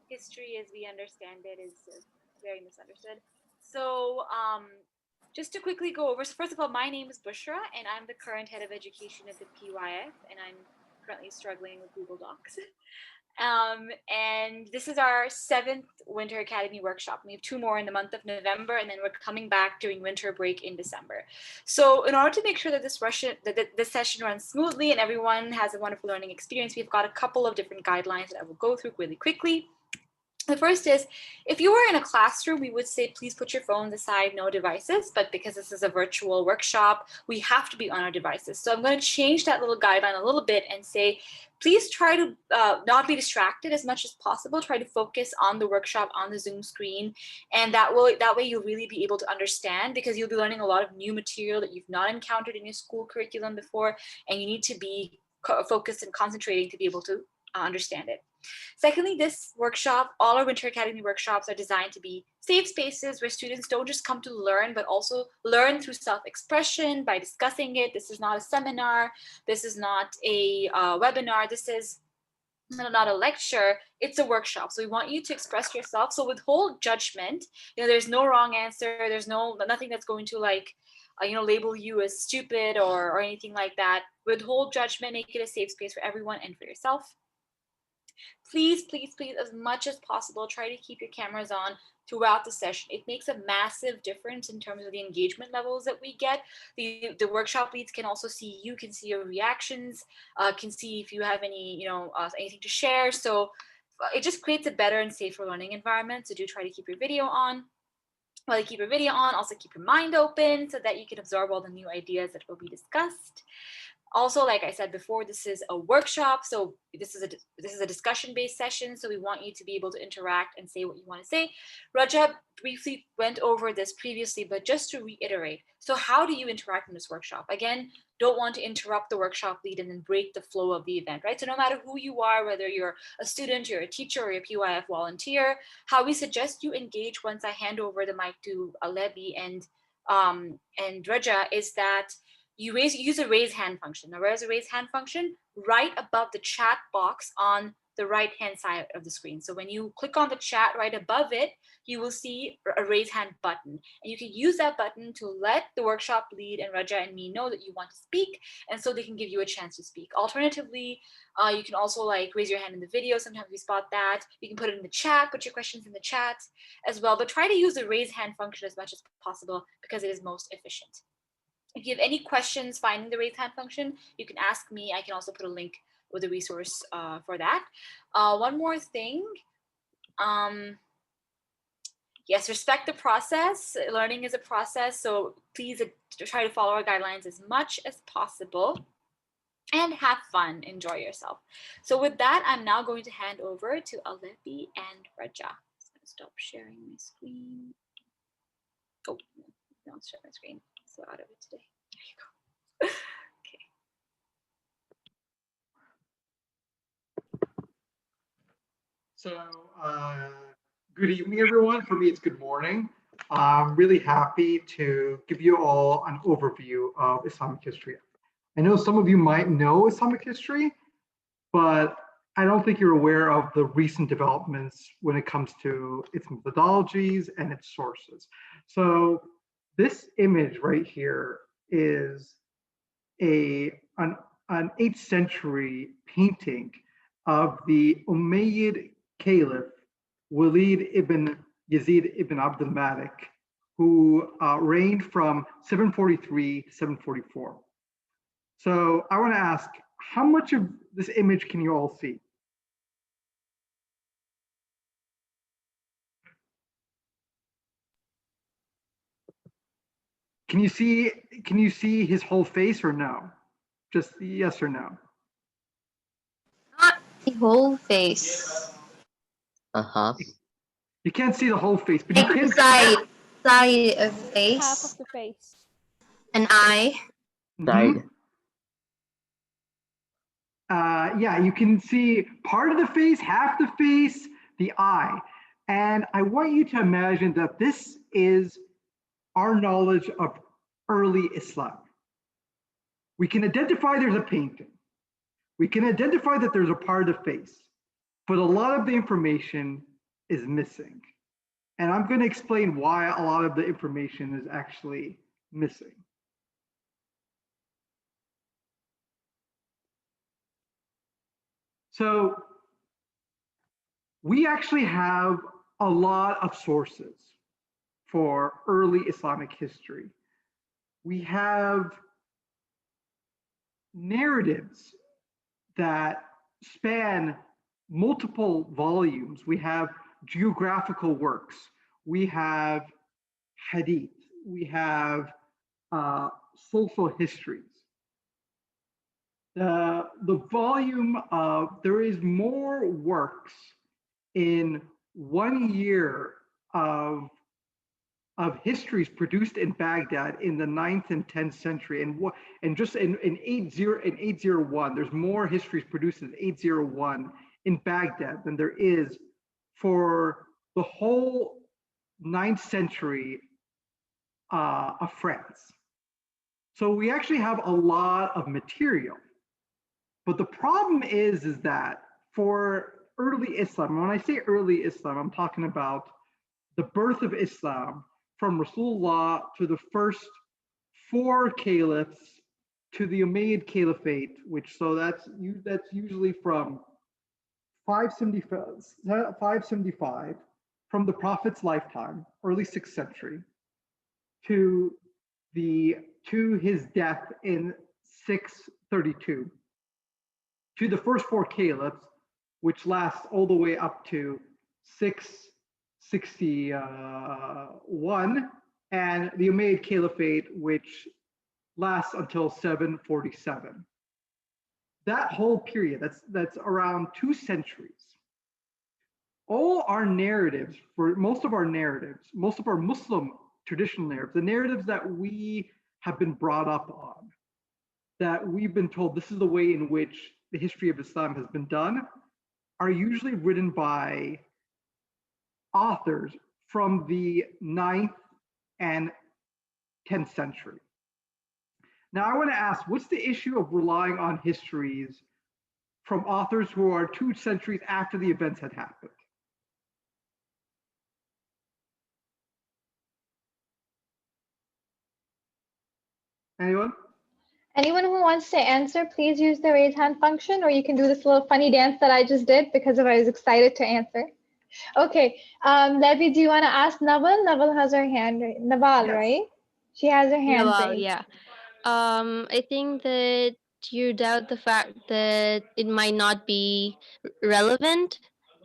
history as we understand it is very misunderstood. So just to quickly go over, so first of all, my name is Bushra, and I'm the current head of education at the PYF, and I'm currently struggling with Google Docs. And this is our 7th Winter Academy workshop. We have 2 more in the month of November, and then we're coming back during winter break in December. So in order to make sure that this session runs smoothly and everyone has a wonderful learning experience, we've got a couple of different guidelines that I will go through really quickly. The first is, if you were in a classroom, we would say, please put your phones aside, no devices. But because this is a virtual workshop, we have to be on our devices. So I'm going to change that little guideline a little bit and say, please try to not be distracted as much as possible. Try to focus on the workshop, on the Zoom screen. And that way you'll really be able to understand, because you'll be learning a lot of new material that you've not encountered in your school curriculum before. And you need to be focused and concentrating to be able to understand it. Secondly, this workshop, all our Winter Academy workshops are designed to be safe spaces where students don't just come to learn, but also learn through self-expression by discussing it. This is not a seminar. This is not a webinar. This is not a lecture. It's a workshop. So we want you to express yourself. So withhold judgment. There's no wrong answer. There's nothing that's going to label you as stupid or anything like that. Withhold judgment. Make it a safe space for everyone and for yourself. Please, please, please, as much as possible, try to keep your cameras on throughout the session. It makes a massive difference in terms of the engagement levels that we get. The workshop leads can also see you, can see your reactions, can see if you have any, anything to share. So it just creates a better and safer learning environment. So do try to keep your video on. While you keep your video on, also keep your mind open so that you can absorb all the new ideas that will be discussed. Also, like I said before, this is a workshop, so this is a discussion-based session, so we want you to be able to interact and say what you want to say. Rajaa briefly went over this previously, but just to reiterate, so how do you interact in this workshop? Again, don't want to interrupt the workshop lead and then break the flow of the event, right? So no matter who you are, whether you're a student, you're a teacher, or a PYF volunteer, how we suggest you engage once I hand over the mic to Allehbi and Rajaa is that you use a raise hand function. Now, where's a raise hand function? Right above the chat box on the right-hand side of the screen. So when you click on the chat right above it, you will see a raise hand button. And you can use that button to let the workshop lead and Rajaa and me know that you want to speak, and so they can give you a chance to speak. Alternatively, you can also raise your hand in the video. Sometimes we spot that. You can put it in the chat, put your questions in the chat as well, but try to use the raise hand function as much as possible because it is most efficient. If you have any questions finding the raise hand function, you can ask me. I can also put a link with a resource for that. One more thing. Yes, respect the process. Learning is a process, so please try to follow our guidelines as much as possible and have fun, enjoy yourself. So with that, I'm now going to hand over to Allehbi and Rajaa. I'm just going to stop sharing my screen. Oh, no, I'll share my screen. So out of it today. There you go. Okay. So good evening, everyone. For me, it's good morning. I'm really happy to give you all an overview of Islamic history. I know some of you might know Islamic history, but I don't think you're aware of the recent developments when it comes to its methodologies and its sources. So this image right here is an 8th century painting of the Umayyad Caliph Walid ibn Yazid ibn Abd al-Malik, who reigned from 743 to 744. So I want to ask, how much of this image can you all see? Can you see his whole face or no? Just yes or no? Not the whole face. You can't see the whole face, but you Like can the side of the face. Half of the face. An eye. Mhm. Yeah, you can see part of the face, half the face, the eye. And I want you to imagine that this is our knowledge of early Islam. We can identify there's a painting. We can identify that there's a part of the face. but a lot of the information is missing. And I'm going to explain why a lot of the information is actually missing. So we actually have a lot of sources for early Islamic history. We have narratives that span multiple volumes. We have geographical works. We have hadith. We have social histories. The volume of, there is more works in 1 year of histories produced in Baghdad in the 9th and 10th century, and just in 801, there's more histories produced in 801 in Baghdad than there is for the whole 9th century of France. So we actually have a lot of material. But the problem is that for early Islam, when I say early Islam, I'm talking about the birth of Islam from Rasulullah to the first 4 caliphs to the Umayyad Caliphate, which that's usually from 575 from the Prophet's lifetime, early 6th century, to his death in 632, to the first 4 caliphs, which lasts all the way up to 661, and the Umayyad Caliphate, which lasts until 747. That whole period, that's around 2 centuries. All our narratives, for most of our narratives, most of our Muslim traditional narratives, the narratives that we have been brought up on, that we've been told this is the way in which the history of Islam has been done, are usually written by authors from the 9th and 10th century. Now I want to ask, what's the issue of relying on histories from authors who are 2 centuries after the events had happened? Anyone? Anyone who wants to answer, please use the raise hand function, or you can do this little funny dance that I just did because I was excited to answer. Okay, Allehbi, do you want to ask Naval? Naval has her hand raised. Naval, Yes. Right? She has her hand Well, raised. yeah. I think that you doubt the fact that it might not be relevant.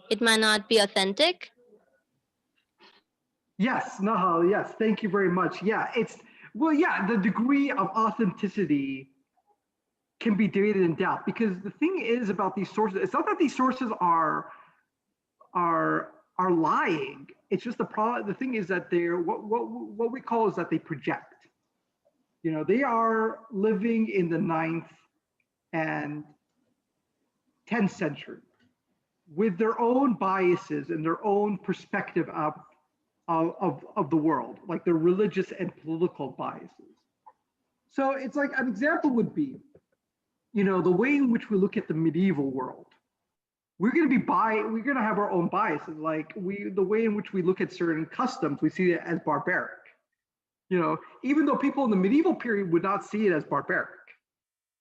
It might not be authentic. Yes, Nahal, yes, thank you very much. Yeah, the degree of authenticity can be debated in doubt, because the thing is about these sources, it's not that these sources are lying. It's just the thing is that they're what we call is that they project. You know, they are living in the 9th and 10th century with their own biases and their own perspective of the world, like their religious and political biases. So it's like an example would be, you know, the way in which we look at the medieval world. We're going to have our own biases. Like the way in which we look at certain customs, we see it as barbaric. You know, even though people in the medieval period would not see it as barbaric,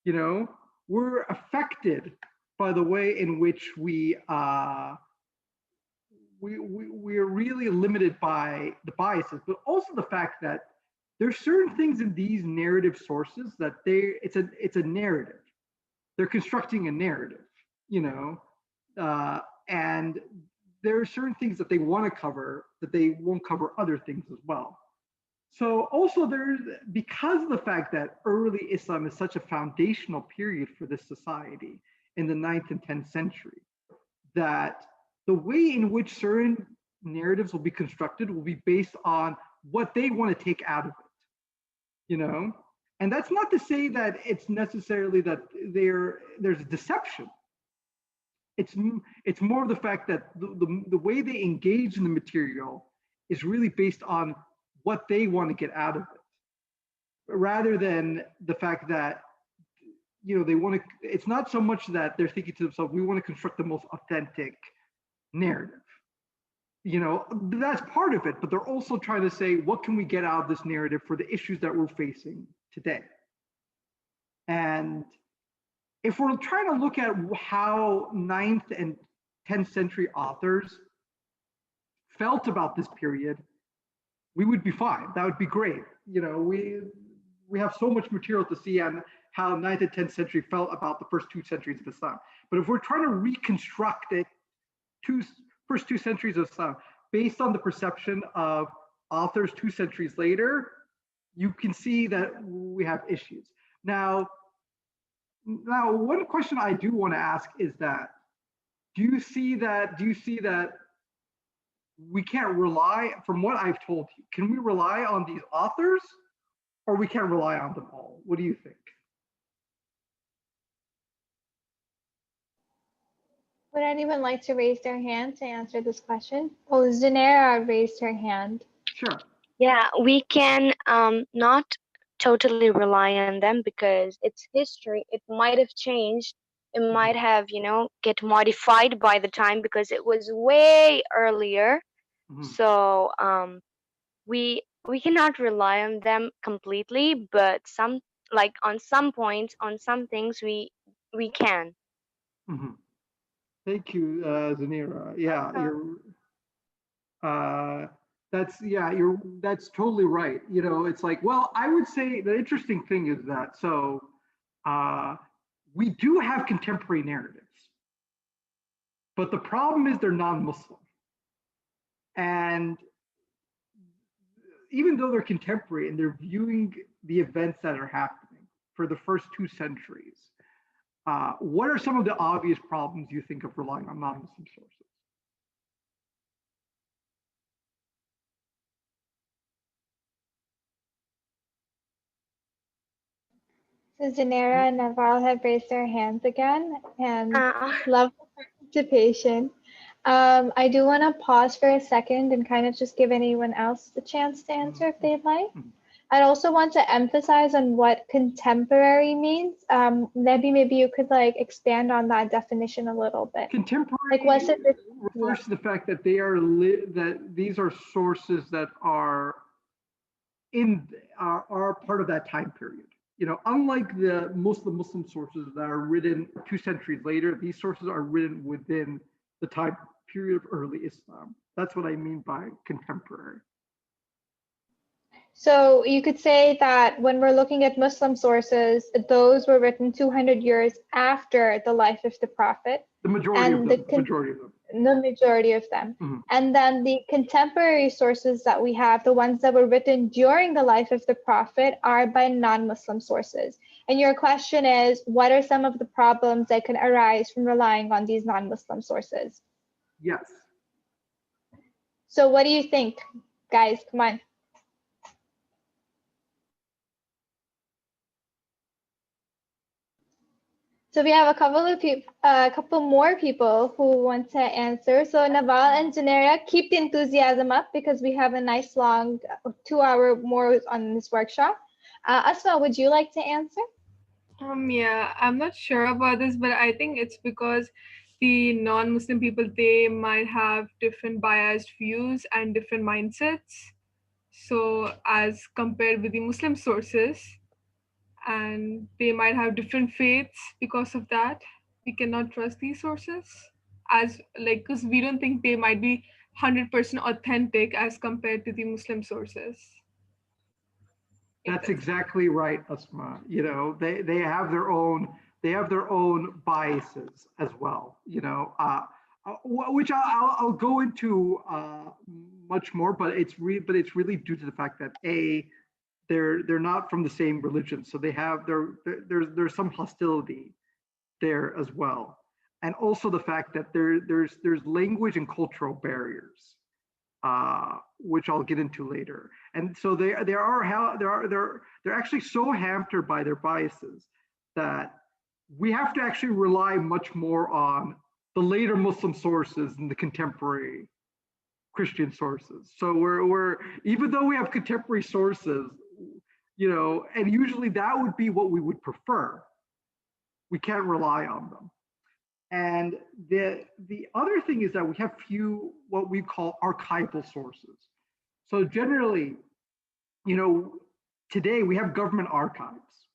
you know, we're affected by the way in which we're really limited by the biases, but also the fact that there's certain things in these narrative sources that it's a narrative. They're constructing a narrative, you know, and there are certain things that they want to cover that they won't cover other things as well. So also because of the fact that early Islam is such a foundational period for this society in the 9th and 10th century, that the way in which certain narratives will be constructed will be based on what they want to take out of it, you know? And that's not to say that it's necessarily that there's a deception. It's more of the fact that the way they engage in the material is really based on what they want to get out of it, rather than the fact that, you know, they want to, it's not so much that they're thinking to themselves, we want to construct the most authentic narrative. That's part of it, but they're also trying to say, what can we get out of this narrative for the issues that we're facing today? And if we're trying to look at how 9th and 10th century authors felt about this period, we would be fine. That would be great. We have so much material to see on how 9th and 10th century felt about the first 2 centuries of Islam. But if we're trying to reconstruct it, first 2 centuries of Islam, based on the perception of authors 2 centuries later, you can see that we have issues. Now, one question I do want to ask is that, do you see that we can't rely, from what I've told you, can we rely on these authors, or we can't rely on them all? What do you think? Would anyone like to raise their hand to answer this question? Oh, Zanera raised her hand. Sure. Yeah, we can not totally rely on them because it's history. It might have changed. It might have, get modified by the time because it was way earlier. Mhm. So we cannot rely on them completely, but on some points, on some things we can. Mhm. Thank you, Zanira. Yeah, that's totally right. It's like, well, I would say the interesting thing is that, we do have contemporary narratives, but the problem is they're non-Muslim. And even though they're contemporary and they're viewing the events that are happening for the first 2 centuries, what are some of the obvious problems you think of relying on non-Muslim sources? So Zanera and Naval have raised their hands again and love participation. I do want to pause for a second and kind of just give anyone else the chance to answer if they'd like. I'd also want to emphasize on what contemporary means. Maybe you could expand on that definition a little bit. Contemporary refers to the fact that that these are sources that are part of that time period. Unlike the Muslim sources that are written 2 centuries later, these sources are written within the time period of early Islam. That's what I mean by contemporary. So you could say that when we're looking at Muslim sources, those were written 200 years after the life of the Prophet. The majority of them. The majority of them. Mm-hmm. And then the contemporary sources that we have, the ones that were written during the life of the Prophet, are by non-Muslim sources. And your question is, what are some of the problems that can arise from relying on these non-Muslim sources? Yes. So what do you think, guys? Come on. So we have a couple more people who want to answer. So Naval and Janera, keep the enthusiasm up because we have a nice long 2-hour more on this workshop. Asma, would you like to answer? Yeah, I'm not sure about this, but I think it's because the non-Muslim people, they might have different biased views and different mindsets. So as compared with the Muslim sources, and they might have different faiths because of that. We cannot trust these sources because we don't think they might be 100% authentic as compared to the Muslim sources. That's exactly right, Asma. They have their own biases as well. Which I'll go into much more, but it's really due to the fact that they're not from the same religion, so there's some hostility there as well, and also the fact that there's language and cultural barriers, which I'll get into later, and so they're actually so hampered by their biases that we have to actually rely much more on the later Muslim sources than the contemporary Christian sources. So we're even though we have contemporary sources, and usually that would be what we would prefer, we can't rely on them. And the other thing is that we have few what we call archival sources. So generally, today we have government archives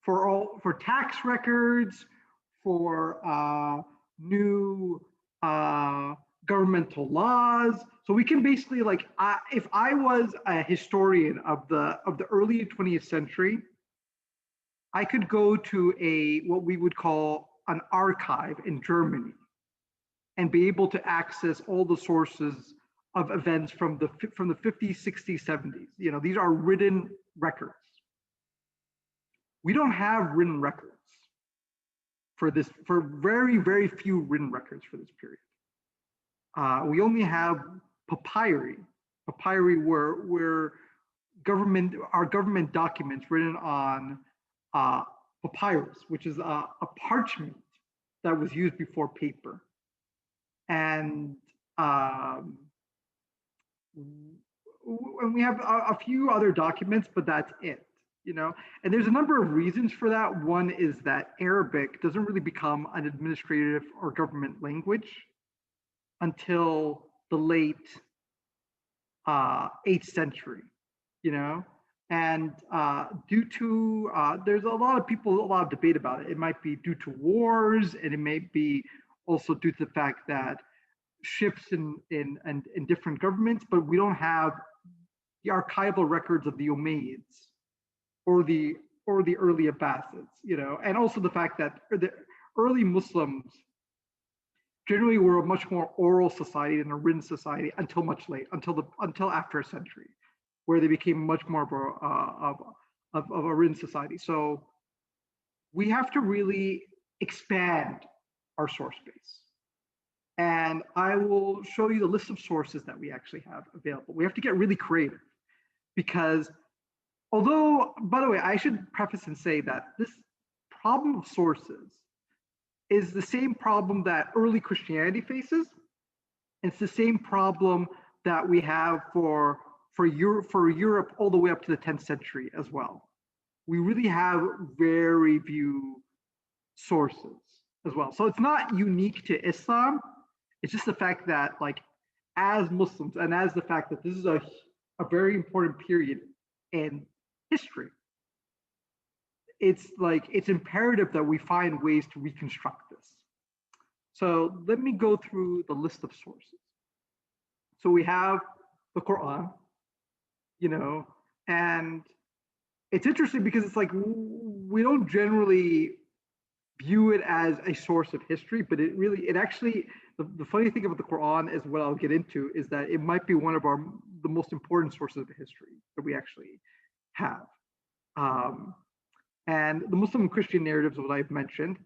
for tax records, for new governmental laws. So we can basically, like, if I was a historian of the early 20th century, I could go to what we would call an archive in Germany and be able to access all the sources of events from the 50s, 60s, 70s. These are written records. We don't have written records for very, very few written records for this period. We only have papyri. Papyri were government documents written on papyrus, which is a parchment that was used before paper. And we have a few other documents, but that's it. And there's a number of reasons for that. One is that Arabic doesn't really become an administrative or government language until the late 8th century, and due to, there's a lot of debate about it. It might be due to wars, and it may be also due to the fact that shifts in different governments, but we don't have the archival records of the Umayyads or the early Abbasids, and also the fact that the early Muslims generally were a much more oral society than a written society until after a century, where they became much more of a written society. So we have to really expand our source base. And I will show you the list of sources that we actually have available. We have to get really creative because although, by the way, I should preface and say that this problem of sources is the same problem that early Christianity faces. It's the same problem that we have for Europe all the way up to the 10th century as well. We really have very few sources as well. So it's not unique to Islam. It's just the fact that, like, as Muslims, and as the fact that this is a very important period in history, it's imperative that we find ways to reconstruct this. So let me go through the list of sources. So we have the Quran, and it's interesting because it's like we don't generally view it as a source of history, but it actually, the funny thing about the Quran is what I'll get into is that it might be one of the most important sources of history that we actually have. And the Muslim and Christian narratives, what I've mentioned,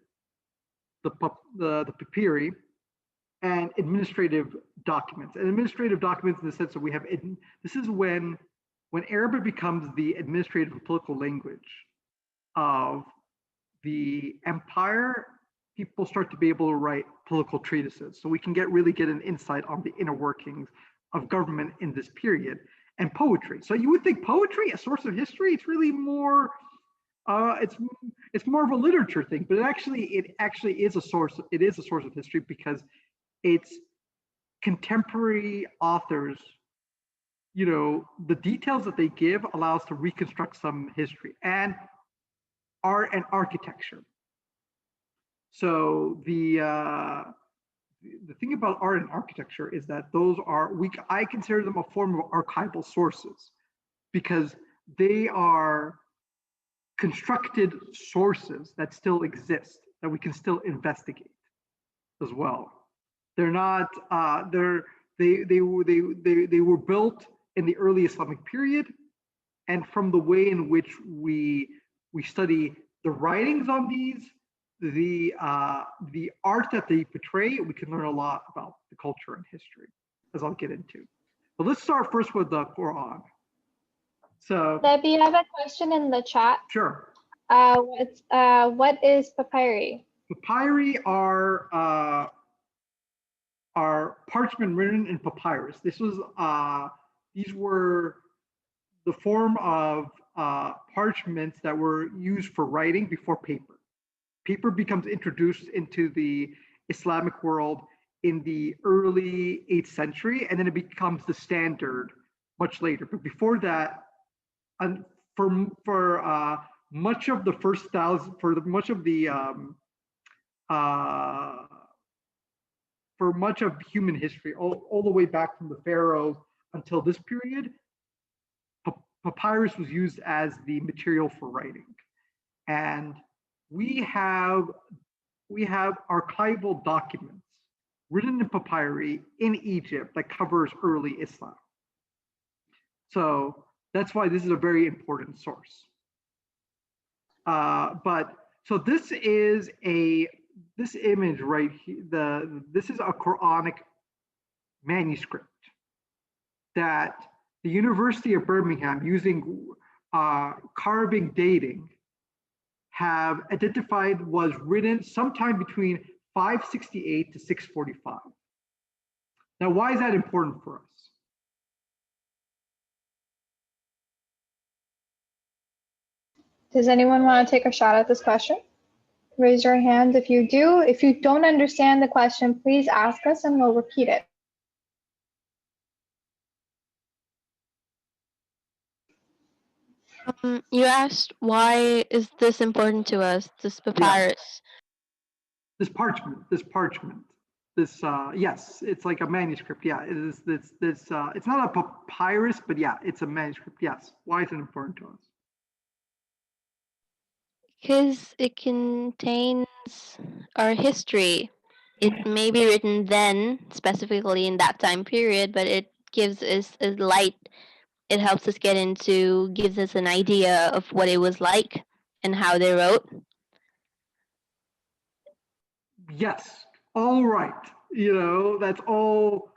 the papyri, and administrative documents. And administrative documents in the sense that we have, this is when Arabic becomes the administrative and political language of the empire, people start to be able to write political treatises. So we can really get an insight on the inner workings of government in this period, and poetry. So you would think poetry, a source of history, it's really more, it's more of a literature thing, but it actually is a source. It is a source of history because it's contemporary authors, the details that they give allow us to reconstruct some history, and art and architecture. So the thing about art and architecture is that those are, I consider them a form of archival sources because they are constructed sources that still exist, that we can still investigate as well. They're not, they were built in the early Islamic period, and from the way in which we study the writings on these, the art that they portray, we can learn a lot about the culture and history, as I'll get into. But let's start first with the Quran. So, Debbie, you have a question in the chat. Sure. What is papyri? Papyri are parchment written in papyrus. These were the form of parchments that were used for writing before paper. paper becomes introduced into the Islamic world in the early 8th century, and then it becomes the standard much later. But before that, for much of the first thousand, for much of human history, all the way back from the pharaohs until this period, papyrus was used as the material for writing. And we have archival documents written in papyri in Egypt that covers early Islam. So that's why this is a very important source. So this is this image right here. This is a Quranic manuscript that the University of Birmingham, using carving dating, have identified was written sometime between 568 to 645. Now, why is that important for us? Does anyone want to take a shot at this question? Raise your hand if you do. If you don't understand the question, please ask us and we'll repeat it. You asked, why is this important to us, this papyrus? This parchment, yes, it's like a manuscript. Yeah, it is. It's not a papyrus, but yeah, it's a manuscript. Yes. Why is it important to us? Because it contains our history. It may be written then, specifically in that time period, but it gives us a light. It helps us gives us an idea of what it was like and how they wrote. Yes, all right. That's all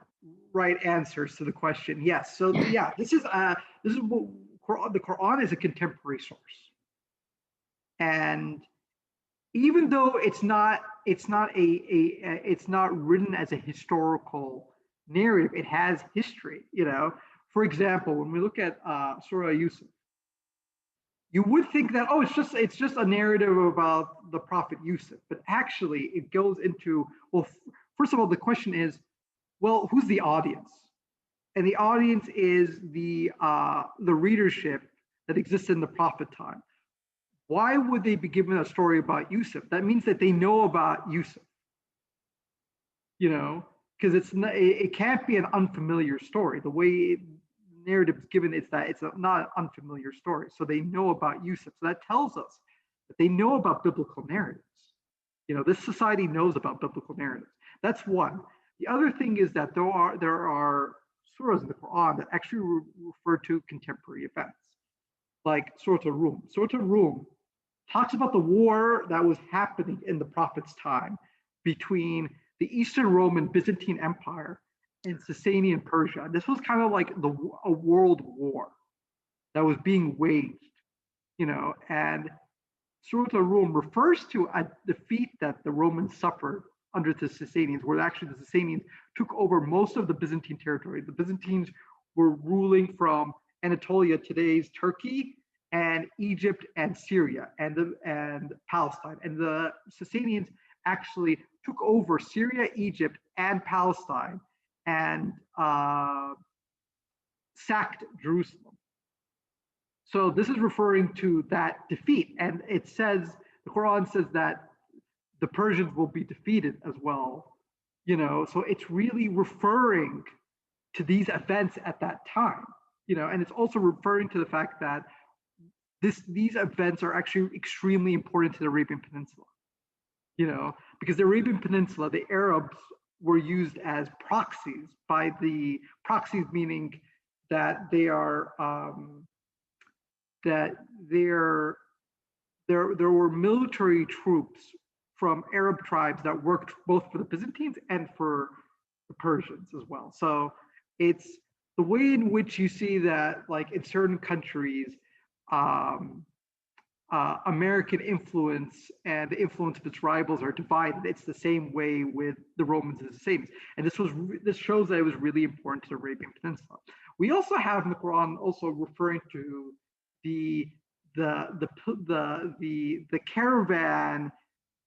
right answers to the question. Yes. So yeah, this is what the Quran is, a contemporary source. And even though it's not written as a historical narrative, it has history. For example, when we look at Surah Yusuf, you would think that, oh, it's just a narrative about the Prophet Yusuf, but actually it goes into, well, first of all, the question is, well, who's the audience? And the audience is the readership that exists in the Prophet time. Why would they be given a story about Yusuf? That means that they know about Yusuf, because it can't be an unfamiliar story. The way narrative is given is that it's not an unfamiliar story. So they know about Yusuf. So that tells us that they know about biblical narratives. This society knows about biblical narratives. That's one. The other thing is that there are surahs in the Quran that actually refer to contemporary events, like Surah Rum. Surah Rum talks about the war that was happening in the Prophet's time between the Eastern Roman Byzantine Empire and Sasanian Persia. This was kind of like a world war that was being waged, and Surah Rum refers to a defeat that the Romans suffered under the Sasanians, where actually the Sasanians took over most of the Byzantine territory. The Byzantines were ruling from Anatolia, today's Turkey, and Egypt and Syria and Palestine. And the Sasanians actually took over Syria, Egypt, and Palestine and sacked Jerusalem. So this is referring to that defeat. And it says, the Quran says that the Persians will be defeated as well. So it's really referring to these events at that time, and it's also referring to the fact that these events are actually extremely important to the Arabian Peninsula, because the Arabian Peninsula, the Arabs were used as proxies proxies meaning that there were military troops from Arab tribes that worked both for the Byzantines and for the Persians as well. So it's the way in which you see that, like in certain countries, American influence and the influence of its rivals are divided. It's the same way with the Romans and the Sasanians. And this shows that it was really important to the Arabian Peninsula. We also have in the Quran also referring to the caravan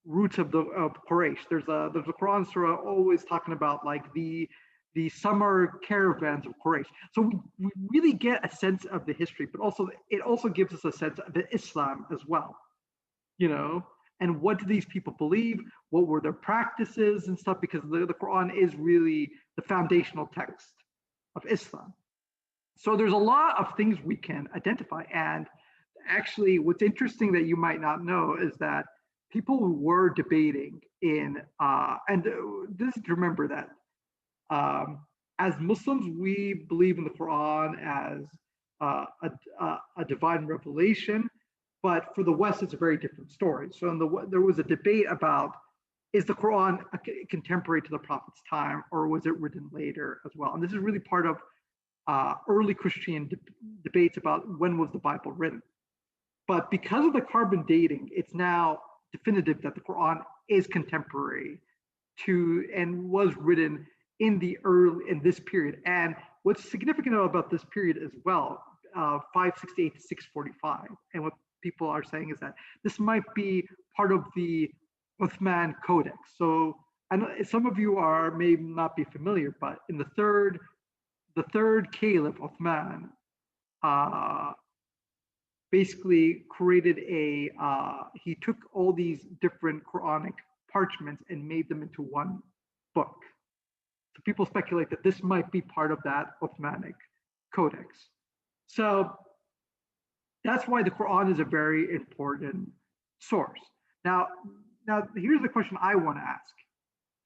roots of Quraysh. There's a Quran surah always talking about like the summer caravans of Quraysh. So we really get a sense of the history, but also it also gives us a sense of the Islam as well, you know, and what do these people believe? What were their practices and stuff? Because the Quran is really the foundational text of Islam. So there's a lot of things we can identify. And actually, what's interesting that you might not know is that people were debating in, and this is to remember that as Muslims, we believe in the Quran as a divine revelation, but for the West, it's a very different story. So there was a debate about, is the Quran contemporary to the Prophet's time, or was it written later as well? And this is really part of early Christian debates about when was the Bible written. But because of the carbon dating, it's now definitive that the Quran is contemporary to and was written in this period. And what's significant about this period as well, 568 to 645, and what people are saying is that this might be part of the Uthman Codex. So I know some of you may not be familiar, but in the third caliph Uthman basically created he took all these different Quranic parchments and made them into one book. So people speculate that this might be part of that Uthmanic Codex. So that's why the Quran is a very important source. Now here's the question I want to ask.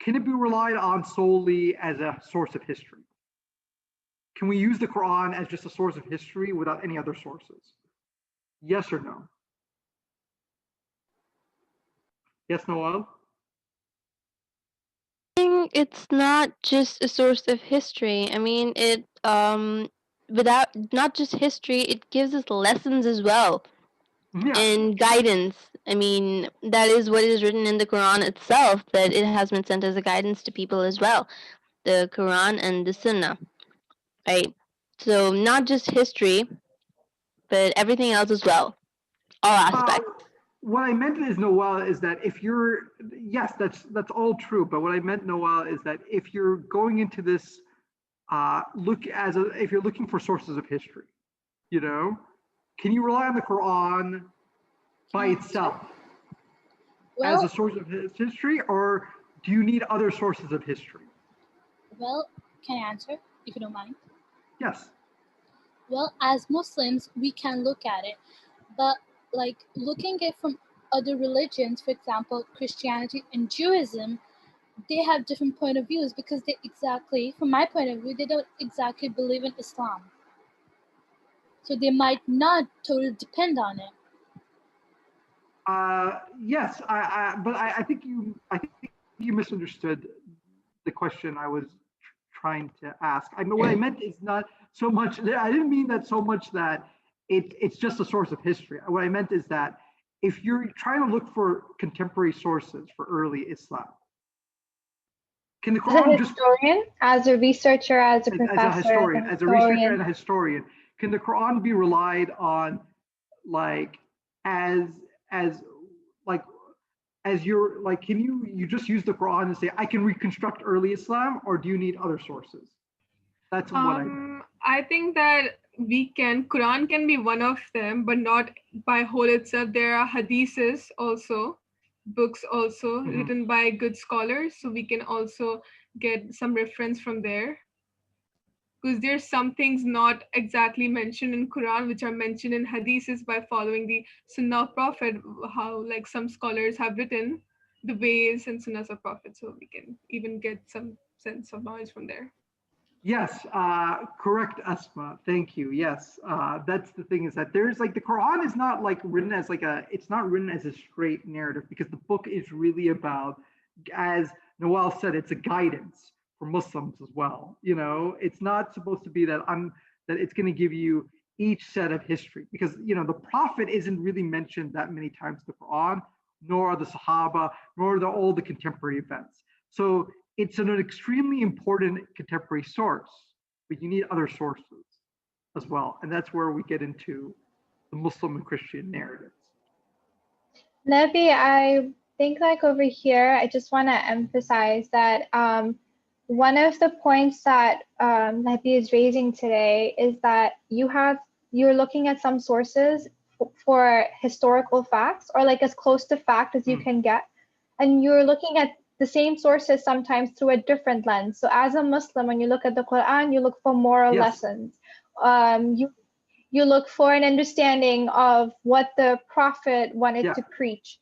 Can it be relied on solely as a source of history? Can we use the Quran as just a source of history without any other sources? Yes or no? Yes, Noel? I think it's not just a source of history. I mean, it without not just history, it gives us lessons as well. Yeah. And guidance. I mean, that is what is written in the Quran itself, that it has been sent as a guidance to people as well. The Quran and the Sunnah, right? So not just history, but everything else as well, all aspects. What I meant is, Noel, is that if you're, yes, that's all true. But what I meant, Noel, is that if you're going into this, if you're looking for sources of history, you know, can you rely on the Quran by itself as a source of history, or do you need other sources of history? Well, can I answer, if you don't mind? Yes. Well, as Muslims, we can look at it, but like looking at it from other religions, for example, Christianity and Judaism, they have different point of views because from my point of view, they don't exactly believe in Islam. So they might not totally depend on it. Yes, but I think you misunderstood the question I was trying to ask. I mean, what I meant is not so much. I didn't mean that so much that it's just a source of history. What I meant is that if you're trying to look for contemporary sources for early Islam, can the Quran as a historian, as a researcher, as a professor, as a researcher and a historian, can the Quran be relied on, like can you just use the Quran and say I can reconstruct early Islam, or do you need other sources? That's what I think that Quran can be one of them, but not by whole itself. There are hadiths also, books also written by good scholars, so we can also get some reference from there. Because there's some things not exactly mentioned in Quran which are mentioned in hadiths by following the Sunnah of Prophet, how like some scholars have written the ways and Sunnahs of Prophet, so we can even get some sense of knowledge from there. Yes, correct, Asma. Thank you. Yes, that's the thing, is that there's like the Quran is not like written as it's not written as a straight narrative, because the book is really about, as Noel said, it's a guidance for Muslims as well. You know, it's not supposed to be that it's going to give you each set of history, because you know the Prophet isn't really mentioned that many times in the Quran, nor are the Sahaba, nor are all the contemporary events. So it's an extremely important contemporary source, but you need other sources as well. And that's where we get into the Muslim and Christian narratives. Levi, I think like over here, I just want to emphasize that one of the points that Lepi is raising today is that you're looking at some sources for historical facts, or like as close to fact as you can get, and you're looking at the same sources sometimes through a different lens. So as a Muslim, when you look at the Quran, you look for moral lessons. You look for an understanding of what the Prophet wanted to preach.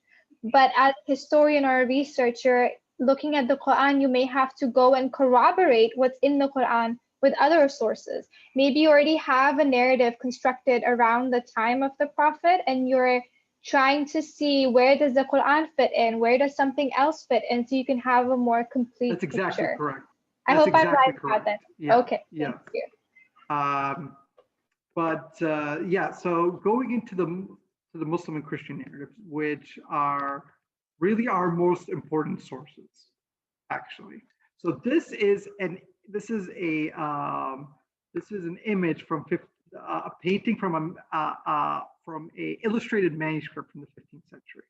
But as a historian or a researcher, looking at the Quran, you may have to go and corroborate what's in the Quran with other sources. Maybe you already have a narrative constructed around the time of the Prophet, and you're trying to see where does the Quran fit in, where does something else fit in, so you can have a more complete That's exactly picture. correct. I That's hope I'm exactly right correct. about that. Yeah. Okay, Yeah. thank you. Yeah, so going into the Muslim and Christian narratives, which are really our most important sources, actually. So this is an image from a painting from a illustrated manuscript from the 15th century,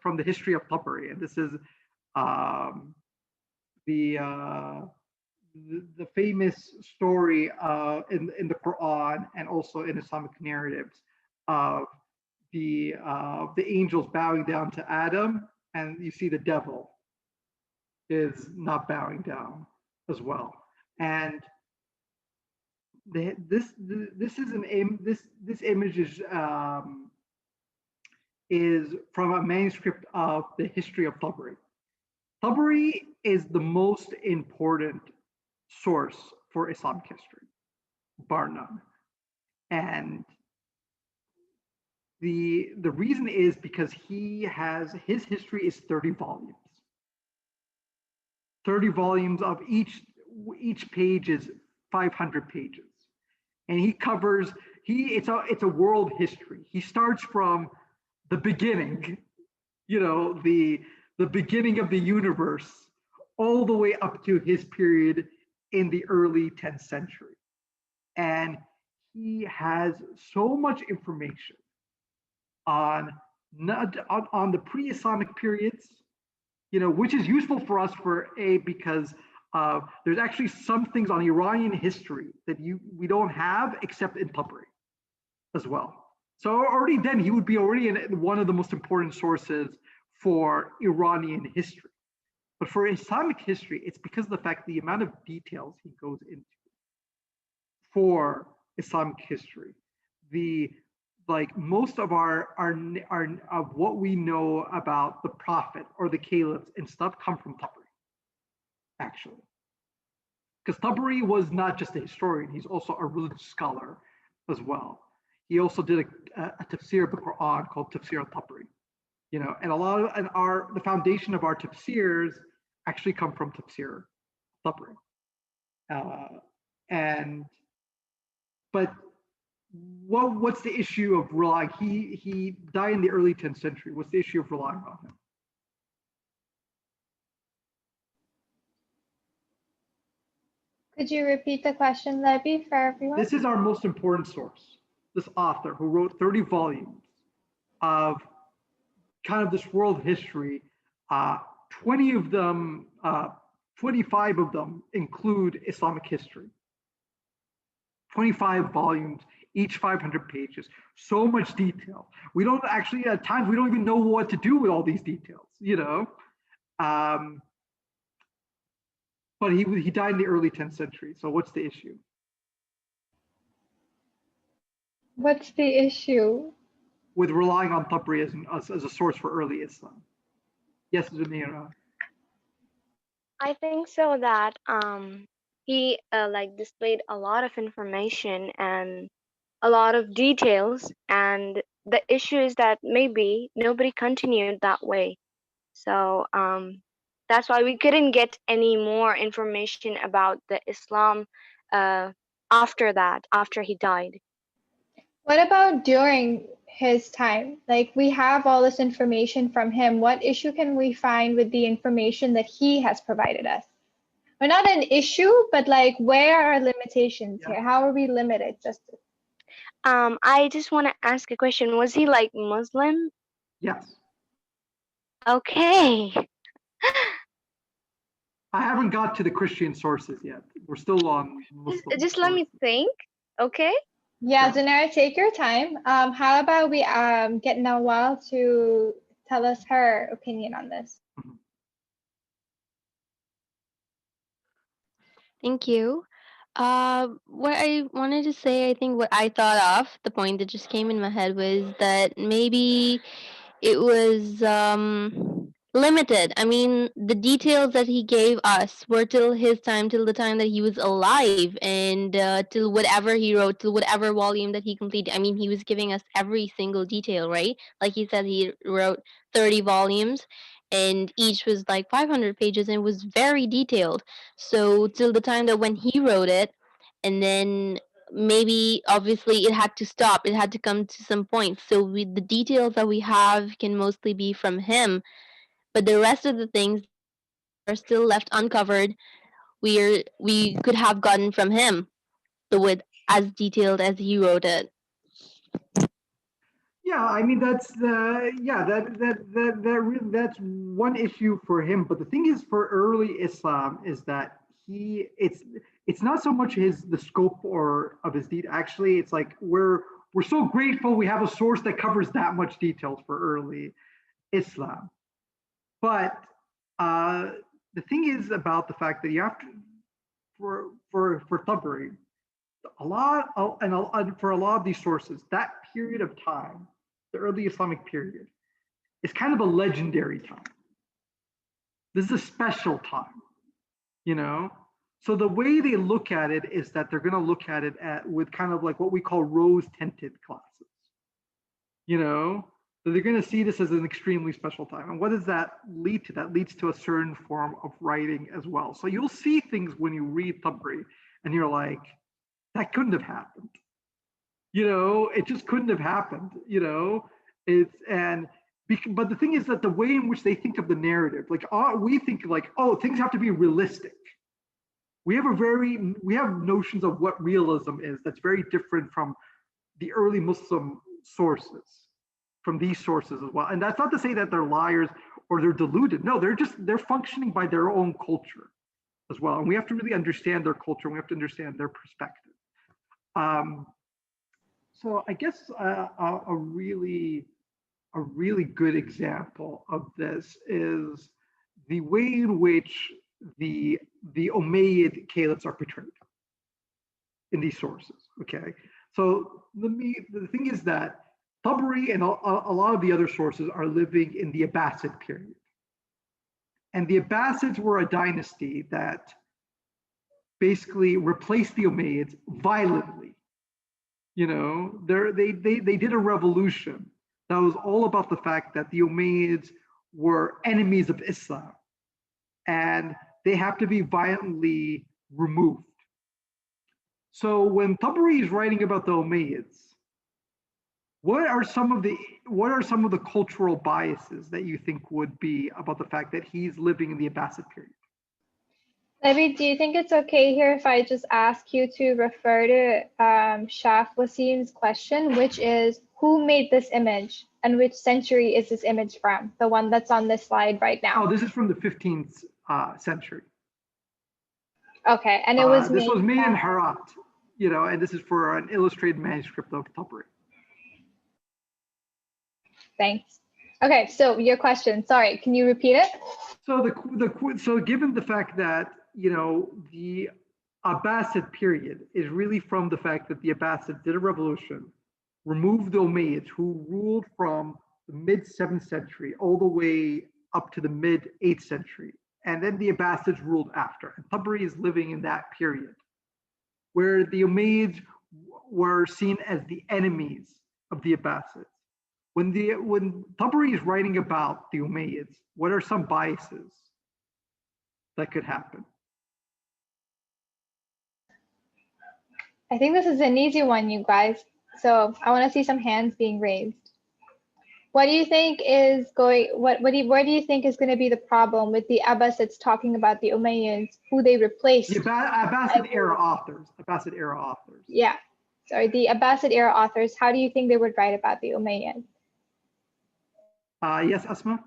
from the history of Tabari, and this is the famous story in the Quran and also in Islamic narratives of the angels bowing down to Adam, and you see the devil is not bowing down as well. And this image is from a manuscript of the history of Tabari. Tabari is the most important source for Islamic history, bar none. And the reason is because his history is 30 volumes. 30 volumes of each page is 500 pages. And he covers, it's a world history. He starts from the beginning, the beginning of the universe, all the way up to his period in the early 10th century. And he has so much information on the pre-Islamic periods, which is useful for us because there's actually some things on Iranian history that we don't have except in Tabari as well. So already then he would be already one of the most important sources for Iranian history. But for Islamic history, it's because of the fact the amount of details he goes into for Islamic history. Most of of what we know about the Prophet or the caliphs and stuff come from Tabari, actually. Because Tabari was not just a historian, he's also a religious scholar as well. He also did a tafsir of the Quran called Tafsir al-Tabari. And the foundation of our tafsirs actually come from Tafsir Tabari. But what's the issue of relying? He died in the early 10th century. What's the issue of relying on him? Could you repeat the question, Lepi, for everyone? This is our most important source. This author who wrote 30 volumes of kind of this world history. 20 of them, 25 of them include Islamic history. 25 volumes, each 500 pages. So much detail. We don't actually, at times, we don't even know what to do with all these details, But he died in the early 10th century. So what's the issue? What's the issue? With relying on Tabari as a source for early Islam. Yes, Zamira. I think so that he displayed a lot of information and a lot of details, and the issue is that maybe nobody continued that way. So that's why we couldn't get any more information about the Islam after he died. What about during his time? Like, we have all this information from him. What issue can we find with the information that he has provided us? Or not an issue, but like, where are limitations here? How are we limited? I just want to ask a question. Was he like Muslim? Yes. Okay. I haven't got to the Christian sources yet. We're still on Muslim Just let me sources. think. Okay. Yeah, Sure. Janara, take your time. How about we get Nawal to tell us her opinion on this? Thank you. What I wanted to say, I think what I thought of, the point that just came in my head was that maybe it was limited. I mean, the details that he gave us were till his time, till the time that he was alive, and till whatever he wrote, till whatever volume that he completed. I mean, he was giving us every single detail, right? Like he said, he wrote 30 volumes, and each was like 500 pages and was very detailed. So, till the time that when he wrote it, and then maybe obviously it had to stop, it had to come to some point, so the details that we have can mostly be from him, but the rest of the things are still left uncovered. We could have gotten from him, so with as detailed as he wrote it. Yeah, I mean that's the yeah that's one issue for him. But the thing is, for early Islam, is that it's not so much the scope or of his deed. Actually, it's like we're so grateful we have a source that covers that much details for early Islam. But the thing is about the fact that you have to for Tabari, for a lot of these sources, that period of time, the early Islamic period, is kind of a legendary time. This is a special time, you know? So the way they look at it is that they're going to look at it with kind of like what we call rose-tinted glasses, you know? So they're going to see this as an extremely special time. And what does that lead to? That leads to a certain form of writing as well. So you'll see things when you read Tabari and you're like, that couldn't have happened. You know, it just couldn't have happened, you know? But the thing is that the way in which they think of the narrative, like we think like, oh, things have to be realistic. We have notions of what realism is that's very different from the early Muslim sources, from these sources as well. And that's not to say that they're liars or they're deluded. No, they're functioning by their own culture as well. And we have to really understand their culture, and we have to understand their perspective. So I guess a really good example of this is the way in which the Umayyad caliphs are portrayed in these sources. Okay, so the thing is that Tabari and a lot of the other sources are living in the Abbasid period, and the Abbasids were a dynasty that basically replaced the Umayyads violently. You know, they did a revolution that was all about the fact that the Umayyads were enemies of Islam, and they have to be violently removed. So when Tabari is writing about the Umayyads, what are some of the cultural biases that you think would be about the fact that he's living in the Abbasid period? Allehbi, do you think it's okay here if I just ask you to refer to Shaf Wasim's question, which is who made this image and which century is this image from? The one that's on this slide right now. Oh, this is from the 15th century. Okay, and it was this was made in Herat, you know, and this is for an illustrated manuscript of Tabari. Thanks. Okay, so your question. Sorry, can you repeat it? So given the fact that, you know, the Abbasid period is really from the fact that the Abbasids did a revolution, removed the Umayyads, who ruled from the mid 7th century all the way up to the mid 8th century, and then the Abbasids ruled after. And Tabari is living in that period where the Umayyads were seen as the enemies of the Abbasids. When Tabari is writing about the Umayyads, what are some biases that could happen? I think this is an easy one, you guys. So I want to see some hands being raised. What do you think is where do you think is going to be the problem with the Abbasids talking about the Umayyads, who they replaced? The Abbasid era authors. Yeah, sorry, the Abbasid era authors. How do you think they would write about the Umayyads? Yes, Asma?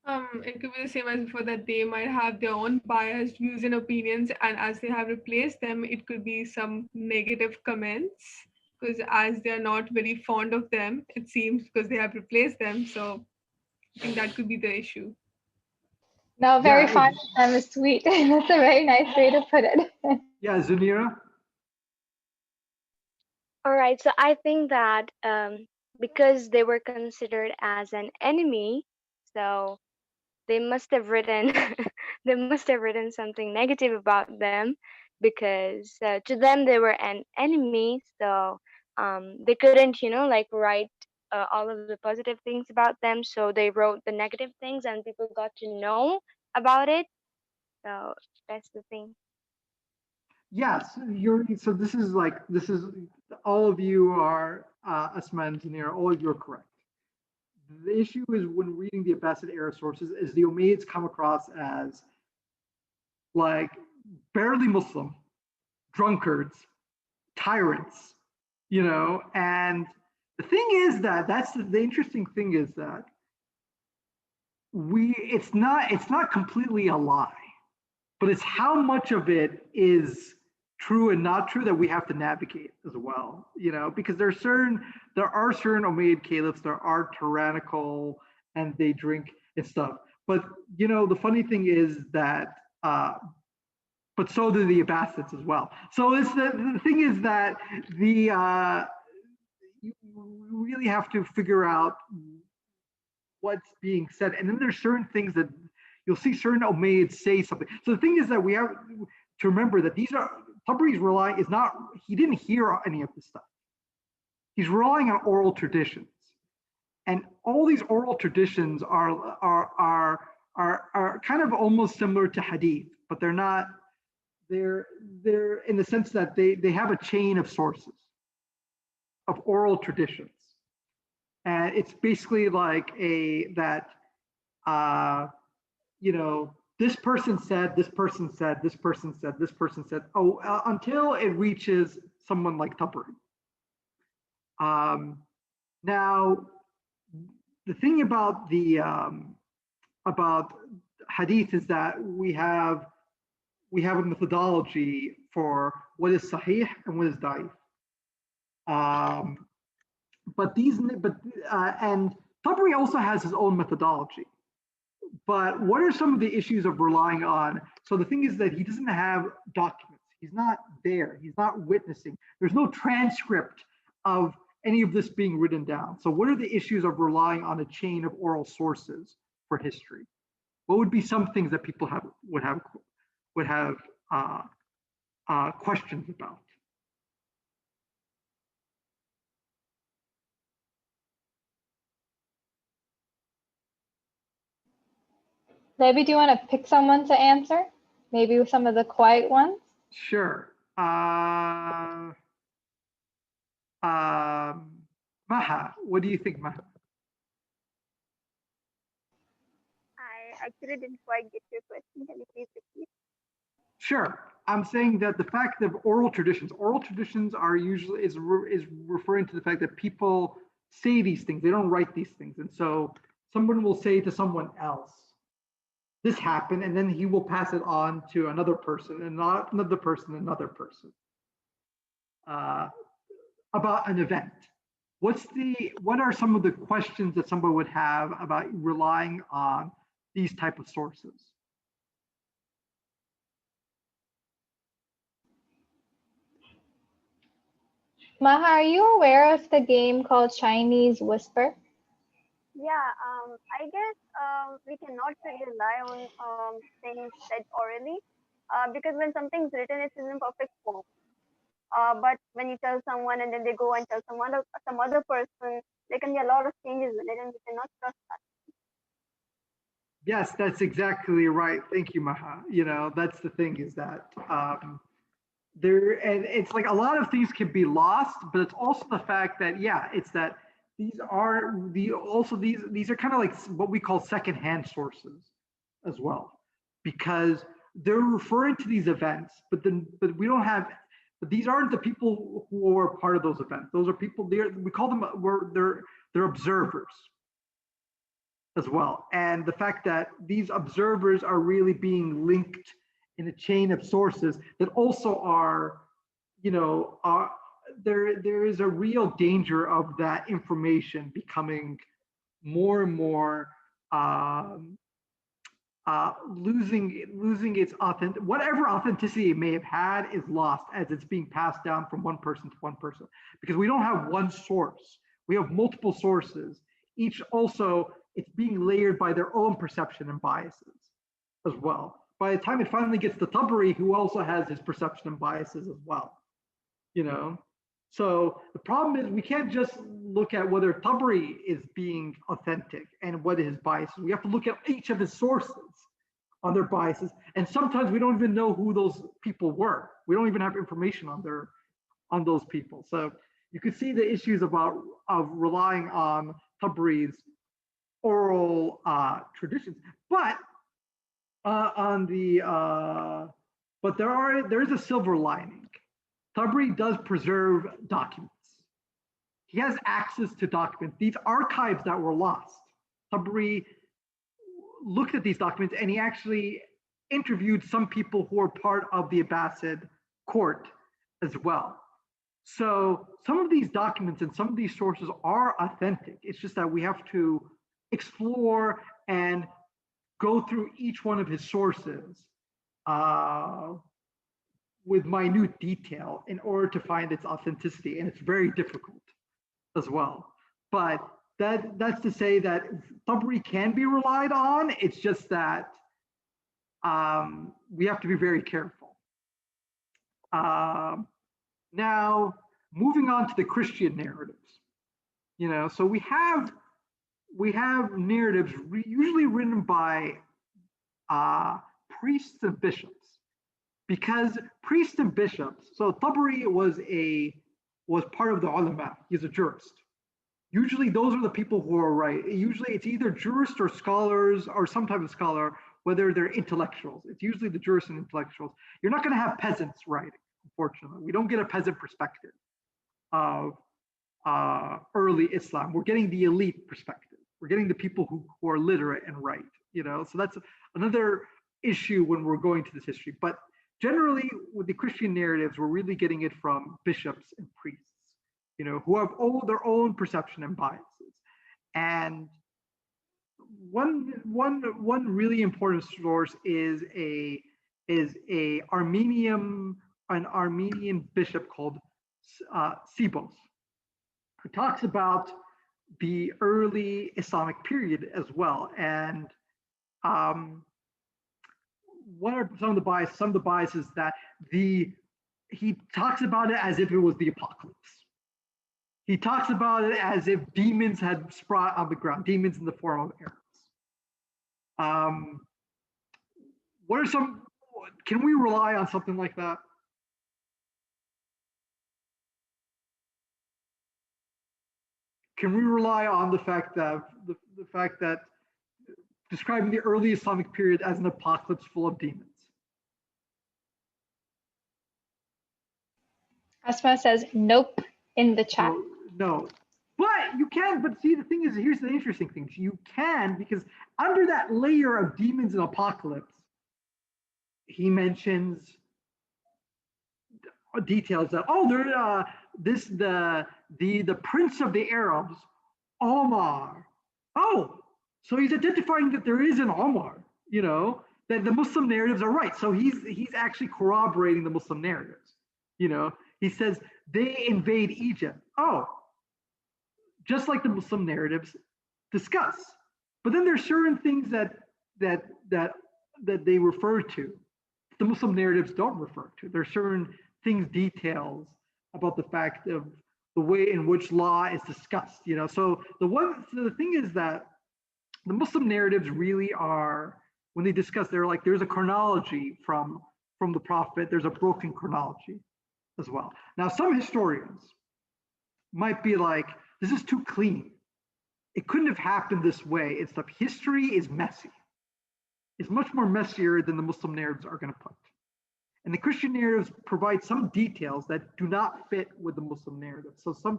It could be the same as before, that they might have their own biased views and opinions, and as they have replaced them, it could be some negative comments because as they're not very fond of them, it seems, because they have replaced them. So I think that could be the issue. No, very Yeah, fond of them is sweet. That's a very nice way to put it. yeah, Zanira. All right, so I think that because they were considered as an enemy, so they must have written they must have written something negative about them, because to them they were an enemy, so they couldn't, like, write all of the positive things about them, so they wrote the negative things and people got to know about it. So that's the thing. Yes, so this is all of you are Asma and Zanira, all of you are correct. The issue is when reading the Abbasid era sources is the Umayyads come across as like barely Muslim, drunkards, tyrants, and the thing is that that's the interesting thing is that it's not completely a lie, but it's how much of it is true and not true that we have to navigate as well, because there are certain Umayyad caliphs that are tyrannical and they drink and stuff. But the funny thing is that but so do the Abbasids as well. So it's the thing is that you really have to figure out what's being said, and then there's certain things that you'll see certain Umayyads say something. So the thing is that we have to remember that these are Tabri's relying is not, he didn't hear any of this stuff. He's relying on oral traditions, and all these oral traditions are kind of almost similar to hadith, but they're not. They're in the sense that they have a chain of sources of oral traditions, and it's basically like this person said, this person said, this person said, this person said, until it reaches someone like Tabari. Now, the thing about hadith is that we have a methodology for what is sahih and what is da'if. And Tabari also has his own methodology. But what are some of the issues of relying on? So the thing is that he doesn't have documents. He's not there. He's not witnessing. There's no transcript of any of this being written down. So what are the issues of relying on a chain of oral sources for history? What would be some things that people would have questions about? Debbie, do you want to pick someone to answer? Maybe with some of the quiet ones? Sure. Maha, what do you think, Maha? I actually didn't quite get your question. Can you please repeat? Sure. I'm saying that the fact of oral traditions are usually is referring to the fact that people say these things. They don't write these things. And so someone will say to someone else, this happened, and then he will pass it on to another person, and not another person, about an event. What are some of the questions that somebody would have about relying on these type of sources? Maha, are you aware of the game called Chinese Whisper? Yeah, I guess we cannot really rely on things said orally, because when something's written, it's in perfect form. But when you tell someone and then they go and tell some other person, there can be a lot of changes in it, and we cannot trust that. Yes, that's exactly right. Thank you, Maha. That's the thing is that and it's like a lot of things can be lost, but it's also the fact that, it's that these are kind of like what we call secondhand sources as well, because they're referring to these events, but we don't have. But these aren't the people who are part of those events. Those are people. We call them. They're observers. as well. And the fact that these observers are really being linked in a chain of sources that also are, there is a real danger of that information becoming more and more losing its whatever authenticity it may have had is lost as it's being passed down from one person to one person, because we don't have one source. We have multiple sources, each also it's being layered by their own perception and biases as well. By the time it finally gets to Tabari, who also has his perception and biases as well, So the problem is we can't just look at whether Tabari is being authentic and what his biases. We have to look at each of his sources on their biases. And sometimes we don't even know who those people were. We don't even have information on those people. So you could see the issues of relying on Tabari's oral traditions. But there is a silver lining. Tabari does preserve documents. He has access to documents. These archives that were lost, Tabari looked at these documents and he actually interviewed some people who were part of the Abbasid court as well. So some of these documents and some of these sources are authentic. It's just that we have to explore and go through each one of his sources with minute detail in order to find its authenticity, and it's very difficult as well. But that's to say that Tabari can be relied on. It's just that we have to be very careful. Now, moving on to the Christian narratives, so we have narratives usually written by priests and bishops. Because priests and bishops, so Tabari was part of the ulama. He's a jurist. Usually those are the people who are right. Usually it's either jurists or scholars or some type of scholar, whether they're intellectuals. It's usually the jurists and intellectuals. You're not going to have peasants writing, unfortunately. We don't get a peasant perspective of early Islam. We're getting the elite perspective. We're getting the people who are literate and right, So that's another issue when we're going to this history. But generally, with the Christian narratives, we're really getting it from bishops and priests, who have all their own perception and biases. And one really important source is an Armenian bishop called Sibos, who talks about the early Islamic period as well. And what are some of the biases? Some of the biases that he talks about it as if it was the apocalypse. He talks about it as if demons had sprout on the ground, demons in the form of Arabs. Can we rely on something like that? Can we rely on the fact that describing the early Islamic period as an apocalypse full of demons? Asma says nope in the chat. No, but you can. But see, the thing is, here's the interesting thing. You can, because under that layer of demons and apocalypse, he mentions details that the prince of the Arabs, Omar. Oh, so he's identifying that there is an Omar. That the Muslim narratives are right. So he's actually corroborating the Muslim narratives. He says they invade Egypt. Oh, just like the Muslim narratives discuss. But then there's certain things that they refer to, the Muslim narratives don't refer to. There's certain things, details about the fact of the way in which law is discussed. So the thing is that the Muslim narratives really are, when they discuss, they're like, there's a chronology from the Prophet. There's a broken chronology as well. Now, some historians might be like, this is too clean. It couldn't have happened this way. It's the history is messy. It's much more messier than the Muslim narratives are going to put. And the Christian narratives provide some details that do not fit with the Muslim narrative. So some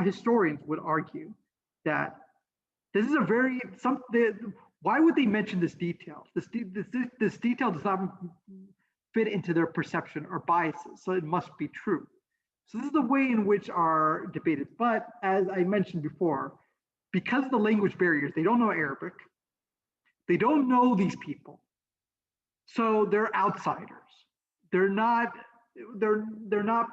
historians would argue that This is a very, why would they mention this detail? This detail does not fit into their perception or biases, so it must be true. So this is the way in which are debated. But as I mentioned before, because of the language barriers, they don't know Arabic, they don't know these people, so they're outsiders. They're not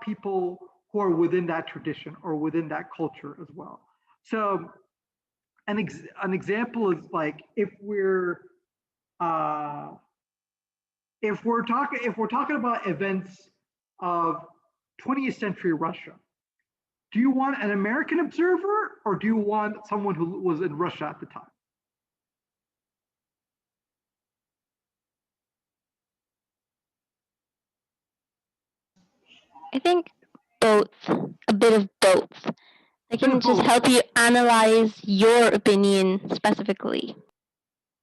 people who are within that tradition or within that culture as well. So an example is like if we're talking about events of 20th century Russia, do you want an American observer or do you want someone who was in Russia at the time? I think both, a bit of both. I can just help you analyze your opinion specifically.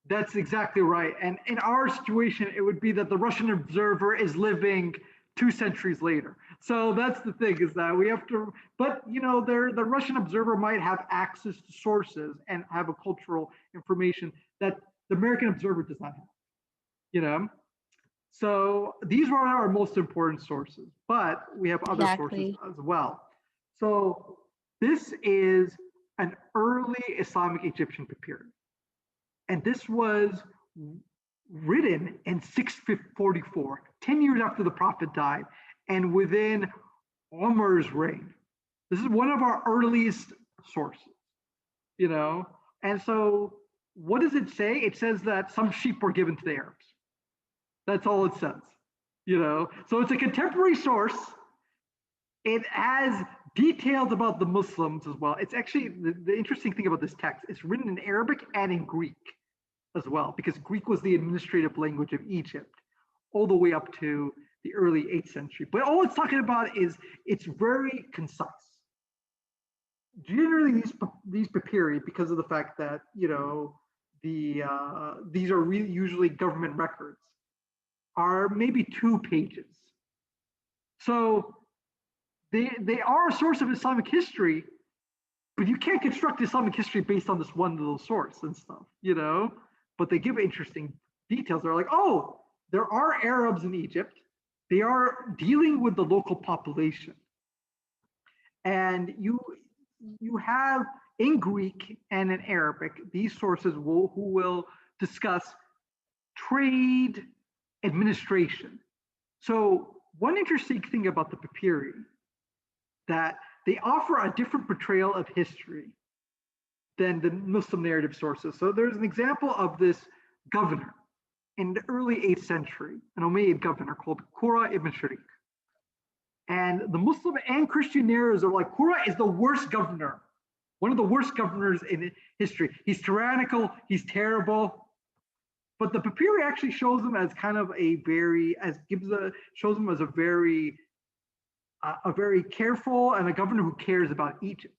That's exactly right. And in our situation, it would be that the Russian observer is living 2 centuries later. So that's the thing, is that we have to, but you know, the Russian observer might have access to sources and have a cultural information that the American observer does not have, you know? So these are our most important sources, but we have other sources as well. So this is an early Islamic Egyptian papyrus. And this was written in 644, 10 years after the Prophet died, and within Umar's reign. This is one of our earliest sources, you know? And so what does it say? It says that some sheep were given to the Arabs. That's all it says, you know? So it's a contemporary source. It has details about the Muslims as well. It's actually, the interesting thing about this text, it's written in Arabic and in Greek as well, because Greek was the administrative language of Egypt all the way up to the early 8th century. But all it's talking about is it's very concise. Generally, these papyri, because of the fact that, you know, these are really usually government records, are maybe 2 pages. So they are a source of Islamic history, but you can't construct Islamic history based on this one little source and stuff, you know? But they give interesting details. They're like, oh, there are Arabs in Egypt. They are dealing with the local population. And you have in Greek and in Arabic, these sources who will discuss trade, administration. So one interesting thing about the papyri, that they offer a different portrayal of history than the Muslim narrative sources. So there's an example of this governor in the early 8th century, an Umayyad governor called Qura ibn Sharik. And the Muslim and Christian narratives are like, Qura is the worst governor, one of the worst governors in history. He's tyrannical, he's terrible. But the papyri actually shows him as kind of shows him as a very careful and a governor who cares about Egypt.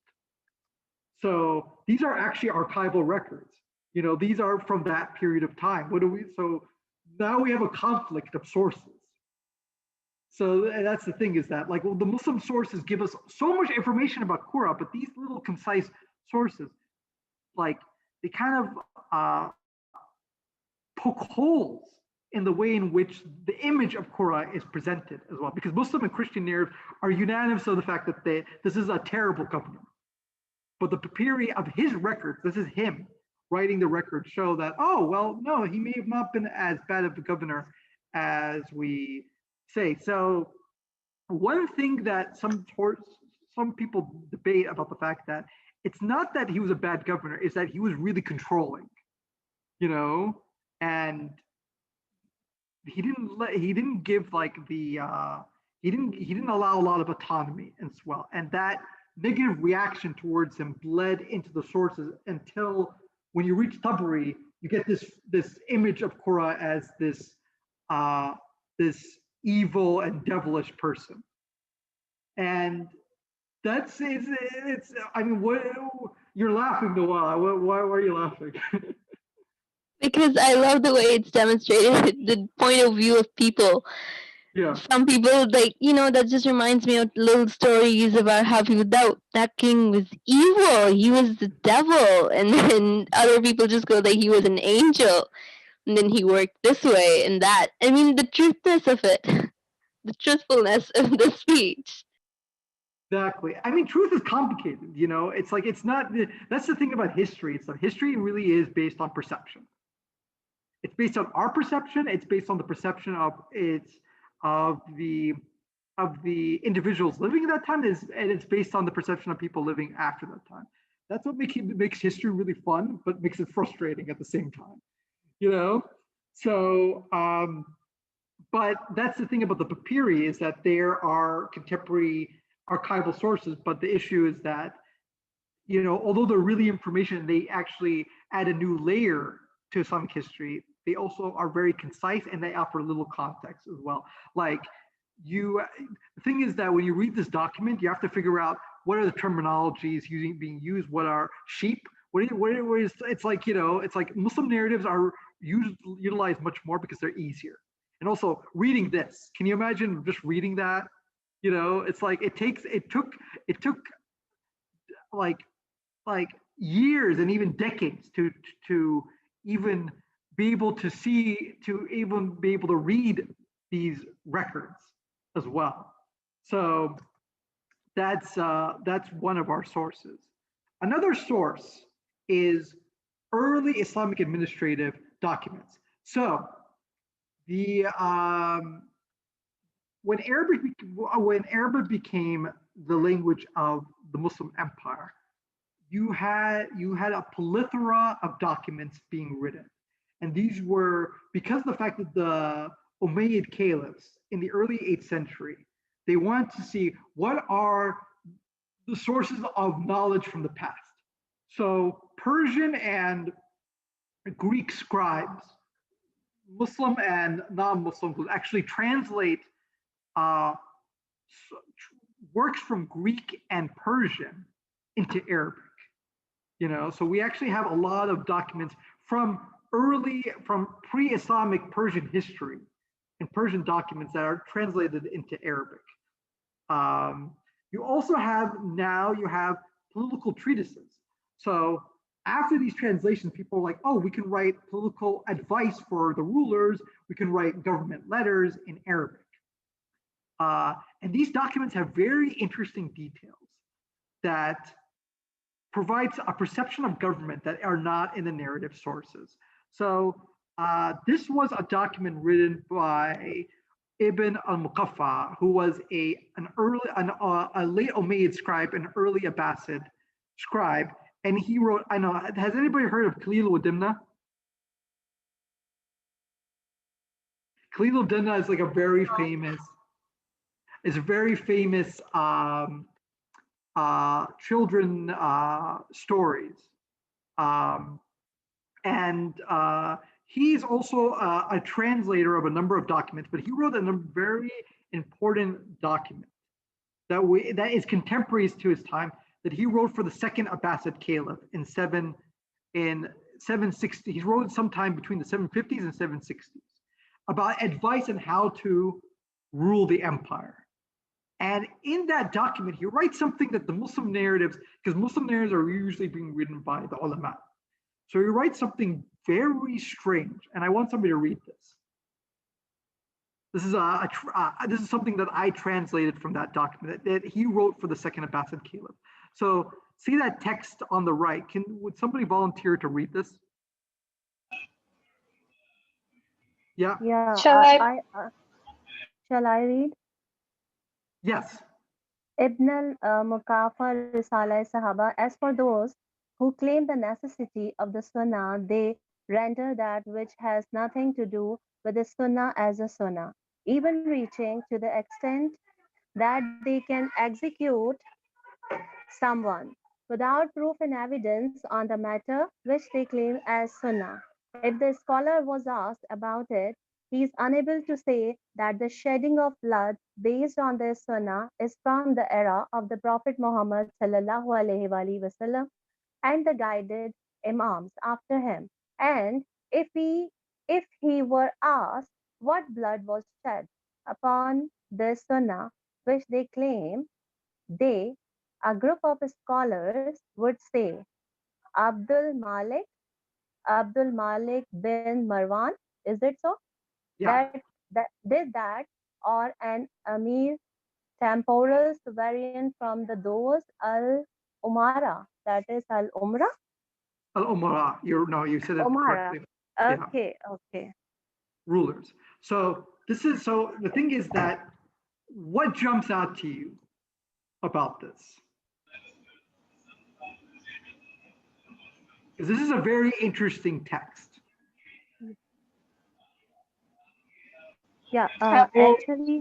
So these are actually archival records. You know, these are from that period of time. So now we have a conflict of sources. So that's the thing, is that like, well, the Muslim sources give us so much information about Qura, but these little concise sources, like they kind of poke holes in the way in which the image of Qura is presented as well, because Muslim and Christian narratives are unanimous of the fact that this is a terrible governor. But the papyri of his records, this is him writing the record, show that, oh, well, no, he may have not been as bad of a governor as we say. So one thing that some people debate about the fact that it's not that he was a bad governor, is that he was really controlling, you know, and he didn't give like he didn't allow a lot of autonomy as well, and that negative reaction towards him bled into the sources until when you reach Tabari, you get this image of Qura as this evil and devilish person, and that's it's. I mean, what you're laughing, Noah? Why are you laughing? Because I love the way it's demonstrated the point of view of people Yeah. Some people like, that just reminds me of little stories about how people that king was evil, he was the devil, and then other people just go that he was an angel, and then he worked this way and that. I mean, the truthness of it, the truthfulness of the speech. Exactly. I mean, truth is complicated. It's like it's not. That's the thing about history. It's that history really is based on perception. It's based on our perception. It's based on the perception of the individuals living at that time, and it's based on the perception of people living after that time. That's what makes history really fun, but makes it frustrating at the same time. So but that's the thing about the papyri, is that there are contemporary archival sources, but the issue is that although they're really information, they actually add a new layer to Islamic history. They also are very concise, and they offer little context as well. Like the thing is that when you read this document, you have to figure out what are the terminologies being used. What are sheep? It's like it's like Muslim narratives are utilized much more because they're easier. And also reading this, can you imagine just reading that? It's like it took like years and even decades to even be able to read these records as well. So that's one of our sources. Another source is early Islamic administrative documents. So the when Arabic became the language of the Muslim Empire, you had a plethora of documents being written. And these were because of the fact that the Umayyad caliphs in the early 8th century, they wanted to see what are the sources of knowledge from the past. So Persian and Greek scribes, Muslim and non-Muslim, would actually translate works from Greek and Persian into Arabic. So we actually have a lot of documents from pre-Islamic Persian history and Persian documents that are translated into Arabic. You also have political treatises. So after these translations, people are like, oh, we can write political advice for the rulers. We can write government letters in Arabic. And these documents have very interesting details that provides a perception of government that are not in the narrative sources. So this was a document written by Ibn al-Muqaffa, who was a late Umayyad scribe, an early Abbasid scribe, and he wrote. I know. Has anybody heard of Khalil al-Dimna? Khalil al-Dimna is like a very famous. Is a very famous children stories, and he's also a translator of a number of documents. But he wrote a very important document that is contemporaries to his time, that he wrote for the second Abbasid Caliph in 760. He wrote sometime between the 750s and 760s about advice on how to rule the empire. And in that document, he writes something that the Muslim narratives, because Muslim narratives are usually being written by the ulama. So he writes something very strange, and I want somebody to read this. This is this is something that I translated from that document that he wrote for the second Abbasid Caliph. So see that text on the right. Would somebody volunteer to read this? Yeah. Yeah. Shall I read? Yes. Ibn al-Muqaffa Risala Sahaba. As for those who claim the necessity of the Sunnah, they render that which has nothing to do with the Sunnah as a Sunnah, even reaching to the extent that they can execute someone without proof and evidence on the matter which they claim as Sunnah. If the scholar was asked about it, he is unable to say that the shedding of blood based on the Sunnah is from the era of the Prophet Muhammad sallallahu alaihi wasallam and the guided Imams after him. And if he were asked what blood was shed, upon the Sunnah, which they claim, they, a group of scholars, would say Abdul Malik, Abdul Malik bin Marwan, is it so? Yeah. That did that, or an Amir temporal variant from the those Al Umara, that is Al Umra. Al-Umara, you said it Umara. correctly. Yeah, Okay, okay. rulers. So the thing is that what jumps out to you about this? Because this is a very interesting text. Yeah, Uh, actually,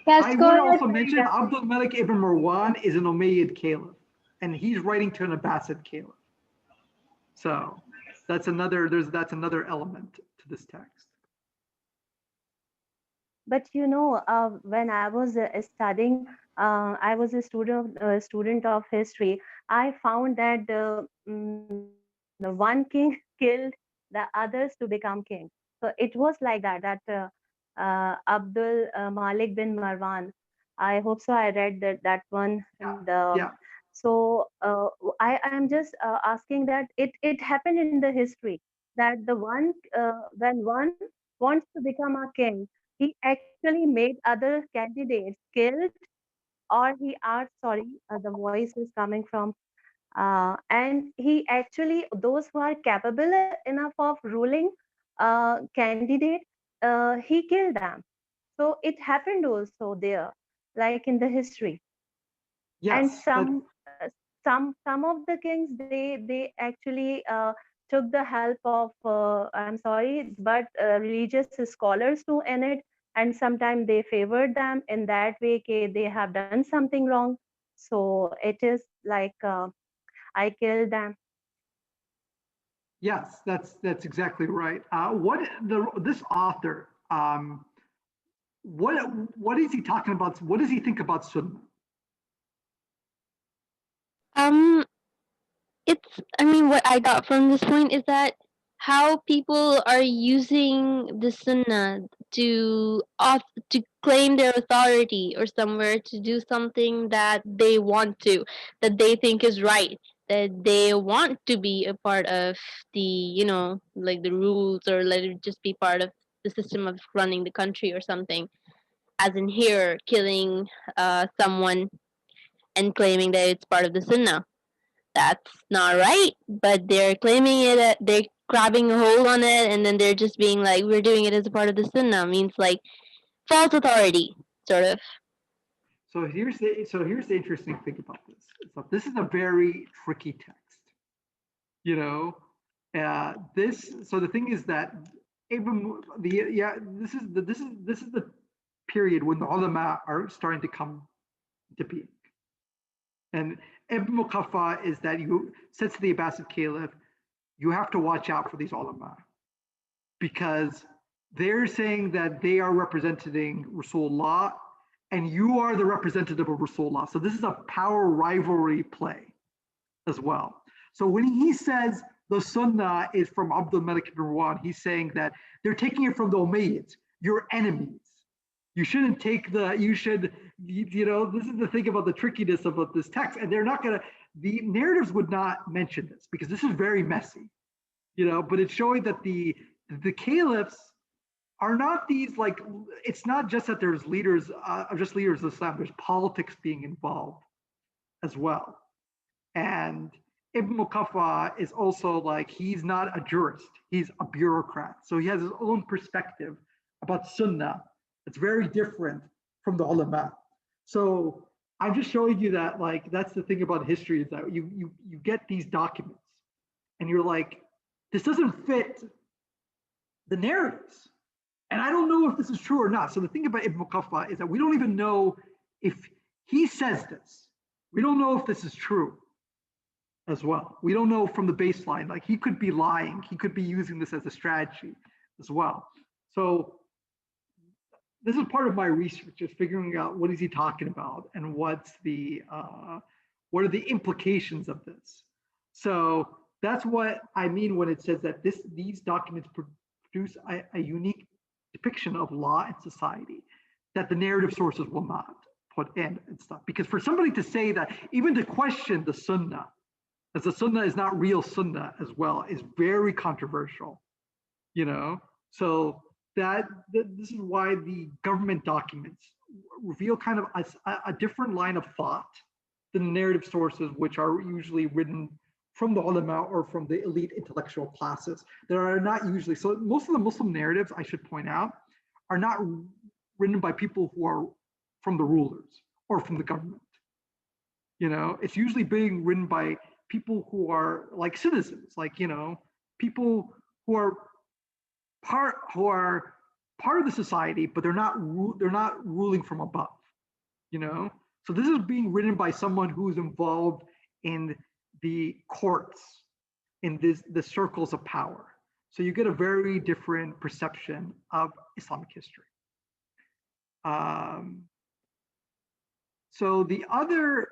Yes, I go would ahead, also mention Maria. Abdul Malik ibn Marwan is an Umayyad caliph, and he's writing to an Abbasid caliph. So that's another element to this text. but when I was studying, I was a student of history. I found that the one king killed the others to become king. So it was like that Abdul Malik bin Marwan. I hope so. I read that one. Yeah, And yeah, so I am just asking that it happened in the history that the one when one wants to become a king, he actually made other candidates killed, or he asked, sorry, the voice is coming from, and he actually, those who are capable enough of ruling candidate, he killed them. So it happened also there, like in the history. And yes. some of the kings, they actually took the help of, I'm sorry, but religious scholars too in it, and sometimes they favored them in that way, okay, they have done something wrong, so it is like I killed them. Yes, that's exactly right. This author? What is he talking about? What does he think about Sunnah? Um, I mean, what I got from this point is that how people are using the sunnah to claim their authority or somewhere to do something that they want to, that they think is right, that they want to be a part of the, like the rules, or let it just be part of the system of running the country or something. As in here, killing someone and claiming that it's part of the sunnah. That's not right, but they're claiming it, they're grabbing a hold on it, and then they're just being like, we're doing it as a part of the sunnah, means like false authority, sort of. So here's the interesting thing about this. So this is a very tricky text. You know, this. So the thing is that even this is the period when the ulama are starting to come to being. And Ibn Muqaffa is that you says to the Abbasid Caliph, you have to watch out for these ulama because they're saying that they are representing Rasulullah and you are the representative of Rasulullah. So this is a power rivalry play as well. So when he says the Sunnah is from Abdul Malik ibn Marwan, he's saying that they're taking it from the Umayyads, your enemies. You shouldn't take this is the thing about the trickiness about this text. And they're not going to, the narratives would not mention this because this is very messy, but it's showing that the caliphs are not these, like, it's not just that there's leaders of Islam, there's politics being involved as well. And Ibn Muqaffa is also like, he's not a jurist, he's a bureaucrat. So he has his own perspective about Sunnah. It's very different from the ulama. So I'm just showing you that, like, that's the thing about history, is that you get these documents and you're like, this doesn't fit the narratives. And I don't know if this is true or not. So the thing about Ibn Muqaffa is that we don't even know if he says this. We don't know if this is true as well. We don't know from the baseline, like, he could be lying. He could be using this as a strategy as well. So this is part of my research, just figuring out what is he talking about and what are the implications of this. So that's what I mean when it says that these documents produce a unique depiction of law and society that the narrative sources will not put in and stuff. Because for somebody to say that, even to question the Sunnah, as the Sunnah is not real Sunnah as well, is very controversial, you know? So this is why the government documents reveal kind of a different line of thought than the narrative sources, which are usually written from the ulama or from the elite intellectual classes. There are not usually, so most of the Muslim narratives, I should point out, are not written by people who are from the rulers or from the government. You know, it's usually being written by people who are like citizens, like, you know, people who are part of the society, but they're not ruling from above, you know. So this is being written by someone who's involved in the courts, in the circles of power. So you get a very different perception of Islamic history. So the other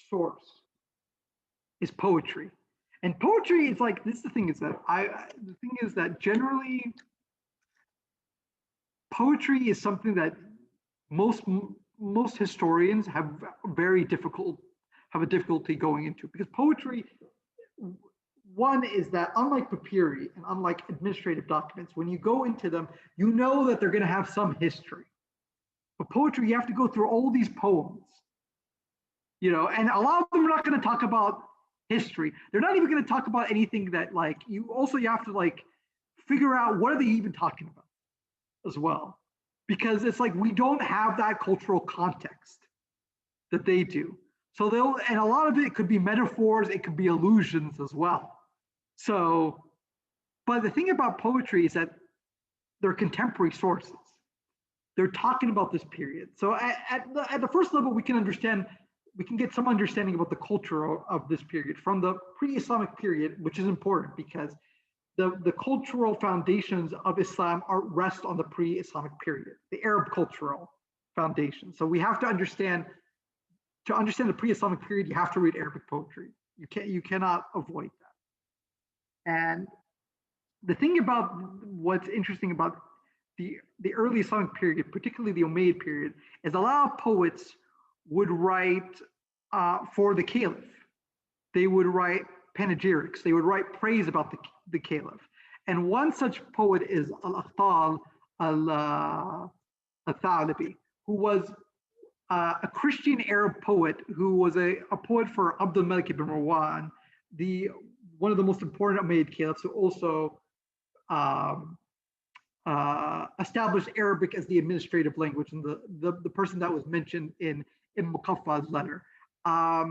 source is poetry. And poetry is like, this is the thing is that generally poetry is something that most historians have a difficulty going into, because poetry, one is that unlike papyri and unlike administrative documents, when you go into them, you know that they're going to have some history. But poetry, you have to go through all these poems, you know, and a lot of them are not going to talk about history. They're not even going to talk about anything that, like, you have to like figure out what are they even talking about as well, because it's like we don't have that cultural context that they do. So and a lot of it could be metaphors, it could be allusions as well. So, but the thing about poetry is that they're contemporary sources. They're talking about this period. So at the first level, we can get some understanding about the culture of this period from the pre-Islamic period, which is important because the cultural foundations of Islam rest on the pre-Islamic period, the Arab cultural foundation. So we have to understand the pre-Islamic period, you have to read Arabic poetry. You cannot avoid that. And the thing about what's interesting about the early Islamic period, particularly the Umayyad period, is a lot of poets would write for the caliph. They would write panegyrics. They would write praise about the caliph. And one such poet is Al-Akhtal al-Allehbi, who was a Christian Arab poet who was a poet for Abdul Malik ibn Marwan, one of the most important Umayyad caliphs, who also established Arabic as the administrative language, and the person that was mentioned in Muqaffa's letter. I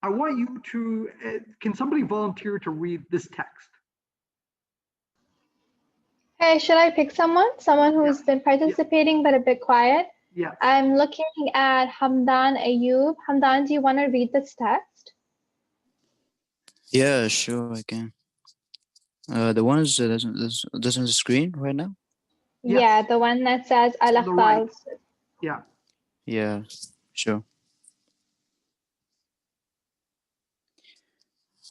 want you to, can somebody volunteer to read this text? Hey, should I pick someone who's been participating but a bit quiet? Yeah. I'm looking at Hamdan Ayub. Hamdan, do you want to read this text? Yeah, sure, I can. The one is that's on the screen right now? Yes. Yeah, the one that says Al-Akhtal. Right. Yeah. Yeah, sure.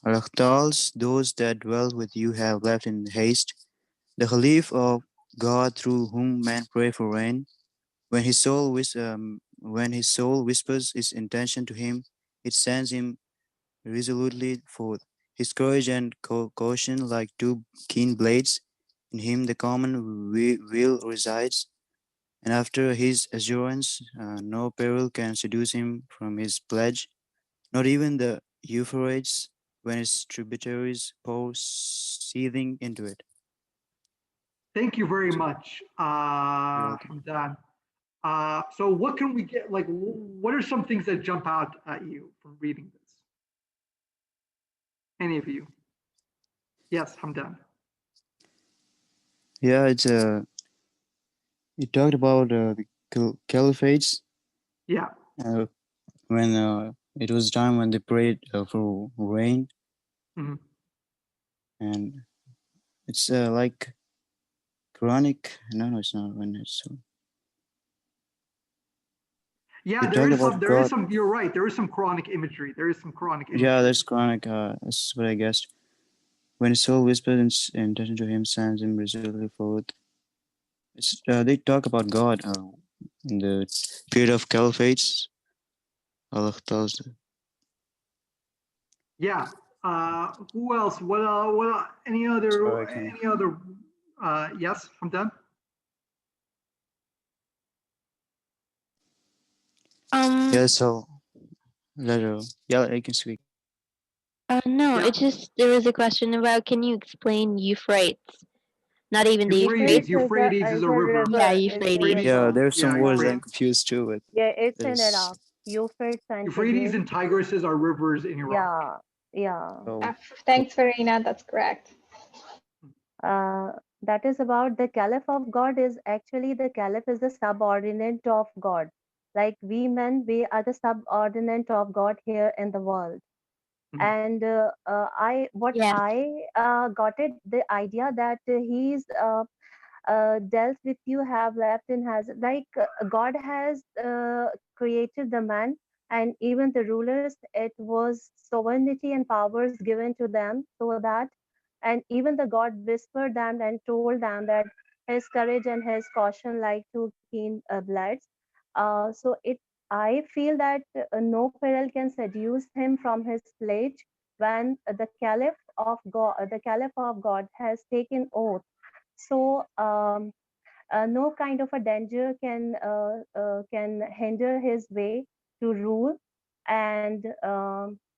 Al-Akhtals, those that dwell with you have left in haste. The Khalif of God through whom men pray for rain. When his soul whispers its intention to him, it sends him resolutely forth. His courage and caution like two keen blades. In him the common will resides, and after his assurance, no peril can seduce him from his pledge, not even the Euphrates when its tributaries pour seething into it. Thank you very much, Hamdan. So what can we get, like, what are some things that jump out at you from reading this? Any of you? Yes, Hamdan. Yeah, it's you talked about the caliphates. Yeah. When it was time when they prayed for rain. Mm-hmm. And it's like Quranic. No, it's not. When it's yeah, there is some. You're right. There is some Quranic imagery. There is some Quranic imagery. Yeah, there's Quranic. That's what I guessed. When his soul whispers intention to him, sends him resolutely forth. They talk about God in the period of caliphates. Allah tells. Yeah. Who else? What? Any other? Sorry, can Any other? Yes, I'm done. Yeah, so later. Yeah, I can speak. No, Yeah. it's just there was a question about can you explain Euphrates? Not even the Euphrates. Euphrates. Euphrates is a river. Yeah, It's a Euphrates. Yeah, river. there's some Yeah, words I'm Euphrates. confused too with. Yeah, it's in There's Iraq. Euphrates and Euphrates Tigris. and Tigris are rivers in Iraq. Yeah, yeah. oh, Thanks, Farina. That's correct. That is about the Caliph of God is actually the Caliph is the subordinate of God. Like we men, we are the subordinate of God here in the world. And Yes. I got it the idea that he's dealt with you have left and has like God has created the man and even the rulers it was sovereignty and powers given to them so that and even the God whispered them and told them that his courage and his caution like two keen bloods. So it I feel that no peril can seduce him from his pledge when the Caliph of God has taken oath. So no kind of a danger can hinder his way to rule. And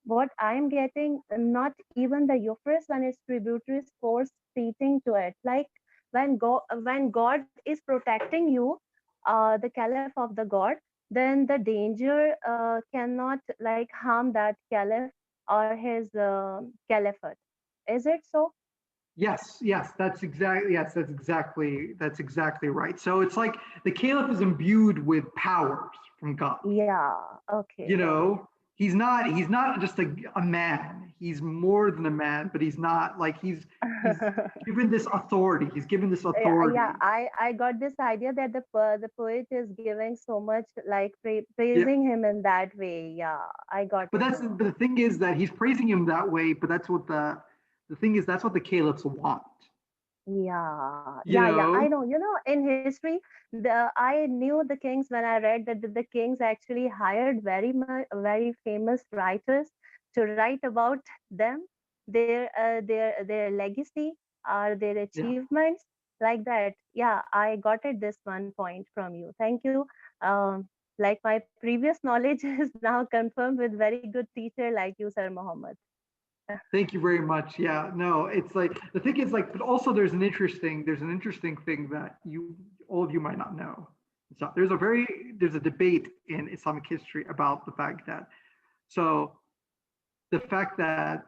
what I'm getting, not even the Euphrates when its tributaries force seating to it. Like when God is protecting you, the Caliph of the God, then the danger cannot like harm that Caliph or his caliphate. Is it so? Yes, that's exactly right. So it's like the caliph is imbued with powers from God. Yeah. Okay. You know, he's not just a man. He's more than a man, but he's not like he's given this authority. He's given this authority. Yeah, I got this idea that the poet is giving so much like praising him in that way. Yeah, I got But it. but the thing is that he's praising him that way, but that's what the thing is that's what the caliphs want. Yeah, You yeah. I know? know. In history, I knew the kings when I read that the kings actually hired very famous writers to write about them, their legacy, or their Yeah. achievements, like that. Yeah, I got it. This one point from you. Thank you. Like my previous knowledge is now confirmed with very good teacher like you, Sir Mohammed. Thank you very much. Yeah, no, it's like the thing is like, but also there's an interesting thing that all of you might not know. So there's a debate in Islamic history about the fact that the fact that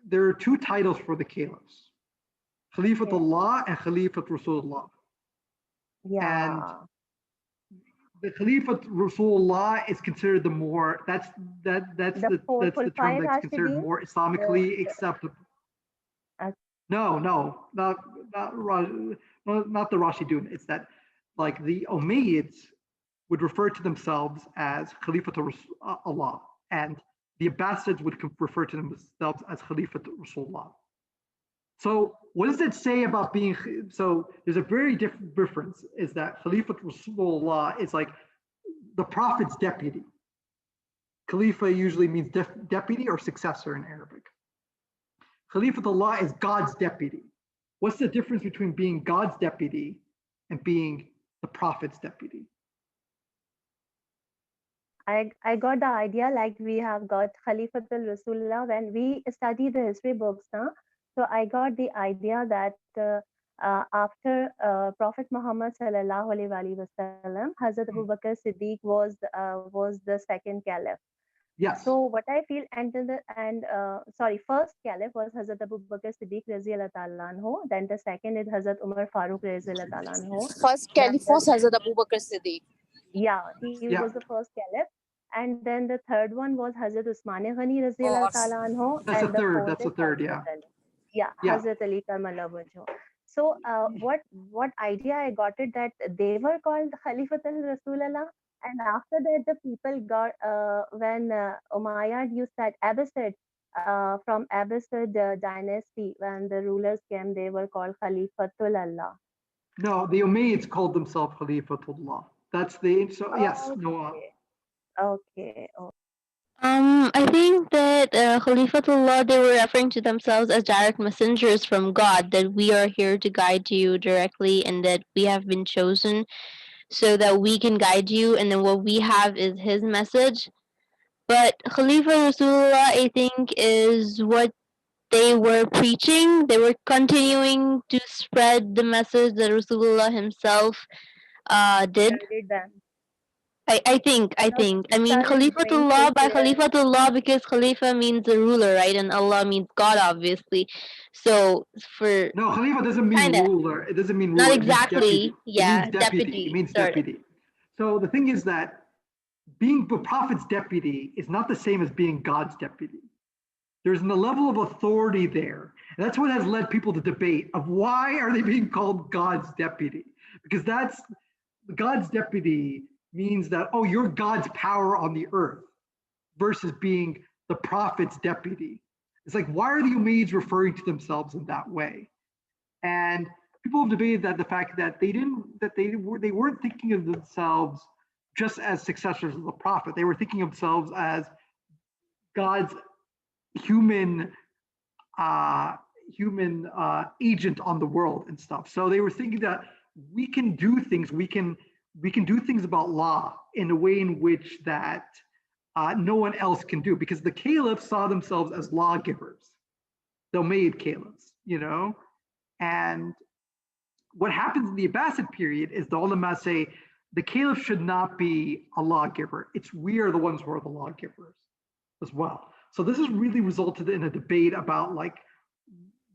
there are two titles for the caliphs, Khalifatullah and Khalifat Rasulullah. And Yeah. the Khalifat Rasulullah is considered the more that's The the term that's considered Rashidin, more Islamically acceptable. uh, No, not not the Rashidun. It's that like the Umayyads would refer to themselves as Khalifat Allah, and the Abbasids would refer to themselves as Khalifat Rasulullah. So what does it say about being? So there's a very different difference. Is that Khalifat Rasulullah is like the Prophet's deputy. Khalifa usually means deputy or successor in Arabic. Khalifatullah is God's deputy. What's the difference between being God's deputy and being the Prophet's deputy? I got the idea like we have got Khalifatul Rasulullah when we study the history books. Huh? So I got the idea that after Prophet Muhammad sallallahu alaihi wasallam, Hazrat Abu Bakr Siddiq was the second caliph. Yes. So what I feel first caliph was Hazrat Abu Bakr Siddiq radhiyallahu ta'ala anhu. Then the second is Hazrat Umar Farooq radhiyallahu ta'ala anhu. First caliph was Hazrat Abu Bakr Siddiq. Yeah, he was the first caliph. And then the third one was Hazrat Usman Ghani radhiyallahu ta'ala anhu. That's and the third. fourth That's the is third. Hazrat Yeah. Ali. Yeah, Hazrat Ali Karmallahu wajhu. So what idea I got it that they were called Khalifatul Rasulullah, and after that the people got when Umayyad used that Abbasid, from Abbasid dynasty. When the rulers came, they were called Khalifatul Allah. No, the Umayyads called themselves Khalifatullah. That's the, so yes, no. Okay. I think that Khalifatullah, they were referring to themselves as direct messengers from God, that we are here to guide you directly and that we have been chosen so that we can guide you, and then what we have is his message. But Khalifa Rasulullah, I think, is what they were preaching. They were continuing to spread the message that Rasulullah himself did. Guided them. I think. I mean, Started doing Khalifatullah, by their Khalifatullah, because Khalifa means the ruler, right? And Allah means God, obviously. So for No, Khalifa doesn't mean kinda, ruler. It doesn't mean ruler. not It means deputy. exactly, It yeah, means deputy. It means sort of. deputy. So the thing is that being the prophet's deputy is not the same as being God's deputy. There's a level of authority there. And that's what has led people to debate of why are they being called God's deputy? Because that's God's deputy means that, oh, you're God's power on the earth versus being the prophet's deputy. It's like, why are the Umayyads referring to themselves in that way? And people have debated that the fact that they weren't thinking of themselves just as successors of the prophet. They were thinking of themselves as God's human agent on the world and stuff. So they were thinking that we can do things, we can do things about law in a way in which that no one else can do, because the caliphs saw themselves as lawgivers, the Umayyad caliphs, you know. And what happens in the Abbasid period is the ulama say the caliph should not be a lawgiver. It's we are the ones who are the lawgivers as well. So this has really resulted in a debate about like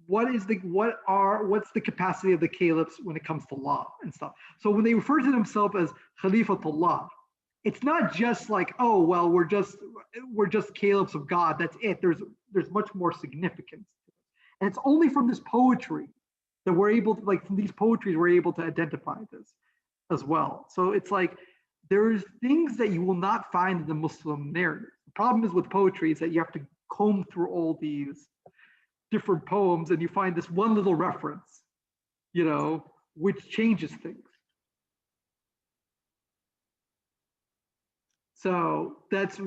what's the capacity of the caliphs when it comes to law and stuff. So when they refer to themselves as Khalifatullah, it's not just like, oh well, we're just caliphs of God. That's it. There's much more significance, and it's only from this poetry that we're able to, like, from these poetries we're able to identify this as well. So it's like there's things that you will not find in the Muslim narrative. The problem is with poetry is that you have to comb through all these different poems and you find this one little reference, you know, which changes things. So that's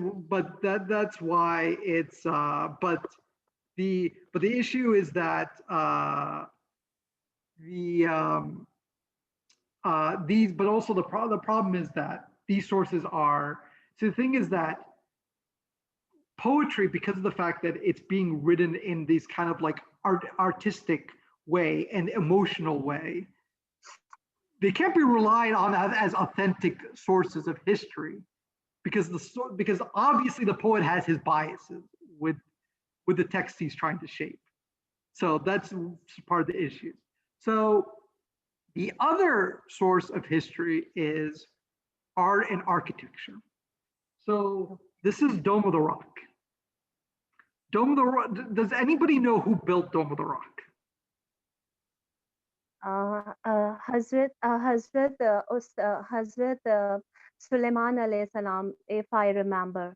why it's but the issue is that but also the problem is that these sources are, so the thing is that poetry, because of the fact that it's being written in these kind of like artistic way and emotional way, they can't be relied on as authentic sources of history, because obviously the poet has his biases with the text he's trying to shape. So that's part of the issue. So the other source of history is art and architecture. So this is Dome of the Rock. Dome of the Rock, does anybody know who built Dome of the Rock? Hazrat Sulaiman alayhi salam, if I remember.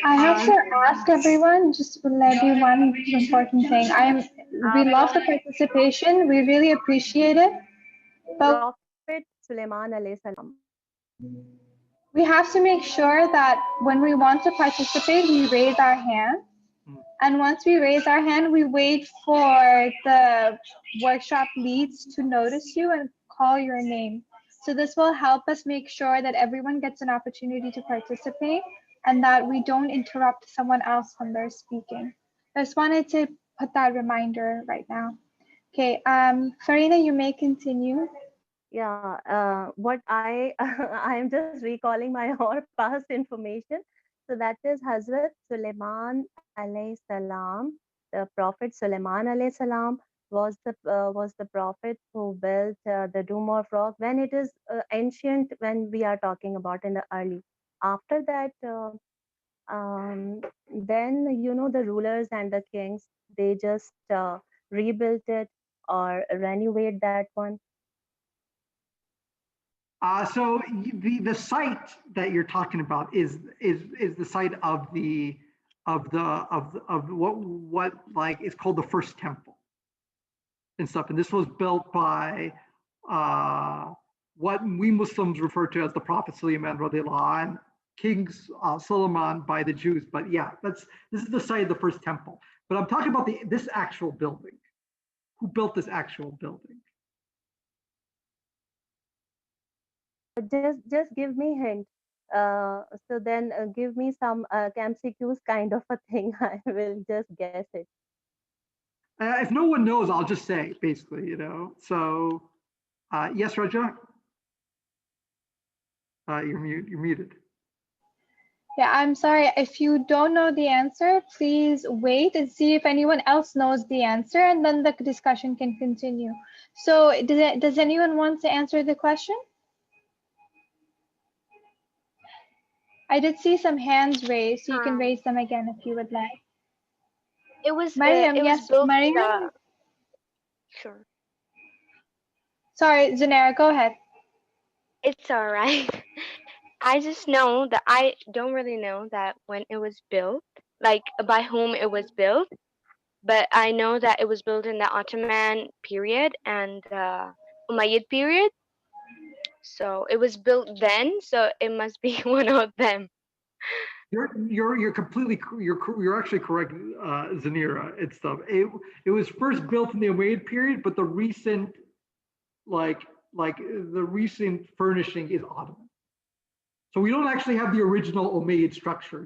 I have to ask everyone, just to let you one important thing. We love the participation. We really appreciate it. But Prophet Sulaiman alayhi salam. We have to make sure that when we want to participate, we raise our hand. And once we raise our hand, we wait for the workshop leads to notice you and call your name. So this will help us make sure that everyone gets an opportunity to participate and that we don't interrupt someone else when they're speaking. I just wanted to put that reminder right now. Okay, Farina, you may continue. Yeah, what I'm just recalling my all past information. So that is Hazrat Sulaiman alayhi salam. The Prophet Sulaiman alayhi salam was the prophet who built the Dome of Rock when it is ancient, when we are talking about in the early. After that, then you know the rulers and the kings, they just rebuilt it or renovate that one. So the site that you're talking about is the site of what like is called the first temple and stuff. And this was built by what we Muslims refer to as the Prophet Sulaiman radiallahu anh, King Solomon by the Jews. But yeah, this is the site of the first temple. But I'm talking about this actual building. Who built this actual building? Just give me hint. So then give me some MCQs kind of a thing. I will just guess it. If no one knows, I'll just say basically, you know. So yes, Raja. You're muted. Yeah, I'm sorry. If you don't know the answer, please wait and see if anyone else knows the answer, and then the discussion can continue. So does anyone want to answer the question? I did see some hands raised, so you can raise them again if you would like. It was Mariam, it was yes, built. Mariam. Sure. Sorry, Zanera, go ahead. It's all right. I just know that I don't really know that when it was built, like by whom it was built, but I know that it was built in the Ottoman period and Umayyad period. So it was built then, so it must be one of them. You're completely you're actually correct, Zanira. It's stuff. It was first built in the Umayyad period, but the recent the recent furnishing is Ottoman. So we don't actually have the original Umayyad structure.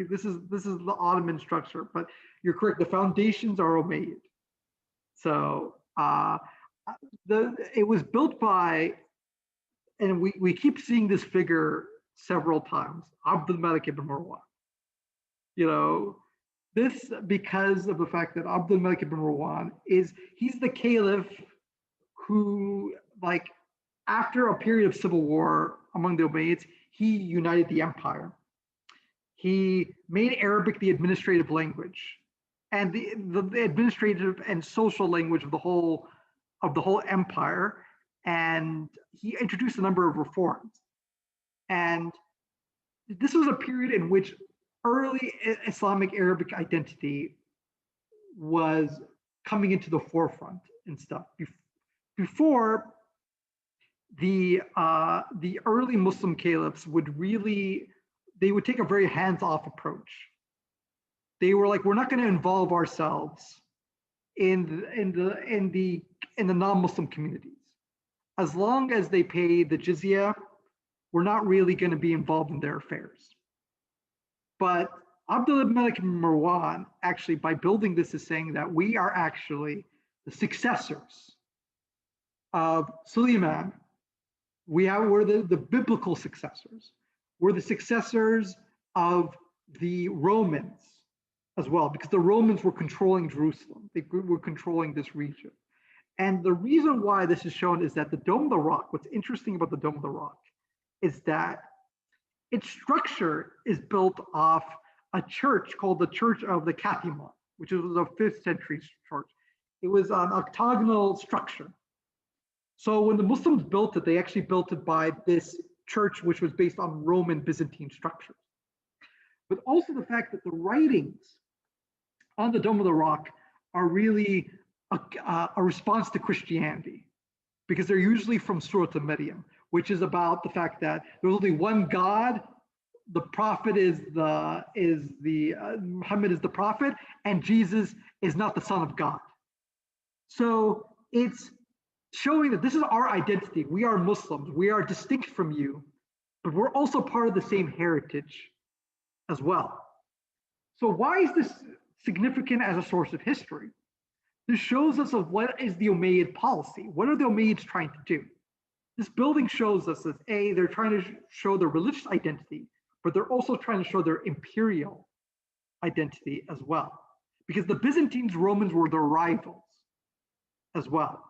This is the Ottoman structure, but you're correct. The foundations are Umayyad. So it was built by, and we keep seeing this figure several times, Abdul Malik ibn Marwan. You know, this because of the fact that Abdul Malik ibn Marwan he's the caliph who, like, after a period of civil war among the Umayyads, he united the empire. He made Arabic the administrative language and the administrative and social language of the whole empire. And he introduced a number of reforms. And this was a period in which early Islamic Arabic identity was coming into the forefront and stuff. Before, the early Muslim caliphs would take a very hands-off approach. They were like, we're not going to involve ourselves in the non-Muslim communities. As long as they pay the jizya, we're not really going to be involved in their affairs. But Abdul Malik ibn Marwan, actually, by building this, is saying that we are actually the successors of Suleiman. We're the biblical successors. We're the successors of the Romans as well, because the Romans were controlling Jerusalem. They were controlling this region. And the reason why this is shown is that the Dome of the Rock, what's interesting about the Dome of the Rock is that its structure is built off a church called the Church of the Kathima, which was a 5th century church. It was an octagonal structure. So when the Muslims built it, they actually built it by this church, which was based on Roman Byzantine structures. But also the fact that the writings on the Dome of the Rock are really a response to Christianity, because they're usually from Surah al-Maryam, which is about the fact that there's only one God, the prophet Muhammad is the prophet, and Jesus is not the son of God. So it's showing that this is our identity. We are Muslims. We are distinct from you, but we're also part of the same heritage as well. So why is this significant as a source of history? This shows us of what is the Umayyad policy. What are the Umayyads trying to do? This building shows us that they're trying to show their religious identity, but they're also trying to show their imperial identity as well. Because the Byzantines, Romans were their rivals as well.